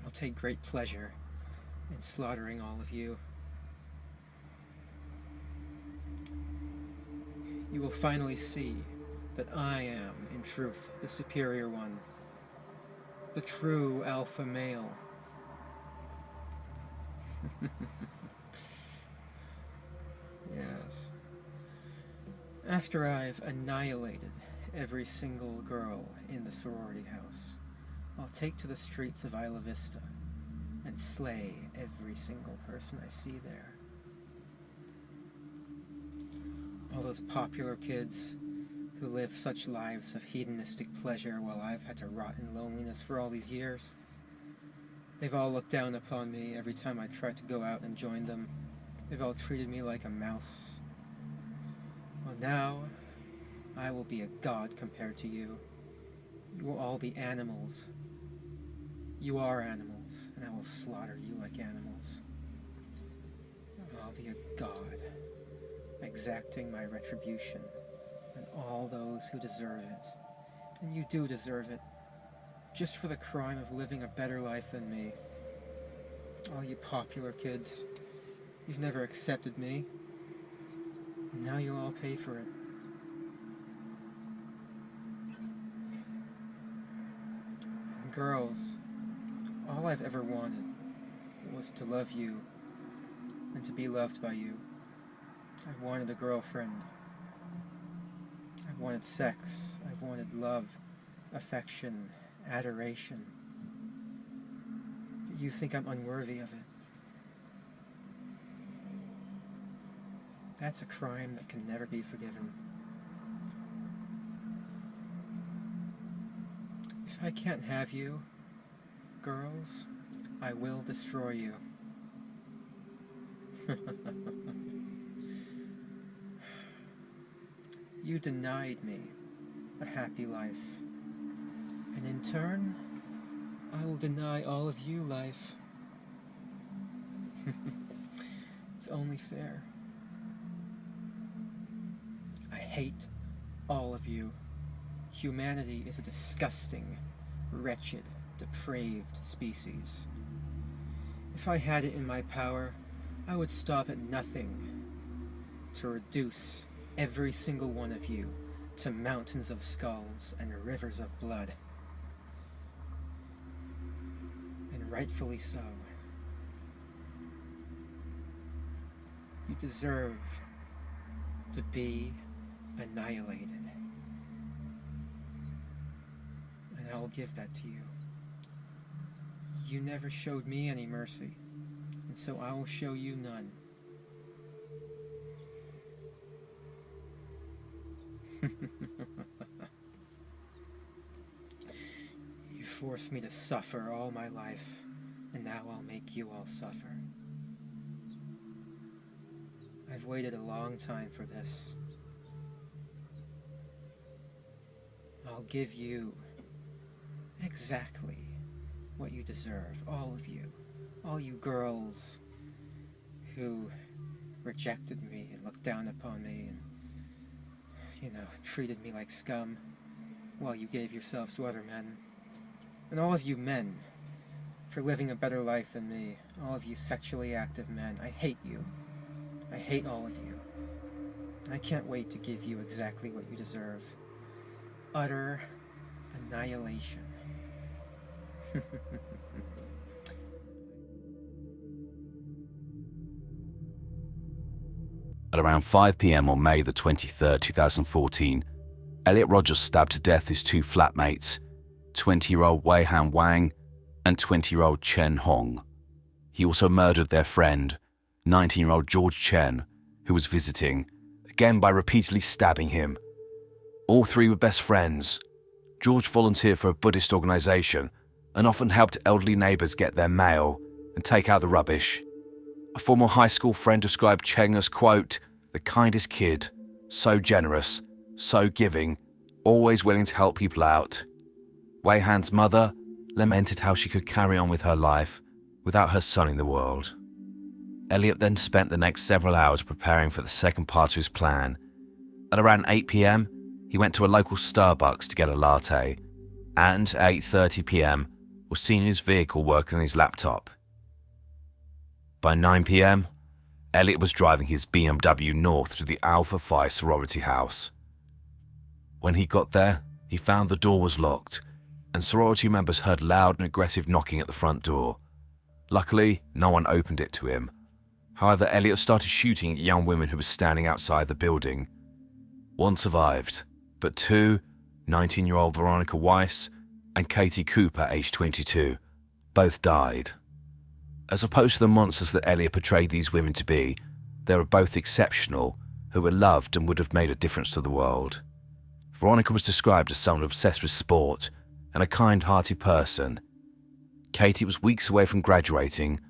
I'll take great pleasure in slaughtering all of you. You will finally see that I am, in truth, the superior one, the true alpha male. Yes. After I've annihilated every single girl in the sorority house, I'll take to the streets of Isla Vista and slay every single person I see there. All those popular kids who live such lives of hedonistic pleasure while I've had to rot in loneliness for all these years. They've all looked down upon me every time I tried to go out and join them. They've all treated me like a mouse. Well, now, I will be a god compared to you. You will all be animals. You are animals, and I will slaughter you like animals. I'll be a god, exacting my retribution on all those who deserve it. And you do deserve it, just for the crime of living a better life than me. All you popular kids, you've never accepted me, and now you'll all pay for it. And girls, all I've ever wanted was to love you and to be loved by you. I've wanted a girlfriend. I've wanted sex. I've wanted love, affection, adoration. But you think I'm unworthy of it. That's a crime that can never be forgiven. If I can't have you, girls, I will destroy you. You denied me a happy life, and in turn, I will deny all of you life. It's only fair. I hate all of you. Humanity is a disgusting, wretched, depraved species. If I had it in my power, I would stop at nothing to reduce every single one of you to mountains of skulls and rivers of blood. And rightfully so. You deserve to be annihilated. And I'll give that to you. You never showed me any mercy, and so I will show you none. You forced me to suffer all my life, and now I'll make you all suffer. I've waited a long time for this. I'll give you exactly what you deserve, all of you. All you girls who rejected me and looked down upon me and, treated me like scum while you gave yourselves to other men. And all of you men for living a better life than me. All of you sexually active men. I hate you. I hate all of you. And I can't wait to give you exactly what you deserve. Utter annihilation. At around 5 p.m. on May the 23rd, 2014, Elliot Rogers stabbed to death his two flatmates, 20-year-old Wei Han Wang and 20-year-old Chen Hong. He also murdered their friend, 19-year-old George Chen, who was visiting, again by repeatedly stabbing him. All three were best friends. George volunteered for a Buddhist organization and often helped elderly neighbors get their mail and take out the rubbish. A former high school friend described Cheng as, quote, the kindest kid, so generous, so giving, always willing to help people out. Wei Han's mother lamented how she could carry on with her life without her son in the world. Elliot then spent the next several hours preparing for the second part of his plan. At around 8 p.m, he went to a local Starbucks to get a latte, and at 8:30 p.m, was seen in his vehicle working on his laptop. By 9 p.m, Elliot was driving his BMW north to the Alpha Phi sorority house. When he got there, he found the door was locked, and sorority members heard loud and aggressive knocking at the front door. Luckily, no one opened it to him. However, Elliot started shooting at young women who were standing outside the building. One survived, but two, 19-year-old Veronica Weiss and Katie Cooper, aged 22, both died. As opposed to the monsters that Elliot portrayed these women to be, they were both exceptional, who were loved and would have made a difference to the world. Veronica was described as someone obsessed with sport and a kind-hearted person. Katie was weeks away from graduating,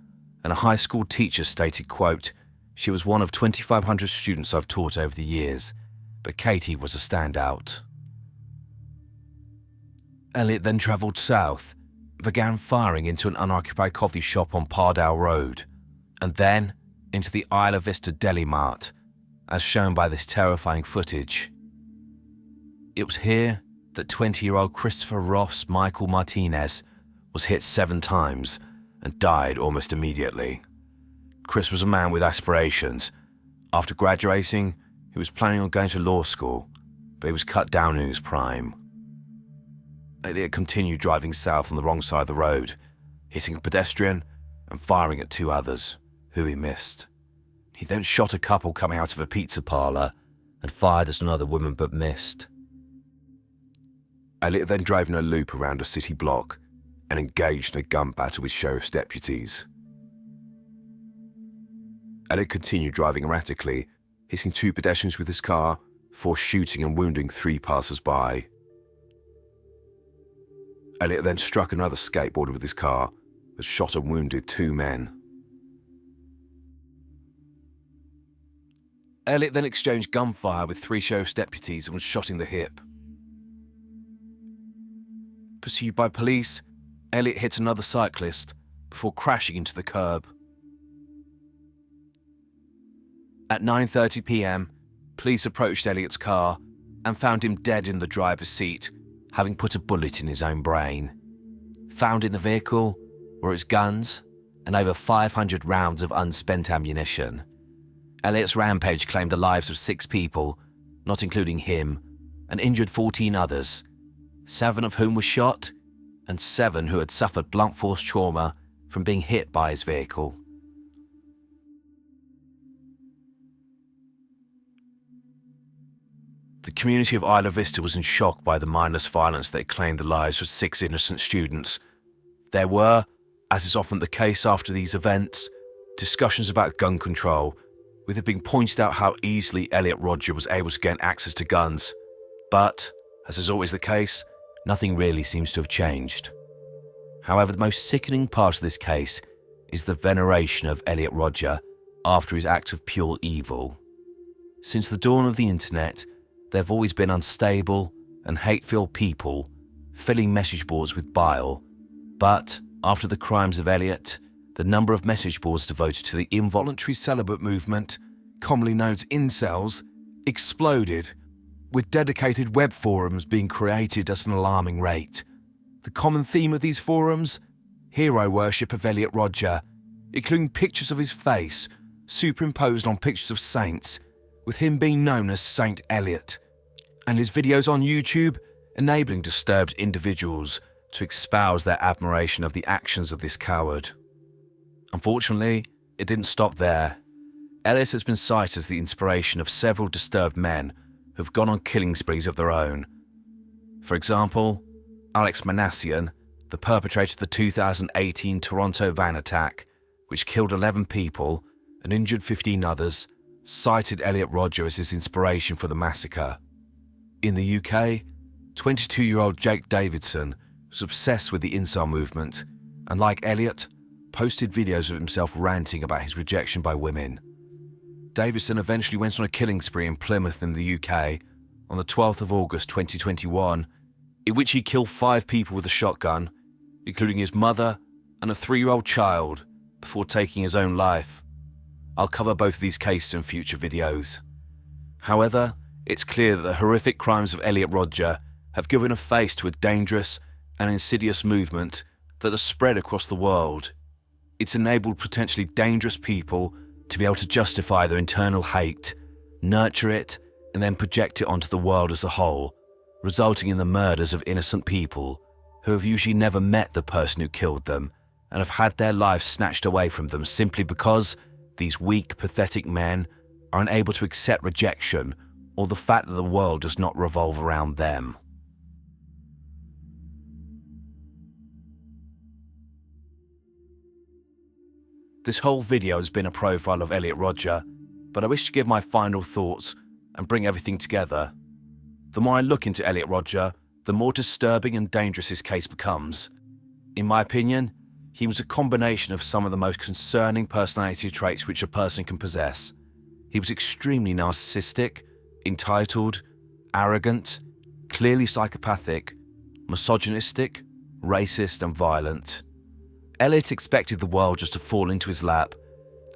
and a high school teacher stated, quote, "She was one of 2,500 students I've taught over the years, but Katie was a standout." Elliot then travelled south, began firing into an unoccupied coffee shop on Pardale Road, and then into the Isla Vista Deli Mart, as shown by this terrifying footage. It was here that 20-year-old Christopher Ross Michael Martinez was hit 7 times and died almost immediately. Chris was a man with aspirations. After graduating, he was planning on going to law school, but he was cut down in his prime. Elliot continued driving south on the wrong side of the road, hitting a pedestrian and firing at 2 others, who he missed. He then shot a couple coming out of a pizza parlour and fired at another woman but missed. Elliot then drove in a loop around a city block and engaged in a gun battle with sheriff's deputies. Elliot continued driving erratically, hitting 2 pedestrians with his car before shooting and wounding 3 passers-by. Elliot then struck another skateboarder with his car, but shot and wounded 2 men. Elliot then exchanged gunfire with 3 sheriff's deputies and was shot in the hip. Pursued by police, Elliot hit another cyclist before crashing into the curb. At 9:30 p.m, police approached Elliot's car and found him dead in the driver's seat, having put a bullet in his own brain. Found in the vehicle were his guns and over 500 rounds of unspent ammunition. Elliot's rampage claimed the lives of 6 people, not including him, and injured 14 others, 7 of whom were shot and 7 who had suffered blunt force trauma from being hit by his vehicle. The community of Isla Vista was in shock by the mindless violence that claimed the lives of 6 innocent students. There were, as is often the case after these events, discussions about gun control, with it being pointed out how easily Elliot Rodger was able to gain access to guns. But, as is always the case, nothing really seems to have changed. However, the most sickening part of this case is the veneration of Elliot Rodger after his act of pure evil. Since the dawn of the internet, there have always been unstable and hate-filled people filling message boards with bile, but after the crimes of Elliot, the number of message boards devoted to the involuntary celibate movement, commonly known as incels, exploded, with dedicated web forums being created at an alarming rate. The common theme of these forums? Hero worship of Elliot Rodger, including pictures of his face superimposed on pictures of saints, with him being known as Saint Elliot, and his videos on YouTube enabling disturbed individuals to espouse their admiration of the actions of this coward. Unfortunately, it didn't stop there. Elliot has been cited as the inspiration of several disturbed men who have gone on killing sprees of their own. For example, Alex Manassian, the perpetrator of the 2018 Toronto van attack, which killed 11 people and injured 15 others, cited Elliot Rodger as his inspiration for the massacre. In the UK, 22-year-old Jake Davidson was obsessed with the incel movement and, like Elliot, posted videos of himself ranting about his rejection by women. Davidson eventually went on a killing spree in Plymouth in the UK on the 12th of August 2021, in which he killed 5 people with a shotgun, including his mother and a 3-year-old child, before taking his own life. I'll cover both of these cases in future videos. However, it's clear that the horrific crimes of Elliot Rodger have given a face to a dangerous and insidious movement that has spread across the world. It's enabled potentially dangerous people to be able to justify their internal hate, nurture it, and then project it onto the world as a whole, resulting in the murders of innocent people who have usually never met the person who killed them and have had their lives snatched away from them simply because these weak, pathetic men are unable to accept rejection or the fact that the world does not revolve around them. This whole video has been a profile of Elliot Rodger, but I wish to give my final thoughts and bring everything together. The more I look into Elliot Rodger, the more disturbing and dangerous his case becomes. In my opinion, he was a combination of some of the most concerning personality traits which a person can possess. He was extremely narcissistic, entitled, arrogant, clearly psychopathic, misogynistic, racist and violent. Elliot expected the world just to fall into his lap,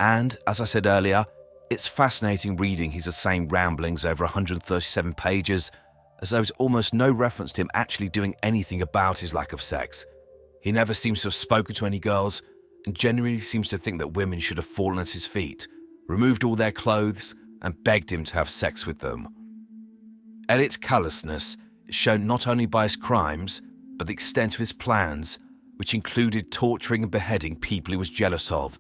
and, as I said earlier, it's fascinating reading his insane ramblings over 137 pages, as there was almost no reference to him actually doing anything about his lack of sex. He never seems to have spoken to any girls, and genuinely seems to think that women should have fallen at his feet, removed all their clothes, and begged him to have sex with them. Elliot's callousness is shown not only by his crimes, but the extent of his plans, which included torturing and beheading people he was jealous of,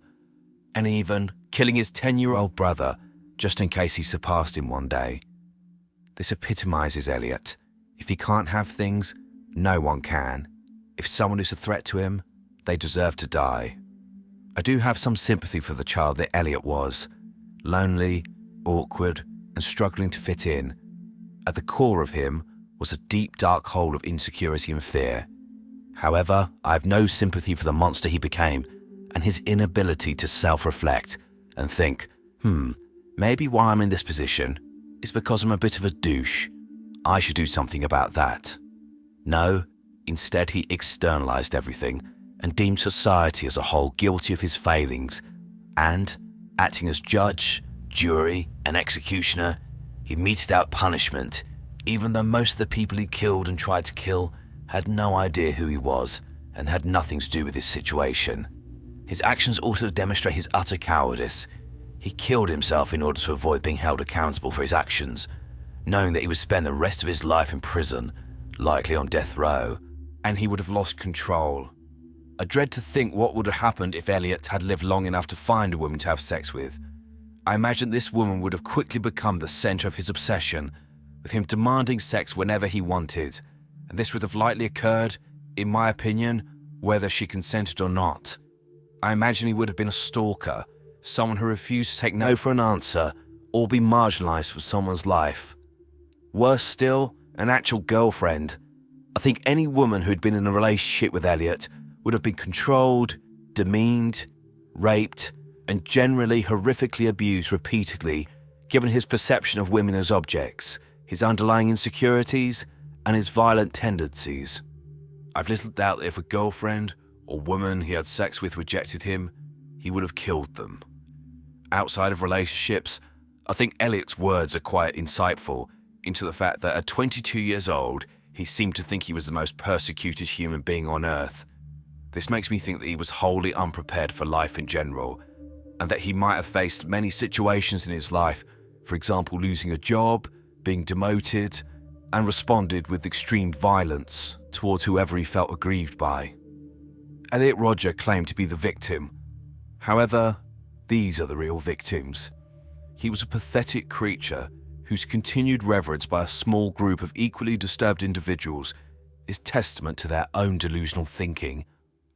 and even killing his 10-year-old brother just in case he surpassed him one day. This epitomizes Elliot. If he can't have things, no one can. If someone is a threat to him, they deserve to die. I do have some sympathy for the child that Elliot was. Lonely, awkward, and struggling to fit in. At the core of him was a deep, dark hole of insecurity and fear. However, I have no sympathy for the monster he became and his inability to self-reflect and think, maybe why I'm in this position is because I'm a bit of a douche. I should do something about that. No, instead he externalized everything and deemed society as a whole guilty of his failings, and, acting as judge, jury, and executioner, he meted out punishment, even though most of the people he killed and tried to kill had no idea who he was and had nothing to do with his situation. His actions also demonstrate his utter cowardice. He killed himself in order to avoid being held accountable for his actions, knowing that he would spend the rest of his life in prison, likely on death row, and he would have lost control. I dread to think what would have happened if Elliot had lived long enough to find a woman to have sex with. I imagine this woman would have quickly become the center of his obsession, with him demanding sex whenever he wanted, and this would have likely occurred, in my opinion, whether she consented or not. I imagine he would have been a stalker, someone who refused to take no for an answer or be marginalized for someone's life. Worse still, an actual girlfriend. I think any woman who had been in a relationship with Elliot would have been controlled, demeaned, raped, and generally horrifically abused repeatedly, given his perception of women as objects, his underlying insecurities, and his violent tendencies. I've little doubt that if a girlfriend or woman he had sex with rejected him, he would have killed them. Outside of relationships, I think Elliot's words are quite insightful into the fact that at 22 years old, he seemed to think he was the most persecuted human being on earth. This makes me think that he was wholly unprepared for life in general, and that he might have faced many situations in his life, for example losing a job, being demoted, and responded with extreme violence towards whoever he felt aggrieved by. Elliot Rodger claimed to be the victim. However, these are the real victims. He was a pathetic creature whose continued reverence by a small group of equally disturbed individuals is testament to their own delusional thinking,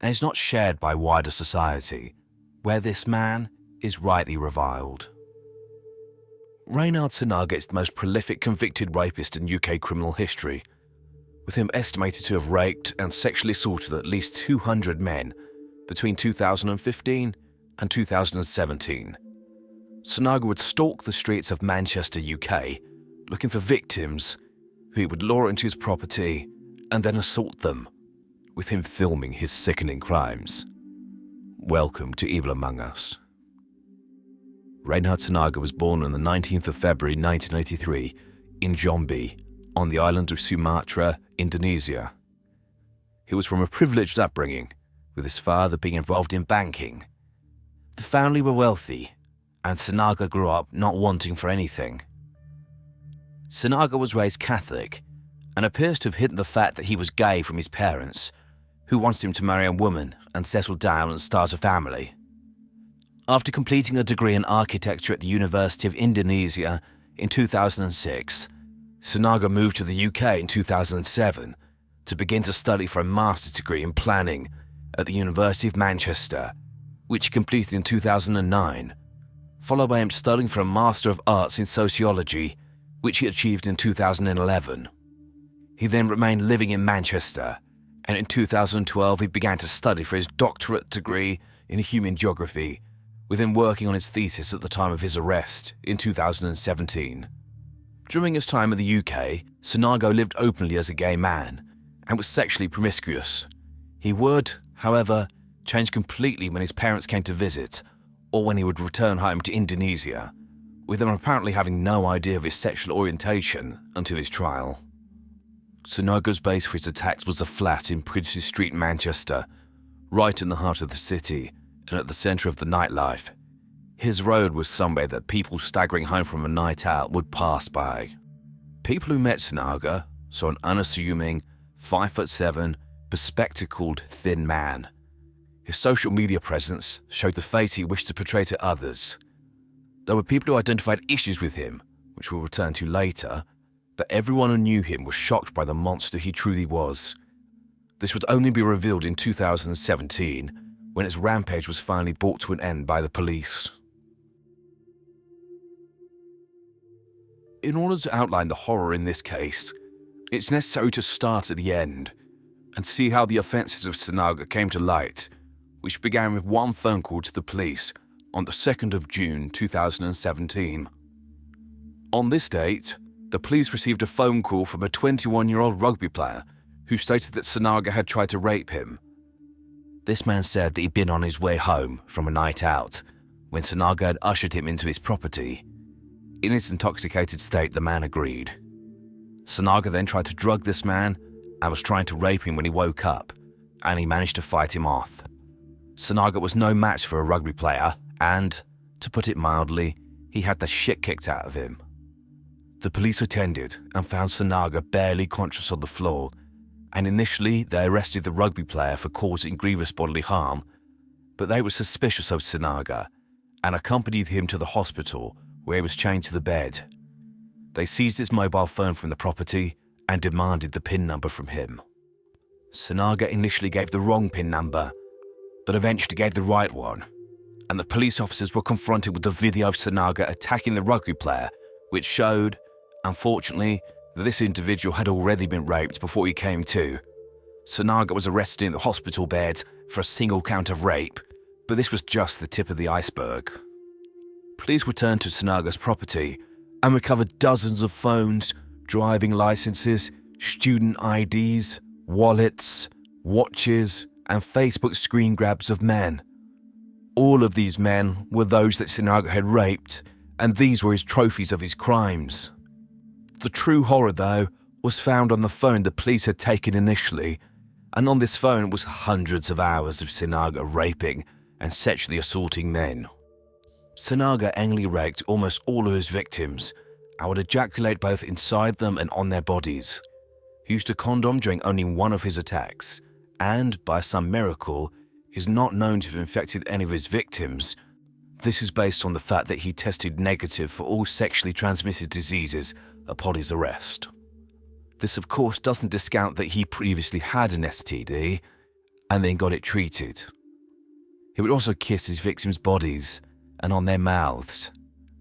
and is not shared by wider society, where this man is rightly reviled. Reynard Senarga is the most prolific convicted rapist in UK criminal history, with him estimated to have raped and sexually assaulted at least 200 men between 2015 and 2017. Senarga would stalk the streets of Manchester, UK, looking for victims who he would lure into his property and then assault them, with him filming his sickening crimes. Welcome to Evil Among Us. Reinhard Sanaga was born on the 19th of February 1983 in Jambi, on the island of Sumatra, Indonesia. He was from a privileged upbringing, with his father being involved in banking. The family were wealthy, and Sanaga grew up not wanting for anything. Sanaga was raised Catholic and appears to have hidden the fact that he was gay from his parents, who wanted him to marry a woman and settle down and start a family. After completing a degree in architecture at the University of Indonesia in 2006, Sanaga moved to the UK in 2007 to begin to study for a master's degree in planning at the University of Manchester, which he completed in 2009, followed by him studying for a Master of Arts in Sociology, which he achieved in 2011. He then remained living in Manchester, and in 2012 he began to study for his doctorate degree in human geography, with him working on his thesis at the time of his arrest in 2017. During his time in the UK, Sanaga lived openly as a gay man and was sexually promiscuous. He would, however, change completely when his parents came to visit or when he would return home to Indonesia, with them apparently having no idea of his sexual orientation until his trial. Sanaga's base for his attacks was a flat in Princes Street, Manchester, right in the heart of the city and at the centre of the nightlife. His road was somewhere that people staggering home from a night out would pass by. People who met Sanaga saw an unassuming, 5'7", bespectacled, thin man. His social media presence showed the face he wished to portray to others. There were people who identified issues with him, which we'll return to later, but everyone who knew him was shocked by the monster he truly was. This would only be revealed in 2017, when his rampage was finally brought to an end by the police. In order to outline the horror in this case, it's necessary to start at the end and see how the offences of Sanaga came to light, which began with one phone call to the police on the 2nd of June 2017. On this date, the police received a phone call from a 21-year-old rugby player who stated that Sanaga had tried to rape him. This man said that he'd been on his way home from a night out when Sanaga had ushered him into his property. In his intoxicated state, the man agreed. Sanaga then tried to drug this man and was trying to rape him when he woke up, and he managed to fight him off. Sanaga was no match for a rugby player and, to put it mildly, he had the shit kicked out of him. The police attended and found Sanaga barely conscious on the floor, and initially they arrested the rugby player for causing grievous bodily harm, but they were suspicious of Sanaga and accompanied him to the hospital where he was chained to the bed. They seized his mobile phone from the property and demanded the PIN number from him. Sanaga initially gave the wrong PIN number, but eventually gave the right one, and the police officers were confronted with the video of Sanaga attacking the rugby player, which showed, unfortunately, that this individual had already been raped before he came to. Sanaga was arrested in the hospital bed for a single count of rape, but this was just the tip of the iceberg. Police returned to Sanaga's property and recovered dozens of phones, driving licenses, student IDs, wallets, watches, and Facebook screen grabs of men. All of these men were those that Sanaga had raped, and these were his trophies of his crimes. The true horror, though, was found on the phone the police had taken initially, and on this phone was hundreds of hours of Sanaga raping and sexually assaulting men. Sanaga anally raped almost all of his victims and would ejaculate both inside them and on their bodies. He used a condom during only one of his attacks, and, by some miracle, is not known to have infected any of his victims. This is based on the fact that he tested negative for all sexually transmitted diseases upon his arrest. This, of course, doesn't discount that he previously had an STD and then got it treated. He would also kiss his victims' bodies and on their mouths.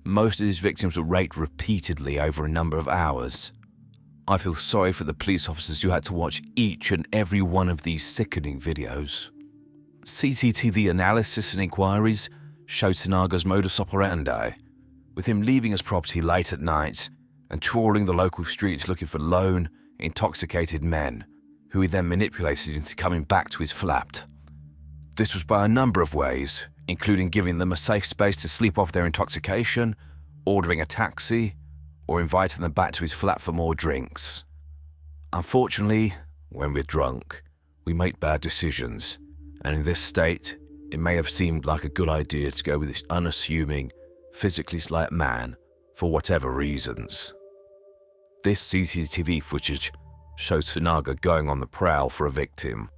Most of his victims were raped repeatedly over a number of hours. I feel sorry for the police officers who had to watch each and every one of these sickening videos. CCTV analysis and inquiries showed Sanaga's modus operandi, with him leaving his property late at night and trawling the local streets looking for lone, intoxicated men, who he then manipulated into coming back to his flat. This was by a number of ways, including giving them a safe space to sleep off their intoxication, ordering a taxi, or inviting them back to his flat for more drinks. Unfortunately, when we're drunk, we make bad decisions, and in this state, it may have seemed like a good idea to go with this unassuming, physically slight man for whatever reasons. This CCTV footage shows Sinaga going on the prowl for a victim.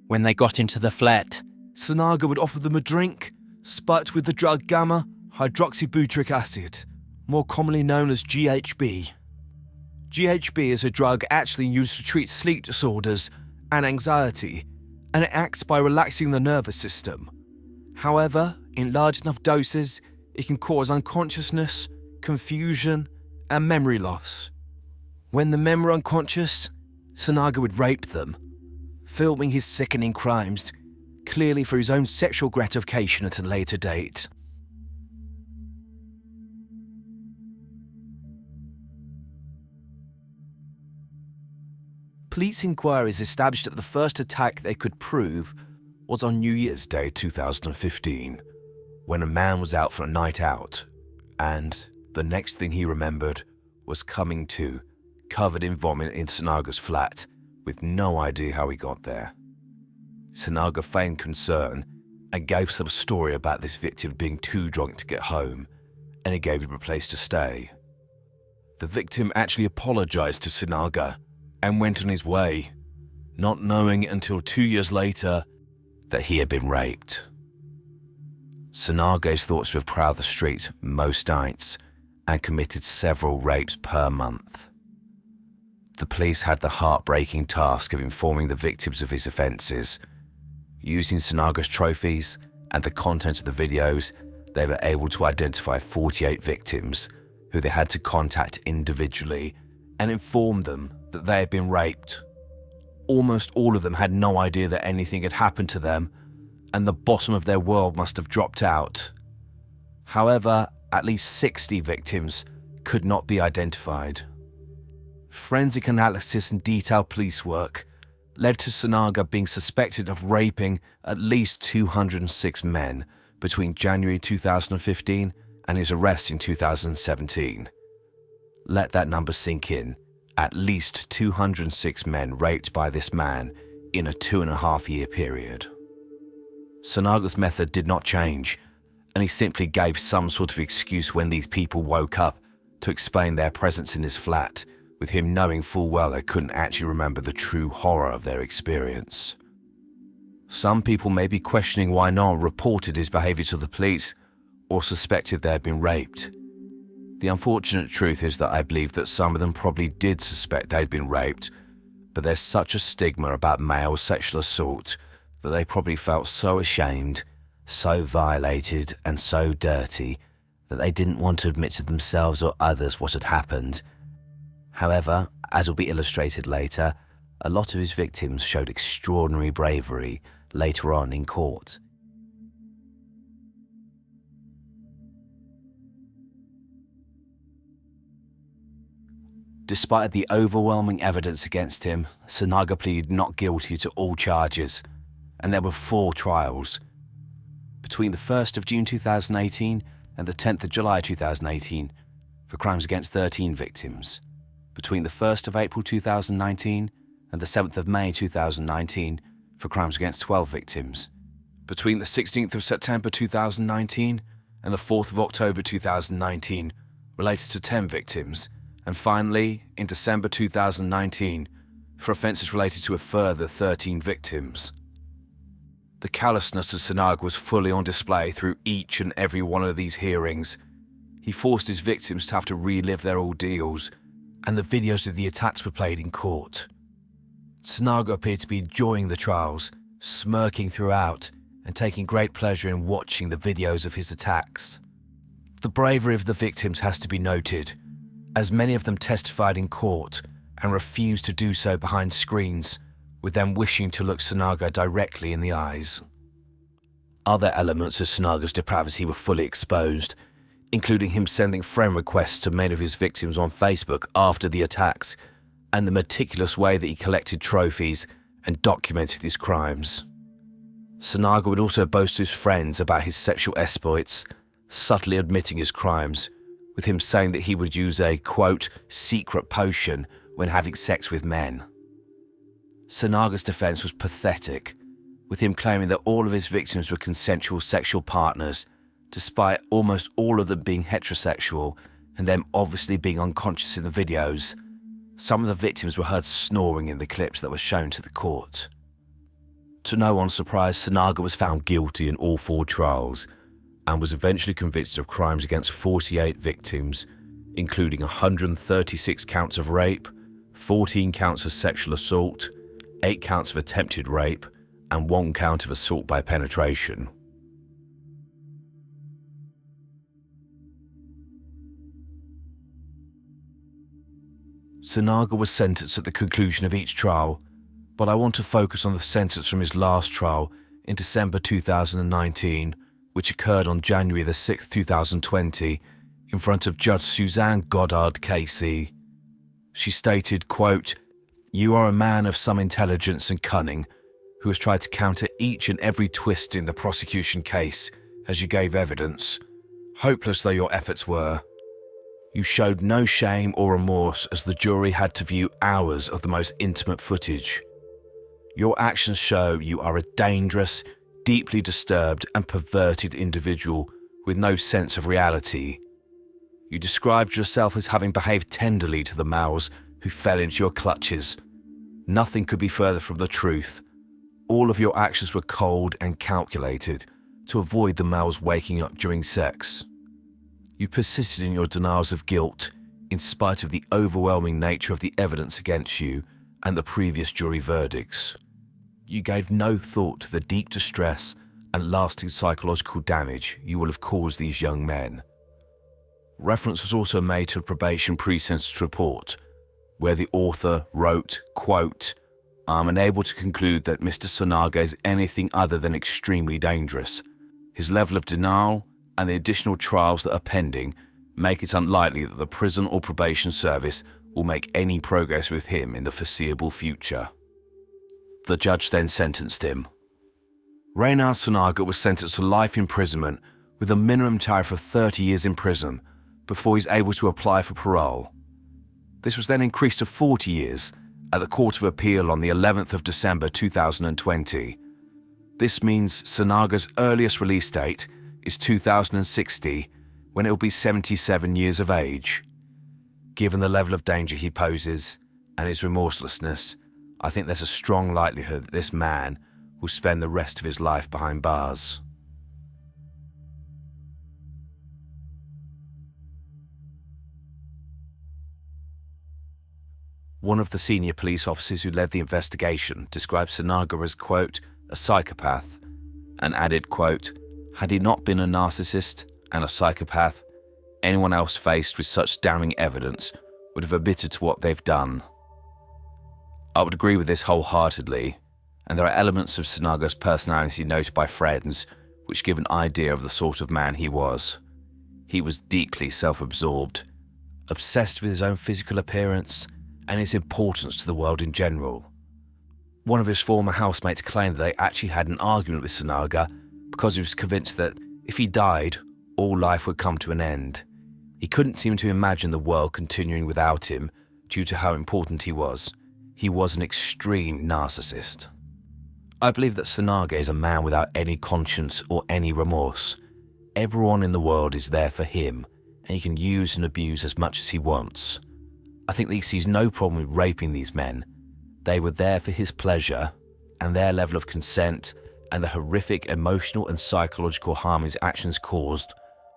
When they got into the flat, Sinaga would offer them a drink, spiked with the drug gamma hydroxybutyric acid, more commonly known as GHB. GHB is a drug actually used to treat sleep disorders and anxiety, and it acts by relaxing the nervous system. However, in large enough doses, it can cause unconsciousness, confusion, and memory loss. When the men were unconscious, Sinaga would rape them, filming his sickening crimes, clearly for his own sexual gratification at a later date. Police inquiries established that the first attack they could prove was on New Year's Day 2015, when a man was out for a night out, and the next thing he remembered was coming to, covered in vomit in Sinaga's flat, with no idea how he got there. Sinaga feigned concern and gave some story about this victim being too drunk to get home, and he gave him a place to stay. The victim actually apologized to Sinaga and went on his way, not knowing until 2 years later that he had been raped. Sinaga's thoughts to have prowled the streets most nights and committed several rapes per month. The police had the heartbreaking task of informing the victims of his offences. Using Sinaga's trophies and the content of the videos, they were able to identify 48 victims who they had to contact individually and inform them that they had been raped. Almost all of them had no idea that anything had happened to them, and the bottom of their world must have dropped out. However, at least 60 victims could not be identified. Forensic analysis and detailed police work led to Sinaga being suspected of raping at least 206 men between January 2015 and his arrest in 2017. Let that number sink in. At least 206 men raped by this man in a 2.5-year period. Sinaga's method did not change, and he simply gave some sort of excuse when these people woke up to explain their presence in his flat, with him knowing full well they couldn't actually remember the true horror of their experience. Some people may be questioning why no one reported his behaviour to the police or suspected they had been raped. The unfortunate truth is that I believe that some of them probably did suspect they'd been raped, but there's such a stigma about male sexual assault that they probably felt so ashamed, so violated and so dirty that they didn't want to admit to themselves or others what had happened. However, as will be illustrated later, a lot of his victims showed extraordinary bravery later on in court. Despite the overwhelming evidence against him, Sanaga pleaded not guilty to all charges, and there were 4 trials. Between the 1st of June 2018 and the 10th of July 2018, for crimes against 13 victims. Between the 1st of April 2019 and the 7th of May 2019, for crimes against 12 victims. Between the 16th of September 2019 and the 4th of October 2019, related to 10 victims. And finally, in December 2019, for offences related to a further 13 victims. The callousness of Sanaga was fully on display through each and every one of these hearings. He forced his victims to have to relive their ordeals, and the videos of the attacks were played in court. Sanaga appeared to be enjoying the trials, smirking throughout, and taking great pleasure in watching the videos of his attacks. The bravery of the victims has to be noted, as many of them testified in court and refused to do so behind screens, with them wishing to look Sanaga directly in the eyes. Other elements of Sanaga's depravity were fully exposed, including him sending friend requests to many of his victims on Facebook after the attacks, and the meticulous way that he collected trophies and documented his crimes. Sanaga would also boast to his friends about his sexual exploits, subtly admitting his crimes, with him saying that he would use a, quote, secret potion when having sex with men. Sanaga's defense was pathetic, with him claiming that all of his victims were consensual sexual partners, despite almost all of them being heterosexual and them obviously being unconscious in the videos. Some of the victims were heard snoring in the clips that were shown to the court. To no one's surprise, Sanaga was found guilty in all 4 trials, and was eventually convicted of crimes against 48 victims, including 136 counts of rape, 14 counts of sexual assault, 8 counts of attempted rape, and 1 count of assault by penetration. Sanaga was sentenced at the conclusion of each trial, but I want to focus on the sentence from his last trial in December 2019, which occurred on January the 6th, 2020, in front of Judge Suzanne Goddard KC. She stated, quote, "You are a man of some intelligence and cunning, who has tried to counter each and every twist in the prosecution case as you gave evidence, hopeless though your efforts were. You showed no shame or remorse as the jury had to view hours of the most intimate footage. Your actions show you are a dangerous, deeply disturbed and perverted individual with no sense of reality. You described yourself as having behaved tenderly to the males who fell into your clutches. Nothing could be further from the truth. All of your actions were cold and calculated to avoid the males waking up during sex. You persisted in your denials of guilt in spite of the overwhelming nature of the evidence against you and the previous jury verdicts. You gave no thought to the deep distress and lasting psychological damage you will have caused these young men." Reference was also made to a probation pre-sentence report, where the author wrote, quote, "I am unable to conclude that Mr. Sanaga is anything other than extremely dangerous. His level of denial and the additional trials that are pending make it unlikely that the prison or probation service will make any progress with him in the foreseeable future." The judge then sentenced him. Reynard Sanaga was sentenced to life imprisonment with a minimum tariff of 30 years in prison before he's able to apply for parole. This was then increased to 40 years at the Court of Appeal on the 11th of December 2020. This means Sanaga's earliest release date is 2060, when it will be 77 years of age. Given the level of danger he poses and his remorselessness, I think there's a strong likelihood that this man will spend the rest of his life behind bars. One of the senior police officers who led the investigation described Sanaga as, quote, a psychopath, and added, quote, had he not been a narcissist and a psychopath, anyone else faced with such damning evidence would have admitted to what they've done. I would agree with this wholeheartedly, and there are elements of Sanaga's personality noted by friends which give an idea of the sort of man he was. He was deeply self-absorbed, obsessed with his own physical appearance and his importance to the world in general. One of his former housemates claimed that they actually had an argument with Sanaga because he was convinced that if he died, all life would come to an end. He couldn't seem to imagine the world continuing without him due to how important he was. He was an extreme narcissist. I believe that Sanaga is a man without any conscience or any remorse. Everyone in the world is there for him, and he can use and abuse as much as he wants. I think that he sees no problem with raping these men. They were there for his pleasure, and their level of consent and the horrific emotional and psychological harm his actions caused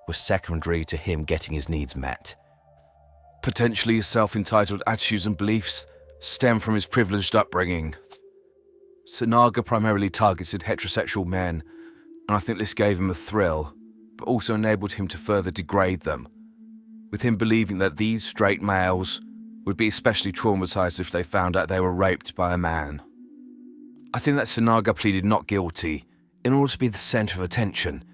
were secondary to him getting his needs met. Potentially his self-entitled attitudes and beliefs stem from his privileged upbringing. Sanaga primarily targeted heterosexual men, and I think this gave him a thrill, but also enabled him to further degrade them, with him believing that these straight males would be especially traumatized if they found out they were raped by a man. I think that Sanaga pleaded not guilty in order to be the center of attention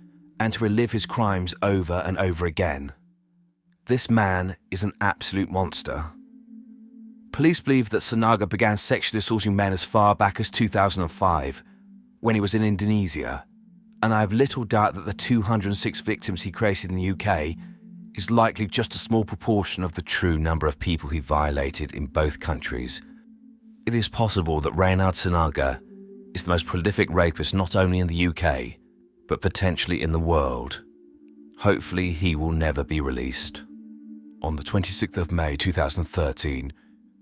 and to relive his crimes over and over again. This man is an absolute monster. Police believe that Sanaga began sexually assaulting men as far back as 2005, when he was in Indonesia, and I have little doubt that the 206 victims he created in the UK is likely just a small proportion of the true number of people he violated in both countries. It is possible that Reynard Sanaga is the most prolific rapist not only in the UK, but potentially in the world. Hopefully he will never be released. On the 26th of May 2013,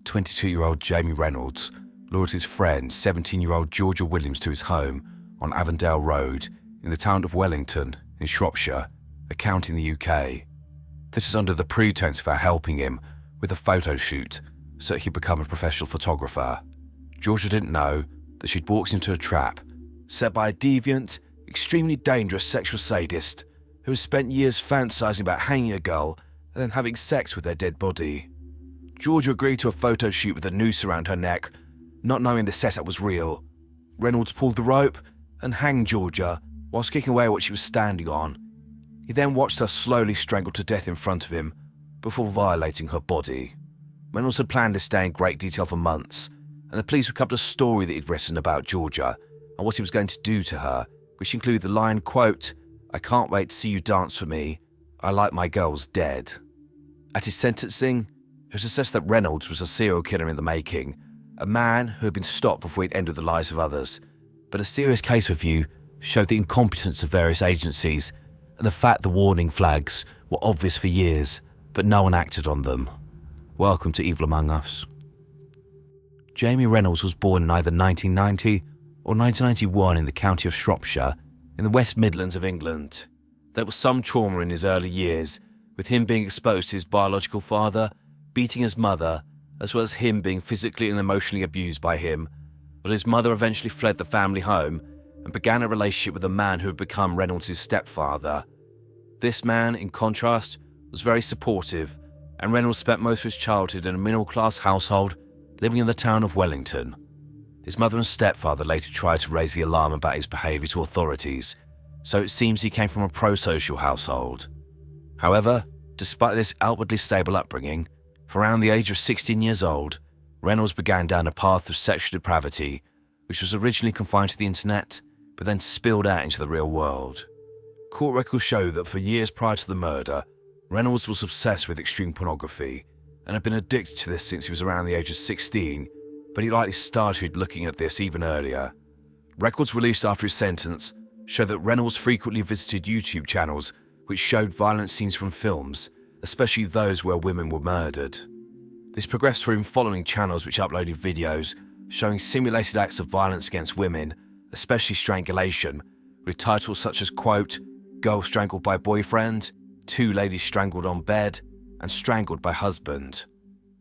22-year-old Jamie Reynolds lured his friend, 17-year-old Georgia Williams, to his home on Avondale Road in the town of Wellington in Shropshire, a county in the UK. This is under the pretense of her helping him with a photo shoot so he'd become a professional photographer. Georgia didn't know that she'd walked into a trap set by a deviant, extremely dangerous sexual sadist who has spent years fantasizing about hanging a girl and then having sex with their dead body. Georgia agreed to a photo shoot with a noose around her neck, not knowing the setup was real. Reynolds pulled the rope and hanged Georgia whilst kicking away what she was standing on. He then watched her slowly strangled to death in front of him before violating her body. Reynolds had planned this day in great detail for months, and the police recovered a story that he'd written about Georgia and what he was going to do to her, which included the line, quote, "I can't wait to see you dance for me. I like my girls dead." At his sentencing, it was assessed that Reynolds was a serial killer in the making, a man who had been stopped before he'd ended the lives of others. But a serious case review showed the incompetence of various agencies and the fact the warning flags were obvious for years, but no one acted on them. Welcome to Evil Among Us. Jamie Reynolds was born in either 1990 or 1991 in the county of Shropshire, in the West Midlands of England. There was some trauma in his early years, with him being exposed to his biological father, beating his mother, as well as him being physically and emotionally abused by him, but his mother eventually fled the family home and began a relationship with a man who had become Reynolds' stepfather. This man, in contrast, was very supportive, and Reynolds spent most of his childhood in a middle-class household living in the town of Wellington. His mother and stepfather later tried to raise the alarm about his behaviour to authorities, so it seems he came from a pro-social household. However, despite this outwardly stable upbringing, for around the age of 16 years old, Reynolds began down a path of sexual depravity, which was originally confined to the internet, but then spilled out into the real world. Court records show that for years prior to the murder, Reynolds was obsessed with extreme pornography and had been addicted to this since he was around the age of 16, but he likely started looking at this even earlier. Records released after his sentence show that Reynolds frequently visited YouTube channels which showed violent scenes from films, especially those where women were murdered. This progressed through him following channels which uploaded videos showing simulated acts of violence against women, especially strangulation, with titles such as, quote, "Girl strangled by boyfriend," "Two ladies strangled on bed," and "Strangled by husband."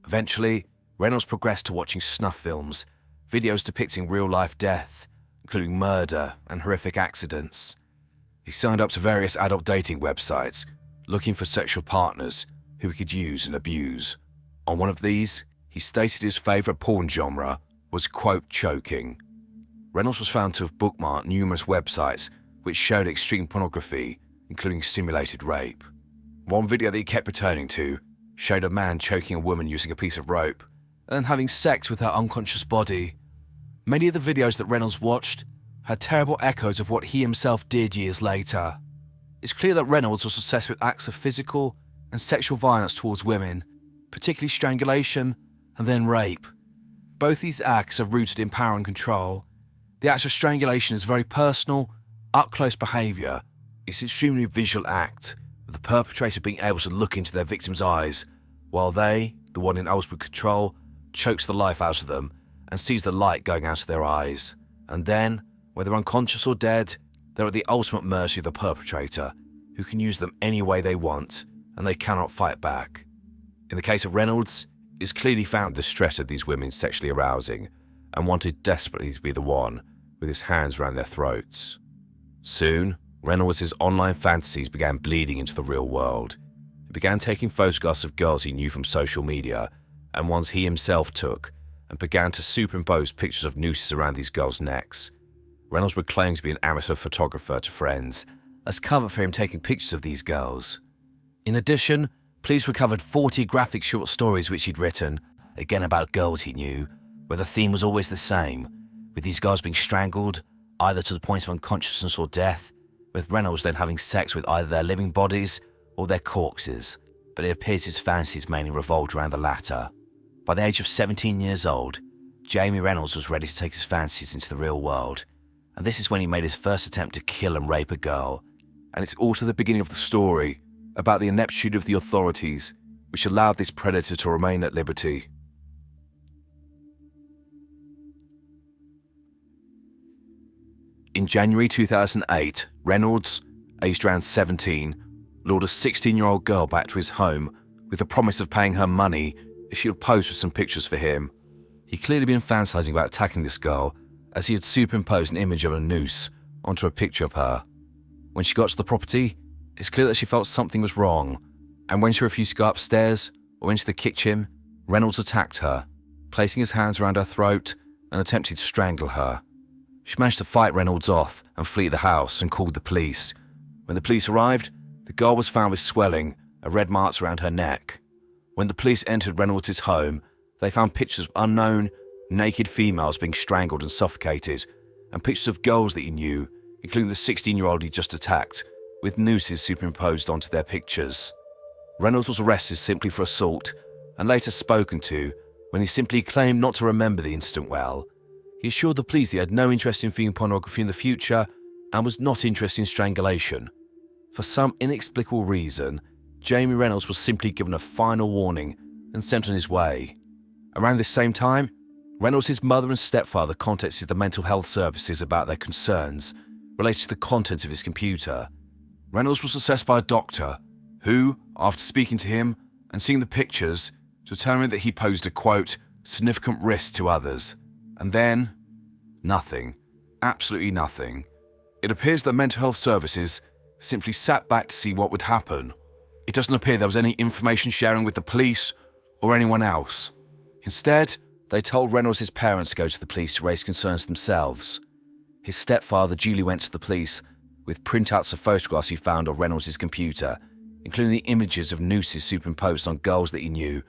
Eventually, Reynolds progressed to watching snuff films, videos depicting real-life death, including murder and horrific accidents. He signed up to various adult dating websites, looking for sexual partners who he could use and abuse. On one of these, he stated his favourite porn genre was, quote, choking. Reynolds was found to have bookmarked numerous websites which showed extreme pornography, including simulated rape. One video that he kept returning to showed a man choking a woman using a piece of rope and then having sex with her unconscious body. Many of the videos that Reynolds watched had terrible echoes of what he himself did years later. It's clear that Reynolds was obsessed with acts of physical and sexual violence towards women, particularly strangulation and then rape. Both these acts are rooted in power and control. The act of strangulation is very personal, up-close behaviour. It's an extremely visual act, with the perpetrator being able to look into their victim's eyes, while they, the one in ultimate control, chokes the life out of them and sees the light going out of their eyes. And then, whether unconscious or dead, they're at the ultimate mercy of the perpetrator, who can use them any way they want, and they cannot fight back. In the case of Reynolds, it's clearly found the stress of these women sexually arousing, and wanted desperately to be the one with his hands around their throats. Soon, Reynolds' online fantasies began bleeding into the real world. He began taking photographs of girls he knew from social media, and ones he himself took, and began to superimpose pictures of nooses around these girls' necks. Reynolds would claim to be an amateur photographer to friends, as cover for him taking pictures of these girls. In addition, police recovered 40 graphic short stories which he'd written, again about girls he knew, where the theme was always the same, with these girls being strangled, either to the point of unconsciousness or death, with Reynolds then having sex with either their living bodies or their corpses, but it appears his fantasies mainly revolved around the latter. By the age of 17 years old, Jamie Reynolds was ready to take his fantasies into the real world, and this is when he made his first attempt to kill and rape a girl. And it's also the beginning of the story about the ineptitude of the authorities, which allowed this predator to remain at liberty. In January 2008, Reynolds, aged around 17, lured a 16-year-old girl back to his home with the promise of paying her money if she would pose for some pictures for him. He'd clearly been fantasizing about attacking this girl, as he had superimposed an image of a noose onto a picture of her. When she got to the property, it's clear that she felt something was wrong, and when she refused to go upstairs or into the kitchen, Reynolds attacked her, placing his hands around her throat and attempting to strangle her. She managed to fight Reynolds off and flee the house and called the police. When the police arrived, the girl was found with swelling and red marks around her neck. When the police entered Reynolds' home, they found pictures of unknown, naked females being strangled and suffocated, and pictures of girls that he knew, including the 16-year-old he just attacked, with nooses superimposed onto their pictures. Reynolds was arrested simply for assault, and later spoken to when he simply claimed not to remember the incident well. He assured the police he had no interest in viewing pornography in the future and was not interested in strangulation. For some inexplicable reason, Jamie Reynolds was simply given a final warning and sent on his way. Around this same time, Reynolds' mother and stepfather contacted the mental health services about their concerns related to the contents of his computer. Reynolds was assessed by a doctor who, after speaking to him and seeing the pictures, determined that he posed a, quote, significant risk to others. And then, nothing. Absolutely nothing. It appears that mental health services simply sat back to see what would happen. It doesn't appear there was any information sharing with the police or anyone else. Instead, they told Reynolds' parents to go to the police to raise concerns themselves. His stepfather duly went to the police with printouts of photographs he found on Reynolds' computer, including the images of nooses superimposed on girls that he knew,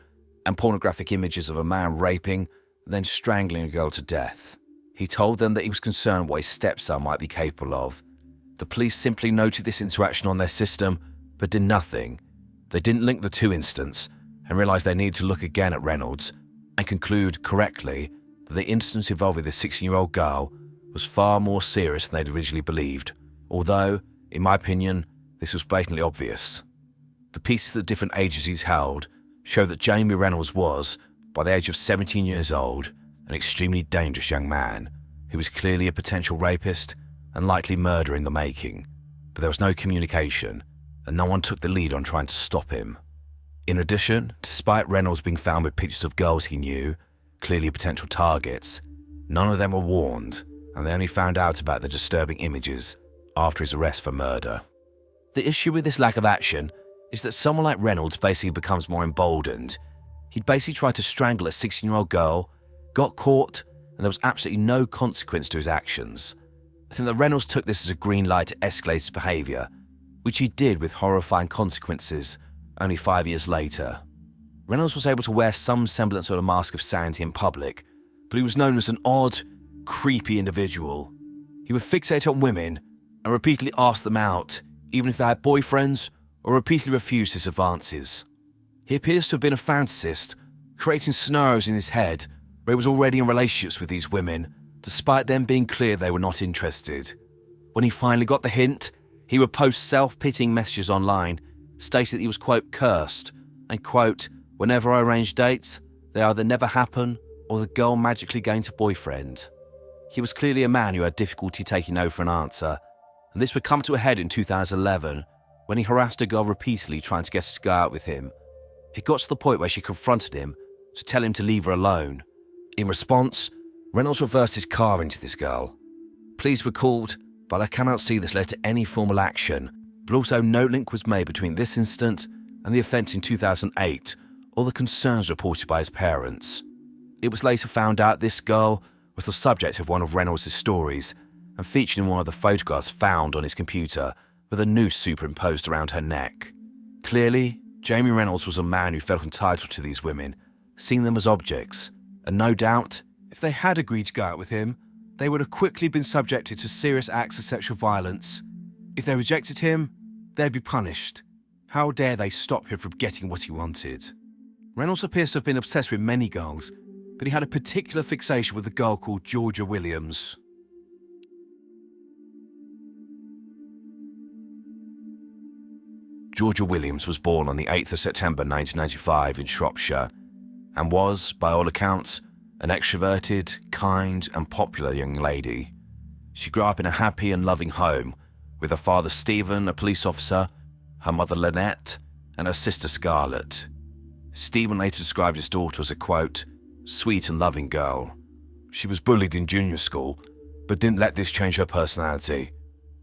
and pornographic images of a man raping, then strangling a girl to death. He told them that he was concerned what his stepson might be capable of. The police simply noted this interaction on their system, but did nothing. They didn't link the two incidents and realised they needed to look again at Reynolds and conclude correctly that the incident involving the 16-year-old girl was far more serious than they'd originally believed, although, in my opinion, this was blatantly obvious. The pieces that different agencies held show that Jamie Reynolds was, by the age of 17 years old, an extremely dangerous young man who was clearly a potential rapist and likely murderer in the making, but there was no communication and no one took the lead on trying to stop him. In addition, despite Reynolds being found with pictures of girls he knew, clearly potential targets, none of them were warned, and they only found out about the disturbing images after his arrest for murder. The issue with this lack of action is that someone like Reynolds basically becomes more emboldened. He'd basically tried to strangle a 16-year-old girl, got caught, and there was absolutely no consequence to his actions. I think that Reynolds took this as a green light to escalate his behaviour, which he did with horrifying consequences only 5 years later. Reynolds was able to wear some semblance of a mask of sanity in public, but he was known as an odd, creepy individual. He would fixate on women and repeatedly ask them out, even if they had boyfriends, or repeatedly refuse his advances. He appears to have been a fantasist, creating scenarios in his head where he was already in relationships with these women, despite them being clear they were not interested. When he finally got the hint, he would post self-pitying messages online, stating that he was, quote, cursed, and, quote, whenever I arrange dates, they either never happen or the girl magically gains a boyfriend. He was clearly a man who had difficulty taking no for an answer, and this would come to a head in 2011 when he harassed a girl repeatedly trying to get her to go out with him. It got to the point where she confronted him to tell him to leave her alone. In response, Reynolds reversed his car into this girl. Police were called, but I cannot see this led to any formal action, but also no link was made between this incident and the offence in 2008 or the concerns reported by his parents. It was later found out this girl was the subject of one of Reynolds' stories and featured in one of the photographs found on his computer with a noose superimposed around her neck. Clearly, Jamie Reynolds was a man who felt entitled to these women, seeing them as objects, and no doubt, if they had agreed to go out with him, they would have quickly been subjected to serious acts of sexual violence. If they rejected him, they'd be punished. How dare they stop him from getting what he wanted? Reynolds appears to have been obsessed with many girls, but he had a particular fixation with a girl called Georgia Williams. Georgia Williams was born on the 8th of September 1995 in Shropshire and was, by all accounts, an extroverted, kind and popular young lady. She grew up in a happy and loving home with her father Stephen, a police officer, her mother Lynette and her sister Scarlett. Stephen later described his daughter as a, quote, sweet and loving girl. She was bullied in junior school, but didn't let this change her personality.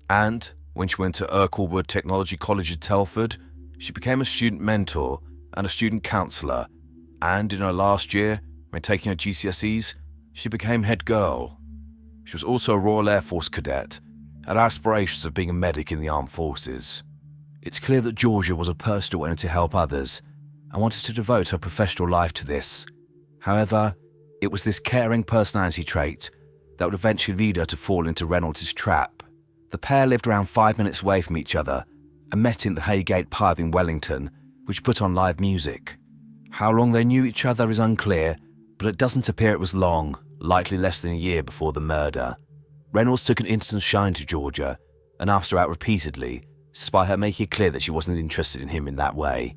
And when she went to Urkelwood Technology College at Telford, she became a student mentor and a student counsellor, and in her last year, when taking her GCSEs, she became head girl. She was also a Royal Air Force cadet, had aspirations of being a medic in the armed forces. It's clear that Georgia was a person who wanted to help others and wanted to devote her professional life to this. However, it was this caring personality trait that would eventually lead her to fall into Reynolds' trap. The pair lived around 5 minutes away from each other and met in the Haygate pub in Wellington, which put on live music. How long they knew each other is unclear, but it doesn't appear it was long, likely less than a year before the murder. Reynolds took an instant shine to Georgia and asked her out repeatedly, despite her making it clear that she wasn't interested in him in that way.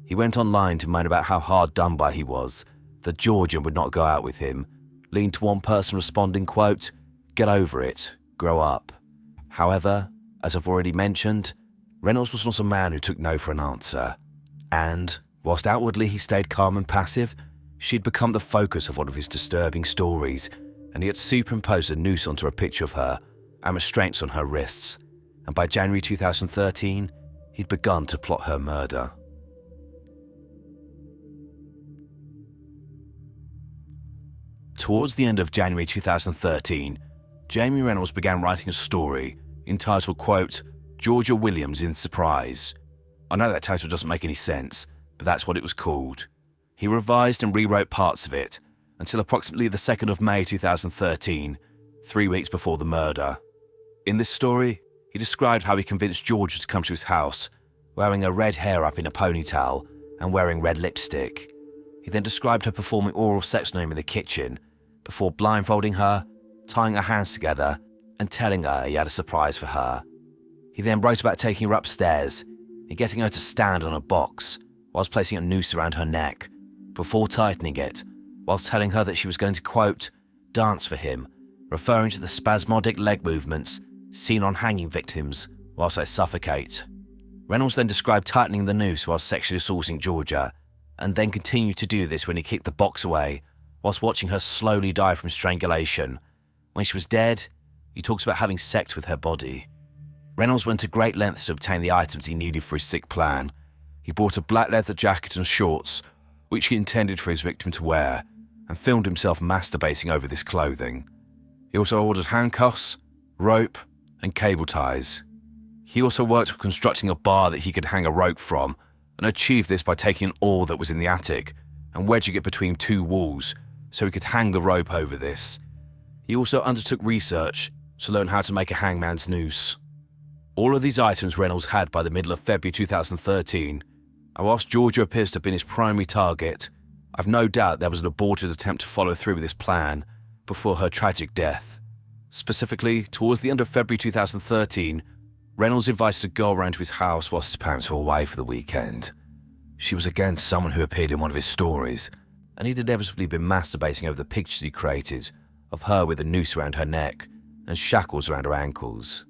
He went online to moan about how hard done by he was, that Georgia would not go out with him, leading to one person responding, quote, get over it, grow up. However, as I've already mentioned, Reynolds was not a man who took no for an answer. And, whilst outwardly he stayed calm and passive, she'd become the focus of one of his disturbing stories, and he had superimposed a noose onto a picture of her and restraints on her wrists, and by January 2013, he'd begun to plot her murder. Towards the end of January 2013, Jamie Reynolds began writing a story entitled, quote, Georgia Williams in Surprise. I know that title doesn't make any sense, but that's what it was called. He revised and rewrote parts of it until approximately the 2nd of May 2013, 3 weeks before the murder. In this story, he described how he convinced Georgia to come to his house, wearing her red hair up in a ponytail and wearing red lipstick. He then described her performing oral sex on him in the kitchen, before blindfolding her, tying her hands together, and telling her he had a surprise for her. He then wrote about taking her upstairs and getting her to stand on a box whilst placing a noose around her neck, before tightening it, whilst telling her that she was going to, quote, dance for him, referring to the spasmodic leg movements seen on hanging victims whilst they suffocate. Reynolds then described tightening the noose while sexually assaulting Georgia, and then continued to do this when he kicked the box away, whilst watching her slowly die from strangulation. When she was dead, he talks about having sex with her body. Reynolds went to great lengths to obtain the items he needed for his sick plan. He bought a black leather jacket and shorts, which he intended for his victim to wear, and filmed himself masturbating over this clothing. He also ordered handcuffs, rope, and cable ties. He also worked on constructing a bar that he could hang a rope from, and achieved this by taking an oar that was in the attic and wedging it between two walls so he could hang the rope over this. He also undertook research to learn how to make a hangman's noose. All of these items Reynolds had by the middle of February 2013, and whilst Georgia appears to have been his primary target, I've no doubt there was an aborted attempt to follow through with this plan before her tragic death. Specifically, towards the end of February 2013, Reynolds invited a girl round to his house whilst his parents were away for the weekend. She was again someone who appeared in one of his stories, and he'd inevitably been masturbating over the pictures he created of her with a noose around her neck and shackles around her ankles.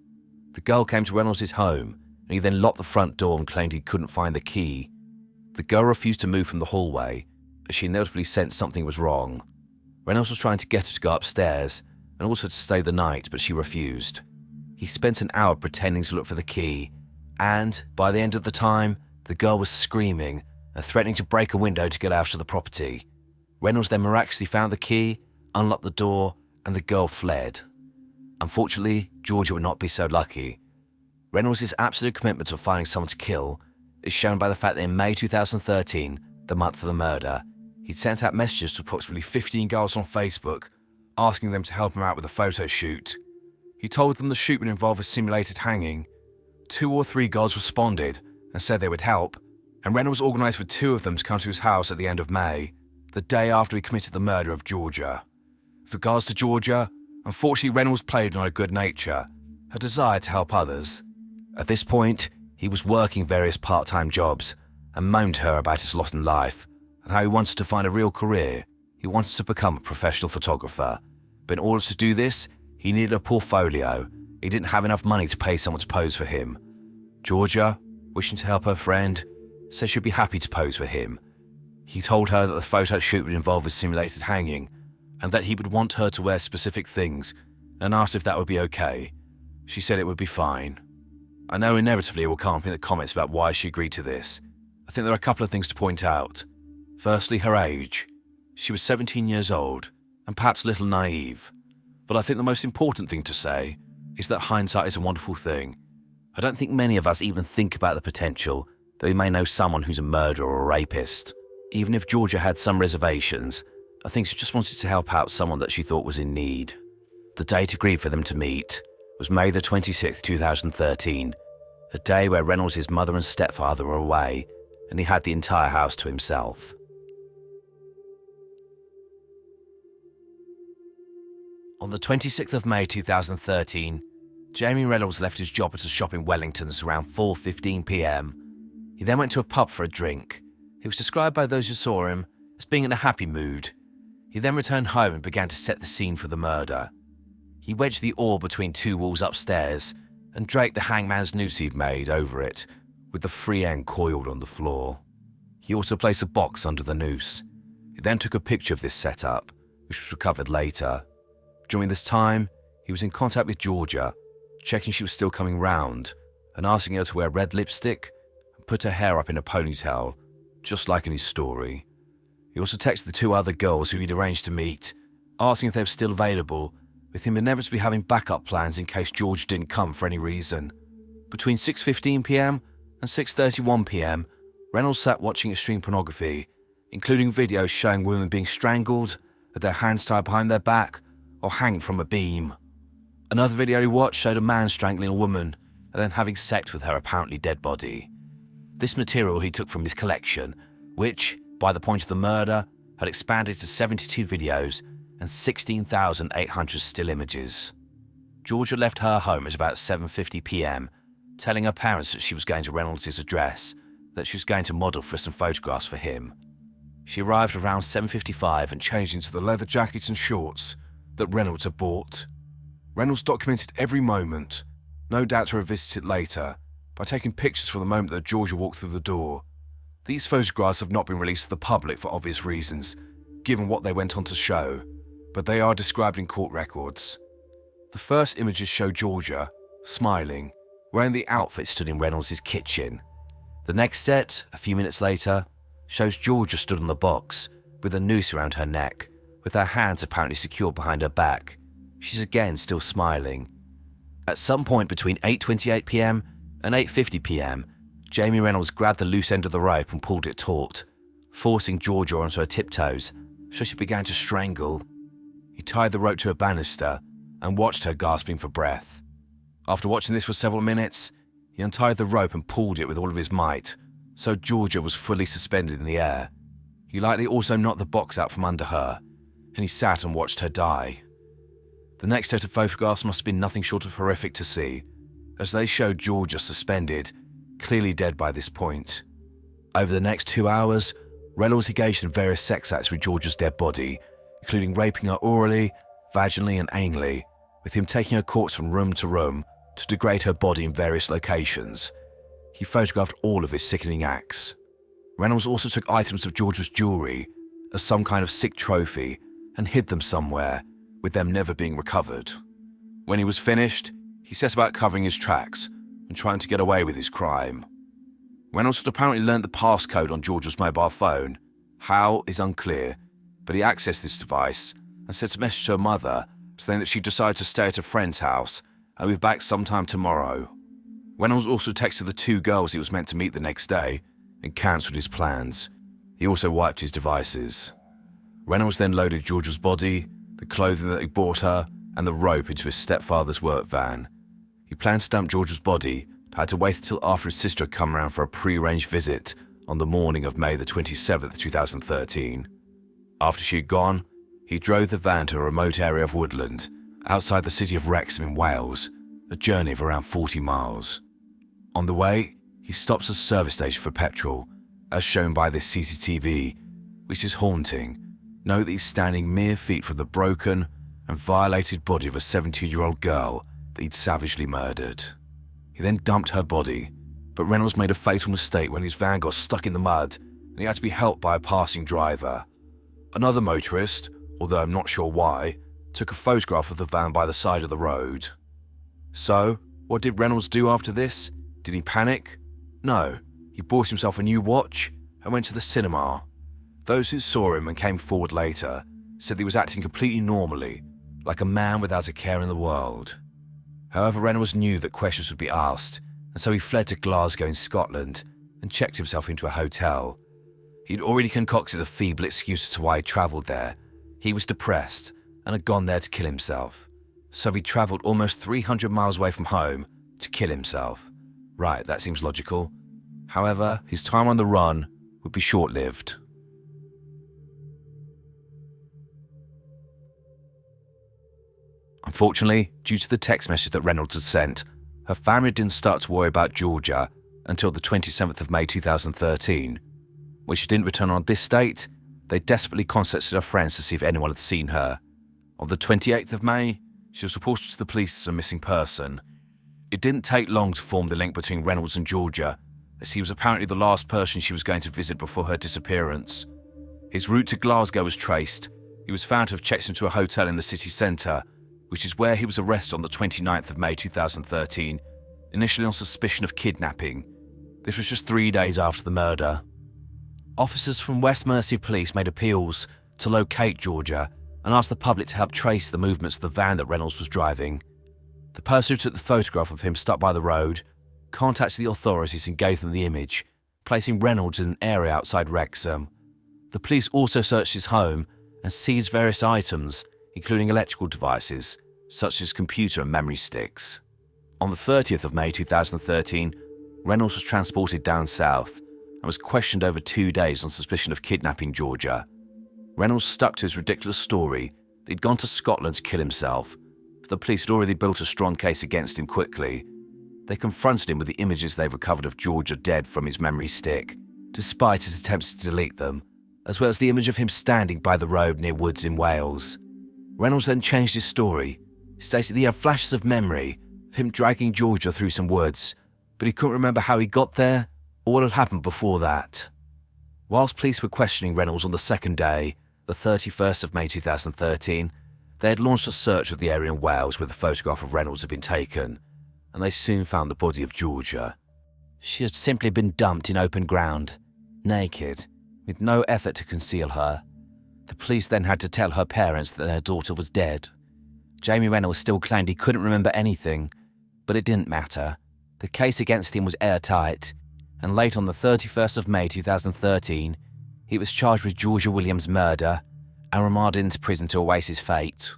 The girl came to Reynolds' home, and he then locked the front door and claimed he couldn't find the key. The girl refused to move from the hallway, as she inevitably sensed something was wrong. Reynolds was trying to get her to go upstairs, and also to stay the night, but she refused. He spent an hour pretending to look for the key, and, by the end of the time, the girl was screaming and threatening to break a window to get out of the property. Reynolds then miraculously found the key, unlocked the door, and the girl fled. Unfortunately, Georgia would not be so lucky. Reynolds' absolute commitment to finding someone to kill is shown by the fact that in May 2013, the month of the murder, he'd sent out messages to approximately 15 girls on Facebook, asking them to help him out with a photo shoot. He told them the shoot would involve a simulated hanging. 2 or 3 girls responded and said they would help, and Reynolds organised for 2 of them to come to his house at the end of May, the day after he committed the murder of Georgia. With regards to Georgia, unfortunately Reynolds played on her good nature, her desire to help others. At this point, he was working various part-time jobs and moaned to her about his lot in life and how he wanted to find a real career. He wanted to become a professional photographer, but in order to do this, he needed a portfolio. He didn't have enough money to pay someone to pose for him. Georgia, wishing to help her friend, said she'd be happy to pose for him. He told her that the photo shoot would involve a simulated hanging and that he would want her to wear specific things, and asked if that would be okay. She said it would be fine. I know inevitably it will come up in the comments about why she agreed to this. I think there are a couple of things to point out. Firstly, her age. She was 17 years old, and perhaps a little naive. But I think the most important thing to say is that hindsight is a wonderful thing. I don't think many of us even think about the potential that we may know someone who's a murderer or a rapist. Even if Georgia had some reservations, I think she just wanted to help out someone that she thought was in need. The date agreed for them to meet was May the 26th, 2013, a day where Reynolds' mother and stepfather were away, and he had the entire house to himself. On the 26th of May 2013, Jamie Reynolds left his job at a shop in Wellington's around 4:15 p.m. He then went to a pub for a drink. He was described by those who saw him as being in a happy mood. He then returned home and began to set the scene for the murder. He wedged the oar between 2 walls upstairs and draped the hangman's noose he'd made over it, with the free end coiled on the floor. He also placed a box under the noose. He then took a picture of this setup, which was recovered later. During this time, he was in contact with Georgia, checking she was still coming round, and asking her to wear red lipstick and put her hair up in a ponytail, just like in his story. He also texted the 2 other girls who he'd arranged to meet, asking if they were still available, with him inevitably having backup plans in case George didn't come for any reason. Between 6:15 p.m. and 6:31 p.m, Reynolds sat watching extreme pornography, including videos showing women being strangled, with their hands tied behind their back, or hanging from a beam. Another video he watched showed a man strangling a woman and then having sex with her apparently dead body. This material he took from his collection, which, by the point of the murder, had expanded to 72 videos and 16,800 still images. Georgia left her home at about 7:50 p.m, telling her parents that she was going to Reynolds' address, that she was going to model for some photographs for him. She arrived around 7:55 and changed into the leather jacket and shorts that Reynolds had bought. Reynolds documented every moment, no doubt to revisit it later, by taking pictures from the moment that Georgia walked through the door. These photographs have not been released to the public for obvious reasons, given what they went on to show, but they are described in court records. The first images show Georgia, smiling, wearing the outfit stood in Reynolds' kitchen. The next set, a few minutes later, shows Georgia stood on the box, with a noose around her neck, with her hands apparently secured behind her back. She's again still smiling. At some point between 8:28 p.m. and 8:50 p.m, Jamie Reynolds grabbed the loose end of the rope and pulled it taut, forcing Georgia onto her tiptoes, so she began to strangle. He tied the rope to a banister and watched her gasping for breath. After watching this for several minutes, he untied the rope and pulled it with all of his might, so Georgia was fully suspended in the air. He lightly also knocked the box out from under her, and he sat and watched her die. The next set of photographs must have been nothing short of horrific to see, as they showed Georgia suspended, clearly dead by this point. Over the next 2 hours, Reynolds engaged in various sex acts with Georgia's dead body, including raping her orally, vaginally and anally, with him taking her corpse from room to room to degrade her body in various locations. He photographed all of his sickening acts. Reynolds also took items of Georgia's jewellery as some kind of sick trophy and hid them somewhere, with them never being recovered. When he was finished, he set about covering his tracks and trying to get away with his crime. Reynolds had apparently learnt the passcode on Georgia's mobile phone. How is unclear, but he accessed this device and sent a message to her mother saying that she decided to stay at a friend's house and be back sometime tomorrow. Reynolds also texted the 2 girls he was meant to meet the next day and cancelled his plans. He also wiped his devices. Reynolds then loaded Georgia's body, the clothing that he bought her, and the rope into his stepfather's work van. He planned to dump Georgia's body, but had to wait until after his sister had come around for a pre-arranged visit on the morning of May the 27th, 2013. After she had gone, he drove the van to a remote area of woodland, outside the city of Wrexham in Wales, a journey of around 40 miles. On the way, he stops at a service station for petrol, as shown by this CCTV, which is haunting. Note that he's standing mere feet from the broken and violated body of a 17-year-old girl that he'd savagely murdered. He then dumped her body, but Reynolds made a fatal mistake when his van got stuck in the mud and he had to be helped by a passing driver. Another motorist, although I'm not sure why, took a photograph of the van by the side of the road. So, what did Reynolds do after this? Did he panic? No, he bought himself a new watch and went to the cinema. Those who saw him and came forward later said he was acting completely normally, like a man without a care in the world. However, Reynolds knew that questions would be asked, and so he fled to Glasgow in Scotland and checked himself into a hotel. He'd already concocted a feeble excuse as to why he travelled there. He was depressed and had gone there to kill himself. So he travelled almost 300 miles away from home to kill himself. Right, that seems logical. However, his time on the run would be short-lived. Unfortunately, due to the text message that Reynolds had sent, her family didn't start to worry about Georgia until the 27th of May 2013. When she didn't return on this date, they desperately contacted her friends to see if anyone had seen her. On the 28th of May, she was reported to the police as a missing person. It didn't take long to form the link between Reynolds and Georgia, as he was apparently the last person she was going to visit before her disappearance. His route to Glasgow was traced. He was found to have checked into a hotel in the city centre, which is where he was arrested on the 29th of May 2013, initially on suspicion of kidnapping. This was just 3 days after the murder. Officers from West Mercia Police made appeals to locate Georgia and asked the public to help trace the movements of the van that Reynolds was driving. The person who took the photograph of him stuck by the road contacted the authorities and gave them the image, placing Reynolds in an area outside Wrexham. The police also searched his home and seized various items, including electrical devices, such as computer and memory sticks. On the 30th of May 2013, Reynolds was transported down south and was questioned over 2 days on suspicion of kidnapping Georgia. Reynolds stuck to his ridiculous story that he'd gone to Scotland to kill himself, but the police had already built a strong case against him quickly. They confronted him with the images they've recovered of Georgia dead from his memory stick, despite his attempts to delete them, as well as the image of him standing by the road near woods in Wales. Reynolds then changed his story, stating that he had flashes of memory of him dragging Georgia through some woods, but he couldn't remember how he got there or what had happened before that. Whilst police were questioning Reynolds on the second day, the 31st of May 2013, they had launched a search of the area in Wales where the photograph of Reynolds had been taken, and they soon found the body of Georgia. She had simply been dumped in open ground, naked, with no effort to conceal her. The police then had to tell her parents that their daughter was dead. Jamie Reynolds still claimed he couldn't remember anything, but it didn't matter. The case against him was airtight, and late on the 31st of May 2013, he was charged with Georgia Williams' murder and remanded into prison to await his fate.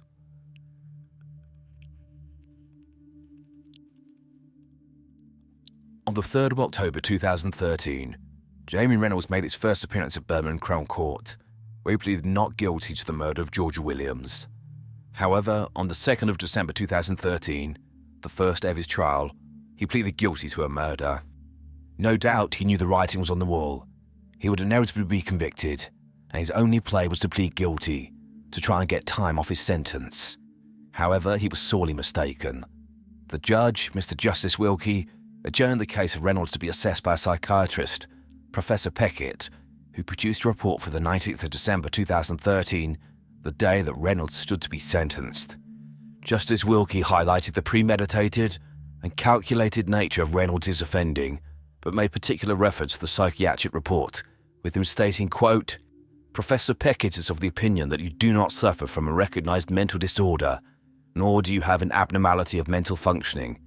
On the 3rd of October 2013, Jamie Reynolds made his first appearance at Birmingham Crown Court, where he pleaded not guilty to the murder of Georgia Williams. However, on the 2nd of December 2013, the first day of his trial, he pleaded guilty to her murder. No doubt he knew the writing was on the wall. He would inevitably be convicted, and his only play was to plead guilty, to try and get time off his sentence. However, he was sorely mistaken. The judge, Mr. Justice Wilkie, adjourned the case of Reynolds to be assessed by a psychiatrist, Professor Peckett, who produced a report for the 19th of December 2013, the day that Reynolds stood to be sentenced. Justice Wilkie highlighted the premeditated and calculated nature of Reynolds' offending, but made particular reference to the psychiatric report, with him stating, quote, "Professor Peckett is of the opinion that you do not suffer from a recognized mental disorder, nor do you have an abnormality of mental functioning.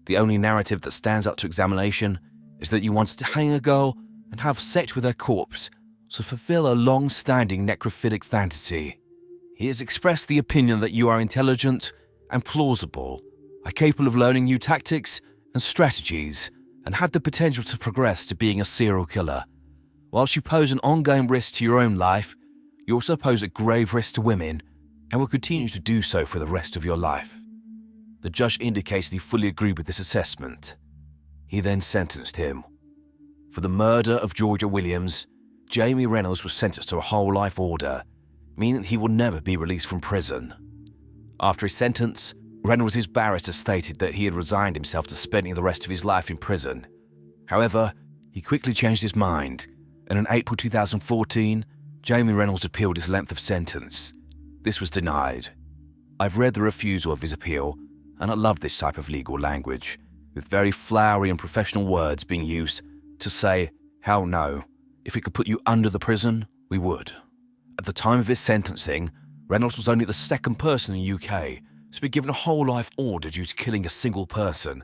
The only narrative that stands up to examination is that you wanted to hang a girl and have sex with her corpse to fulfill a long-standing necrophilic fantasy. He has expressed the opinion that you are intelligent and plausible, are capable of learning new tactics and strategies, and had the potential to progress to being a serial killer. Whilst you pose an ongoing risk to your own life, you also pose a grave risk to women and will continue to do so for the rest of your life." The judge indicated he fully agreed with this assessment. He then sentenced him. For the murder of Georgia Williams, Jamie Reynolds was sentenced to a whole life order, meaning that he will never be released from prison. After his sentence, Reynolds' barrister stated that he had resigned himself to spending the rest of his life in prison. However, he quickly changed his mind, and in April 2014, Jamie Reynolds appealed his length of sentence. This was denied. I've read the refusal of his appeal, and I love this type of legal language, with very flowery and professional words being used to say, hell no, if we could put you under the prison, we would. At the time of his sentencing, Reynolds was only the second person in the UK to be given a whole life order due to killing a single person,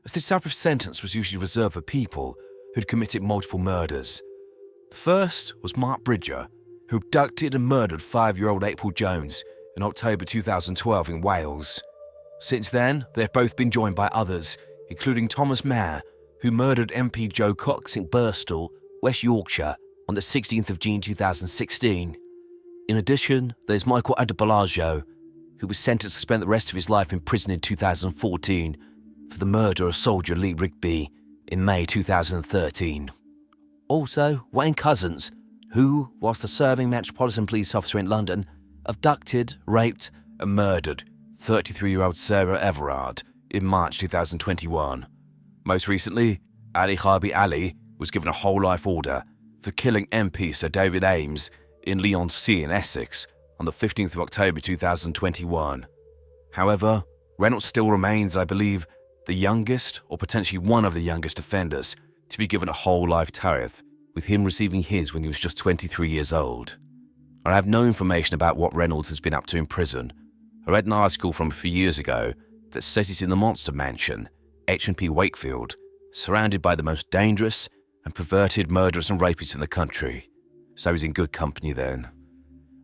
as this type of sentence was usually reserved for people who'd committed multiple murders. The first was Mark Bridger, who abducted and murdered 5-year-old April Jones in October 2012 in Wales. Since then, they have both been joined by others, including Thomas Mair, who murdered MP Joe Cox in Birstall, West Yorkshire, on the 16th of June 2016. In addition, there's Michael Adebolajo, who was sentenced to spend the rest of his life in prison in 2014 for the murder of soldier Lee Rigby in May 2013. Also, Wayne Couzens, who, whilst a serving Metropolitan Police officer in London, abducted, raped and murdered 33-year-old Sarah Everard in March 2021. Most recently, Ali Harbi Ali was given a whole life order for killing MP Sir David Ames in Leigh-on-Sea in Essex on the 15th of October 2021. However, Reynolds still remains, I believe, the youngest or potentially one of the youngest offenders to be given a whole life tariff, with him receiving his when he was just 23 years old. I have no information about what Reynolds has been up to in prison. I read an article from a few years ago that says he's in the Monster Mansion, H&P Wakefield, surrounded by the most dangerous and perverted murderers and rapists in the country. So he's in good company then.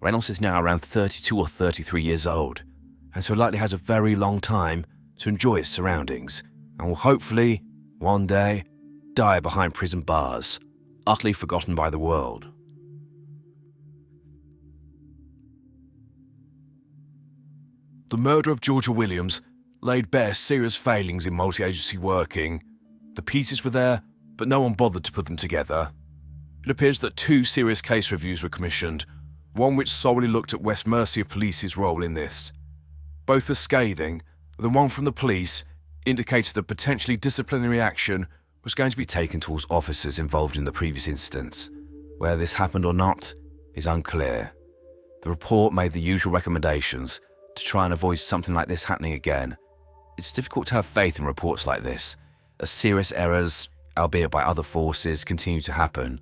Reynolds is now around 32 or 33 years old, and so likely has a very long time to enjoy his surroundings, and will hopefully, one day, die behind prison bars, utterly forgotten by the world. The murder of Georgia Williams laid bare serious failings in multi-agency working. The pieces were there, but no one bothered to put them together. It appears that 2 serious case reviews were commissioned, one which solely looked at West Mercia Police's role in this. Both were scathing. The one from the police indicated that potentially disciplinary action was going to be taken towards officers involved in the previous incidents. Whether this happened or not is unclear. The report made the usual recommendations to try and avoid something like this happening again. It's difficult to have faith in reports like this, as serious errors, albeit by other forces, continue to happen.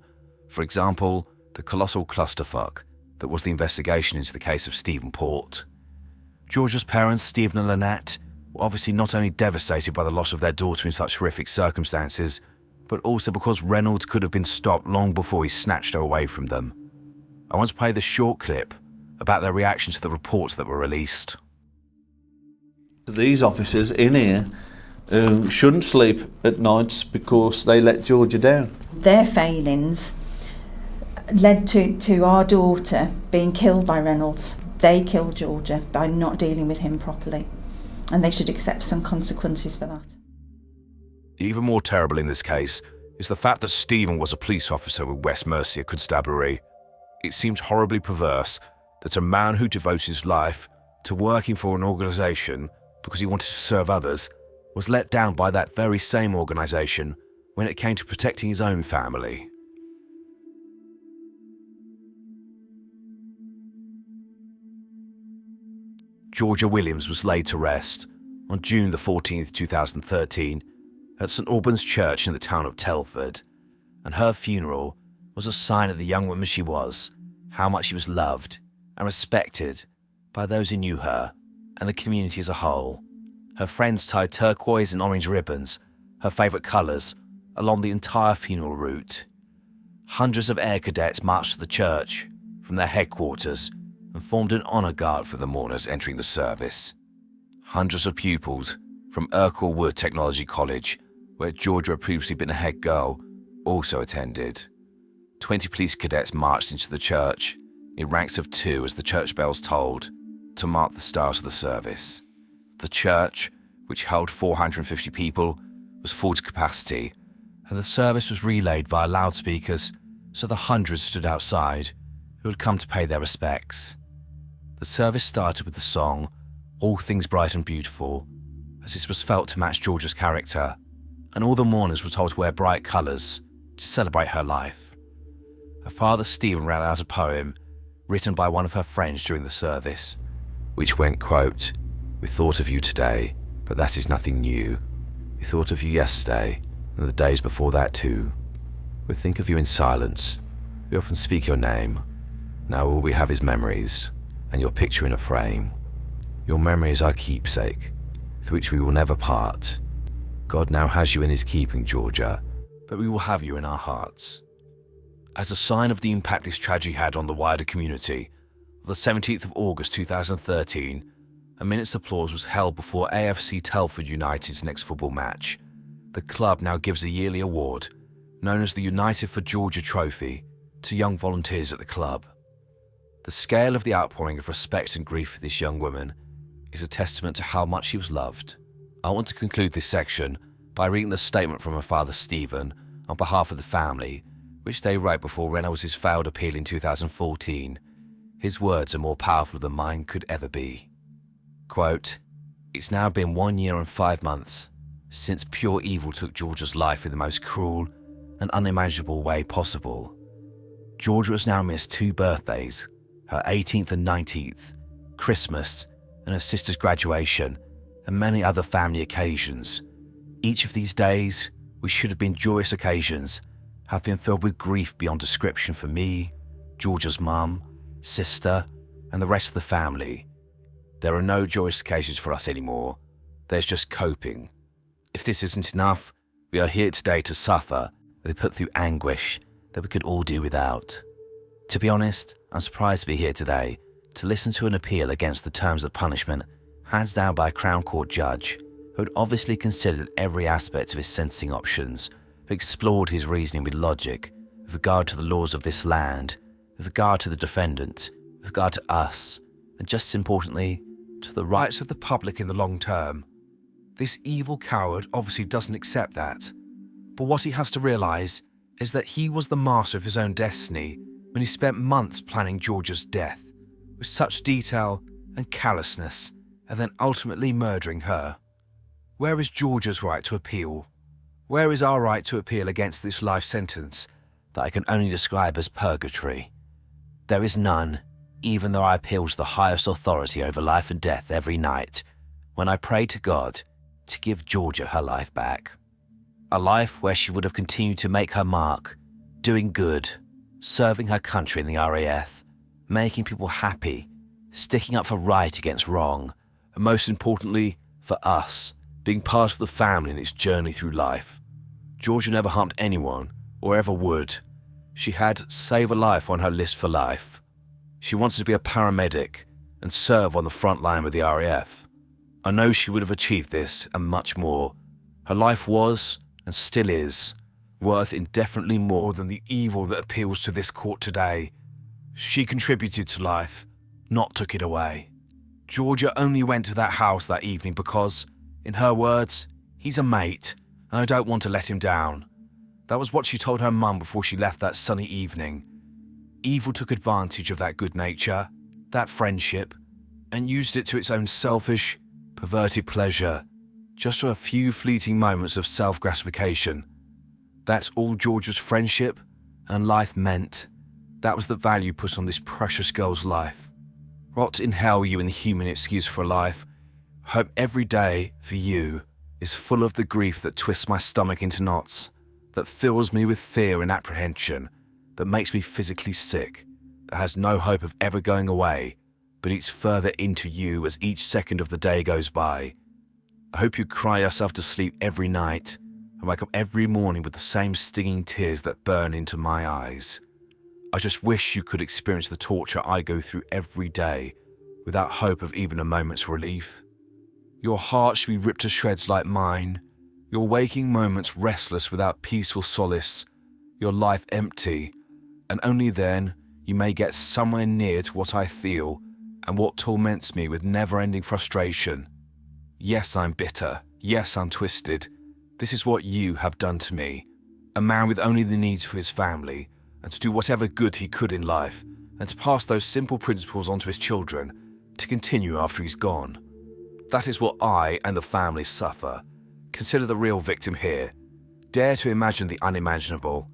For example, the colossal clusterfuck that was the investigation into the case of Stephen Port. Georgia's parents, Stephen and Lynette, were obviously not only devastated by the loss of their daughter in such horrific circumstances, but also because Reynolds could have been stopped long before he snatched her away from them. I want to play this short clip about their reaction to the reports that were released. These officers in here shouldn't sleep at nights because they let Georgia down. Their failings led to our daughter being killed by Reynolds. They killed Georgia by not dealing with him properly, and they should accept some consequences for that. Even more terrible in this case is the fact that Stephen was a police officer with West Mercia Constabulary. It seems horribly perverse that a man who devotes his life to working for an organisation because he wanted to serve others was let down by that very same organisation when it came to protecting his own family. Georgia Williams was laid to rest on June the 14th, 2013 at St Albans Church in the town of Telford, and her funeral was a sign of the young woman she was, how much she was loved and respected by those who knew her and the community as a whole. Her friends tied turquoise and orange ribbons, her favourite colours, along the entire funeral route. Hundreds of air cadets marched to the church from their headquarters and formed an honour guard for the mourners entering the service. Hundreds of pupils from Urquhart Wood Technology College, where Georgia had previously been a head girl, also attended. 20 police cadets marched into the church in ranks of 2 as the church bells tolled to mark the start of the service. The church, which held 450 people, was full to capacity, and the service was relayed via loudspeakers so the hundreds stood outside who had come to pay their respects. The service started with the song All Things Bright and Beautiful, as this was felt to match Georgia's character, and all the mourners were told to wear bright colours to celebrate her life. Her father Stephen read out a poem written by one of her friends during the service, which went, quote, "We thought of you today, but that is nothing new. We thought of you yesterday, and the days before that too. We think of you in silence. We often speak your name. Now all we have is memories, and your picture in a frame. Your memory is our keepsake, with which we will never part. God now has you in his keeping, Georgia, but we will have you in our hearts." As a sign of the impact this tragedy had on the wider community, on the 17th of August 2013, a minute's applause was held before AFC Telford United's next football match. The club now gives a yearly award, known as the United for Georgia Trophy, to young volunteers at the club. The scale of the outpouring of respect and grief for this young woman is a testament to how much she was loved. I want to conclude this section by reading the statement from her father Stephen on behalf of the family, which they wrote before Reynolds' failed appeal in 2014. His words are more powerful than mine could ever be. Quote, "It's now been 1 year and 5 months since pure evil took Georgia's life in the most cruel and unimaginable way possible. Georgia has now missed 2 birthdays, her 18th and 19th, Christmas, and her sister's graduation, and many other family occasions. Each of these days, which should have been joyous occasions, have been filled with grief beyond description for me, Georgia's mum, sister, and the rest of the family. There are no joyous occasions for us anymore. There's just coping. If this isn't enough, we are here today to suffer and put through anguish that we could all do without. To be honest, I'm surprised to be here today to listen to an appeal against the terms of punishment handed down by a Crown Court judge who had obviously considered every aspect of his sentencing options, who explored his reasoning with logic with regard to the laws of this land, with regard to the defendant, with regard to us, and just as importantly, to the rights of the public in the long term. This evil coward obviously doesn't accept that, but what he has to realise is that he was the master of his own destiny when he spent months planning Georgia's death, with such detail and callousness, and then ultimately murdering her. Where is Georgia's right to appeal? Where is our right to appeal against this life sentence that I can only describe as purgatory? There is none, even though I appeal to the highest authority over life and death every night, when I pray to God to give Georgia her life back. A life where she would have continued to make her mark, doing good, serving her country in the RAF, making people happy, sticking up for right against wrong, and most importantly, for us, being part of the family in its journey through life. Georgia never harmed anyone, or ever would. She had save a life on her list for life. She wanted to be a paramedic and serve on the front line with the RAF. I know she would have achieved this and much more. Her life was, and still is, worth indefinitely more than the evil that appeals to this court today. She contributed to life, not took it away. Georgia only went to that house that evening because, in her words, he's a mate, and I don't want to let him down. That was what she told her mum before she left that sunny evening. Evil took advantage of that good nature, that friendship, and used it to its own selfish, perverted pleasure, just for a few fleeting moments of self-gratification. That's all Georgia's friendship and life meant. That was the value put on this precious girl's life. Rot in hell, you inhuman excuse for life. Hope every day, for you, is full of the grief that twists my stomach into knots, that fills me with fear and apprehension, that makes me physically sick, that has no hope of ever going away, but eats further into you as each second of the day goes by. I hope you cry yourself to sleep every night and wake up every morning with the same stinging tears that burn into my eyes. I just wish you could experience the torture I go through every day without hope of even a moment's relief. Your heart should be ripped to shreds like mine, your waking moments restless without peaceful solace, your life empty, and only then you may get somewhere near to what I feel and what torments me with never-ending frustration. Yes, I'm bitter. Yes, I'm twisted. This is what you have done to me. A man with only the needs for his family, and to do whatever good he could in life, and to pass those simple principles on to his children, to continue after he's gone. That is what I and the family suffer. Consider the real victim here. Dare to imagine the unimaginable.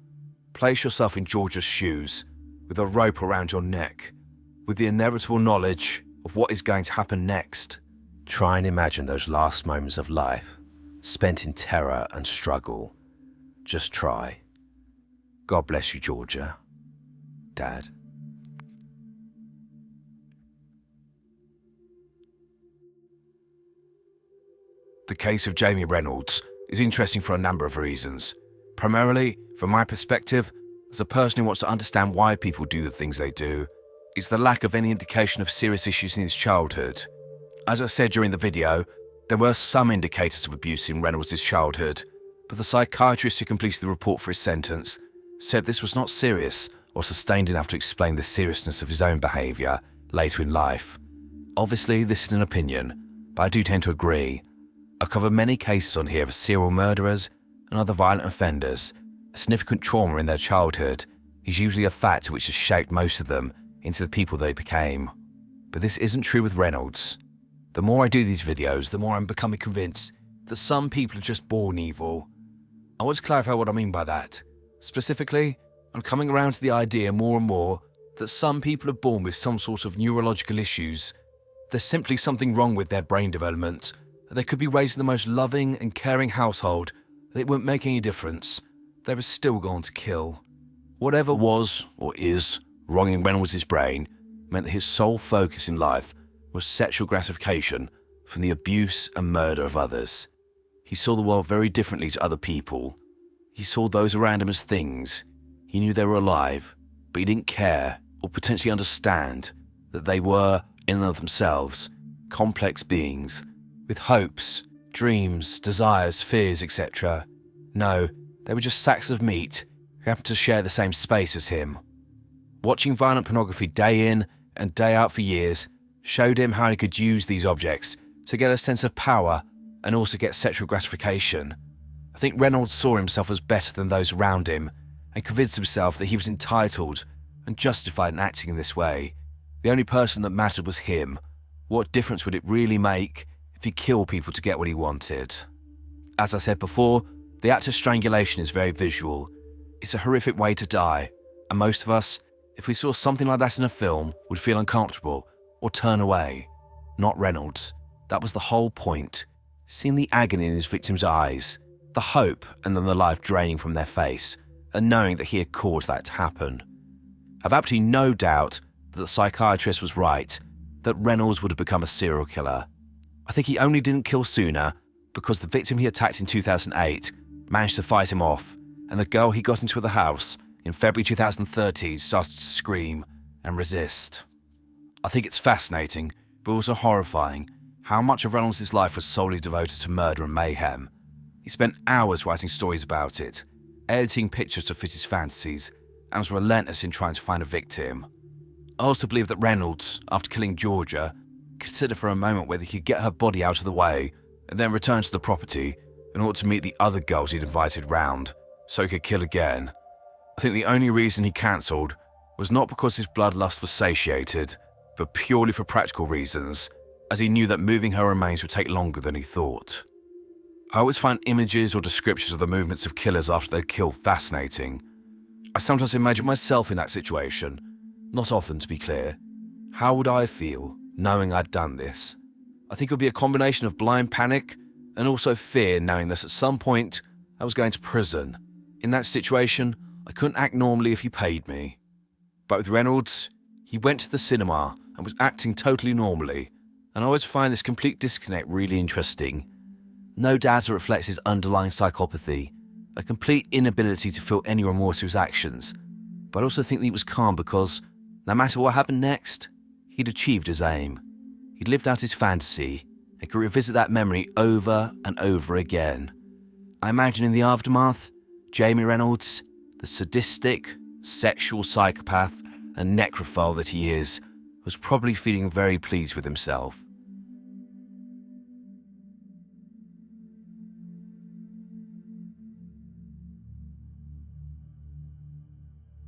Place yourself in Georgia's shoes, with a rope around your neck, with the inevitable knowledge of what is going to happen next. Try and imagine those last moments of life, spent in terror and struggle. Just try. God bless you, Georgia. Dad. The case of Jamie Reynolds is interesting for a number of reasons. Primarily, from my perspective, as a person who wants to understand why people do the things they do, it's the lack of any indication of serious issues in his childhood. As I said during the video, there were some indicators of abuse in Reynolds' childhood, but the psychiatrist who completed the report for his sentence said this was not serious or sustained enough to explain the seriousness of his own behaviour later in life. Obviously, this is an opinion, but I do tend to agree. I cover many cases on here of serial murderers and other violent offenders. A significant trauma in their childhood is usually a factor which has shaped most of them into the people they became. But this isn't true with Reynolds. The more I do these videos, the more I'm becoming convinced that some people are just born evil. I want to clarify what I mean by that. Specifically, I'm coming around to the idea more and more that some people are born with some sort of neurological issues. There's simply something wrong with their brain development. They could be raised in the most loving and caring household, and it wouldn't make any difference. They were still going to kill. Whatever was, or is, wrong in Reynolds' brain meant that his sole focus in life was sexual gratification from the abuse and murder of others. He saw the world very differently to other people. He saw those around him as things. He knew they were alive, but he didn't care or potentially understand that they were, in and of themselves, complex beings with hopes, dreams, desires, fears, etc. No, they were just sacks of meat who happened to share the same space as him. Watching violent pornography day in and day out for years showed him how he could use these objects to get a sense of power and also get sexual gratification. I think Reynolds saw himself as better than those around him and convinced himself that he was entitled and justified in acting in this way. The only person that mattered was him. What difference would it really make if he killed people to get what he wanted? As I said before, The act of strangulation is very visual. It's a horrific way to die, and most of us, if we saw something like that in a film, would feel uncomfortable or turn away. Not Reynolds. That was the whole point. Seeing the agony in his victim's eyes, the hope and then the life draining from their face, and knowing that he had caused that to happen. I've absolutely no doubt that the psychiatrist was right, that Reynolds would have become a serial killer. I think he only didn't kill sooner because the victim he attacked in 2008 managed to fight him off, and the girl he got into the house in February 2013 started to scream and resist. I think it's fascinating, but also horrifying, how much of Reynolds' life was solely devoted to murder and mayhem. He spent hours writing stories about it, editing pictures to fit his fantasies, and was relentless in trying to find a victim. I also believe that Reynolds, after killing Georgia, considered for a moment whether he could get her body out of the way and then return to the property in order to meet the other girls he'd invited round, so he could kill again. I think the only reason he cancelled was not because his bloodlust was satiated, but purely for practical reasons, as he knew that moving her remains would take longer than he thought. I always find images or descriptions of the movements of killers after they're killed fascinating. I sometimes imagine myself in that situation, not often to be clear. How would I feel knowing I'd done this? I think it would be a combination of blind panic and also fear knowing that at some point I was going to prison. In that situation, I couldn't act normally if he paid me. But with Reynolds, he went to the cinema and was acting totally normally, and I always find this complete disconnect really interesting. No doubt it reflects his underlying psychopathy, a complete inability to feel any remorse for his actions, but I also think that he was calm because, no matter what happened next, he'd achieved his aim. He'd lived out his fantasy and could revisit that memory over and over again. I imagine in the aftermath, Jamie Reynolds, the sadistic, sexual psychopath and necrophile that he is, was probably feeling very pleased with himself.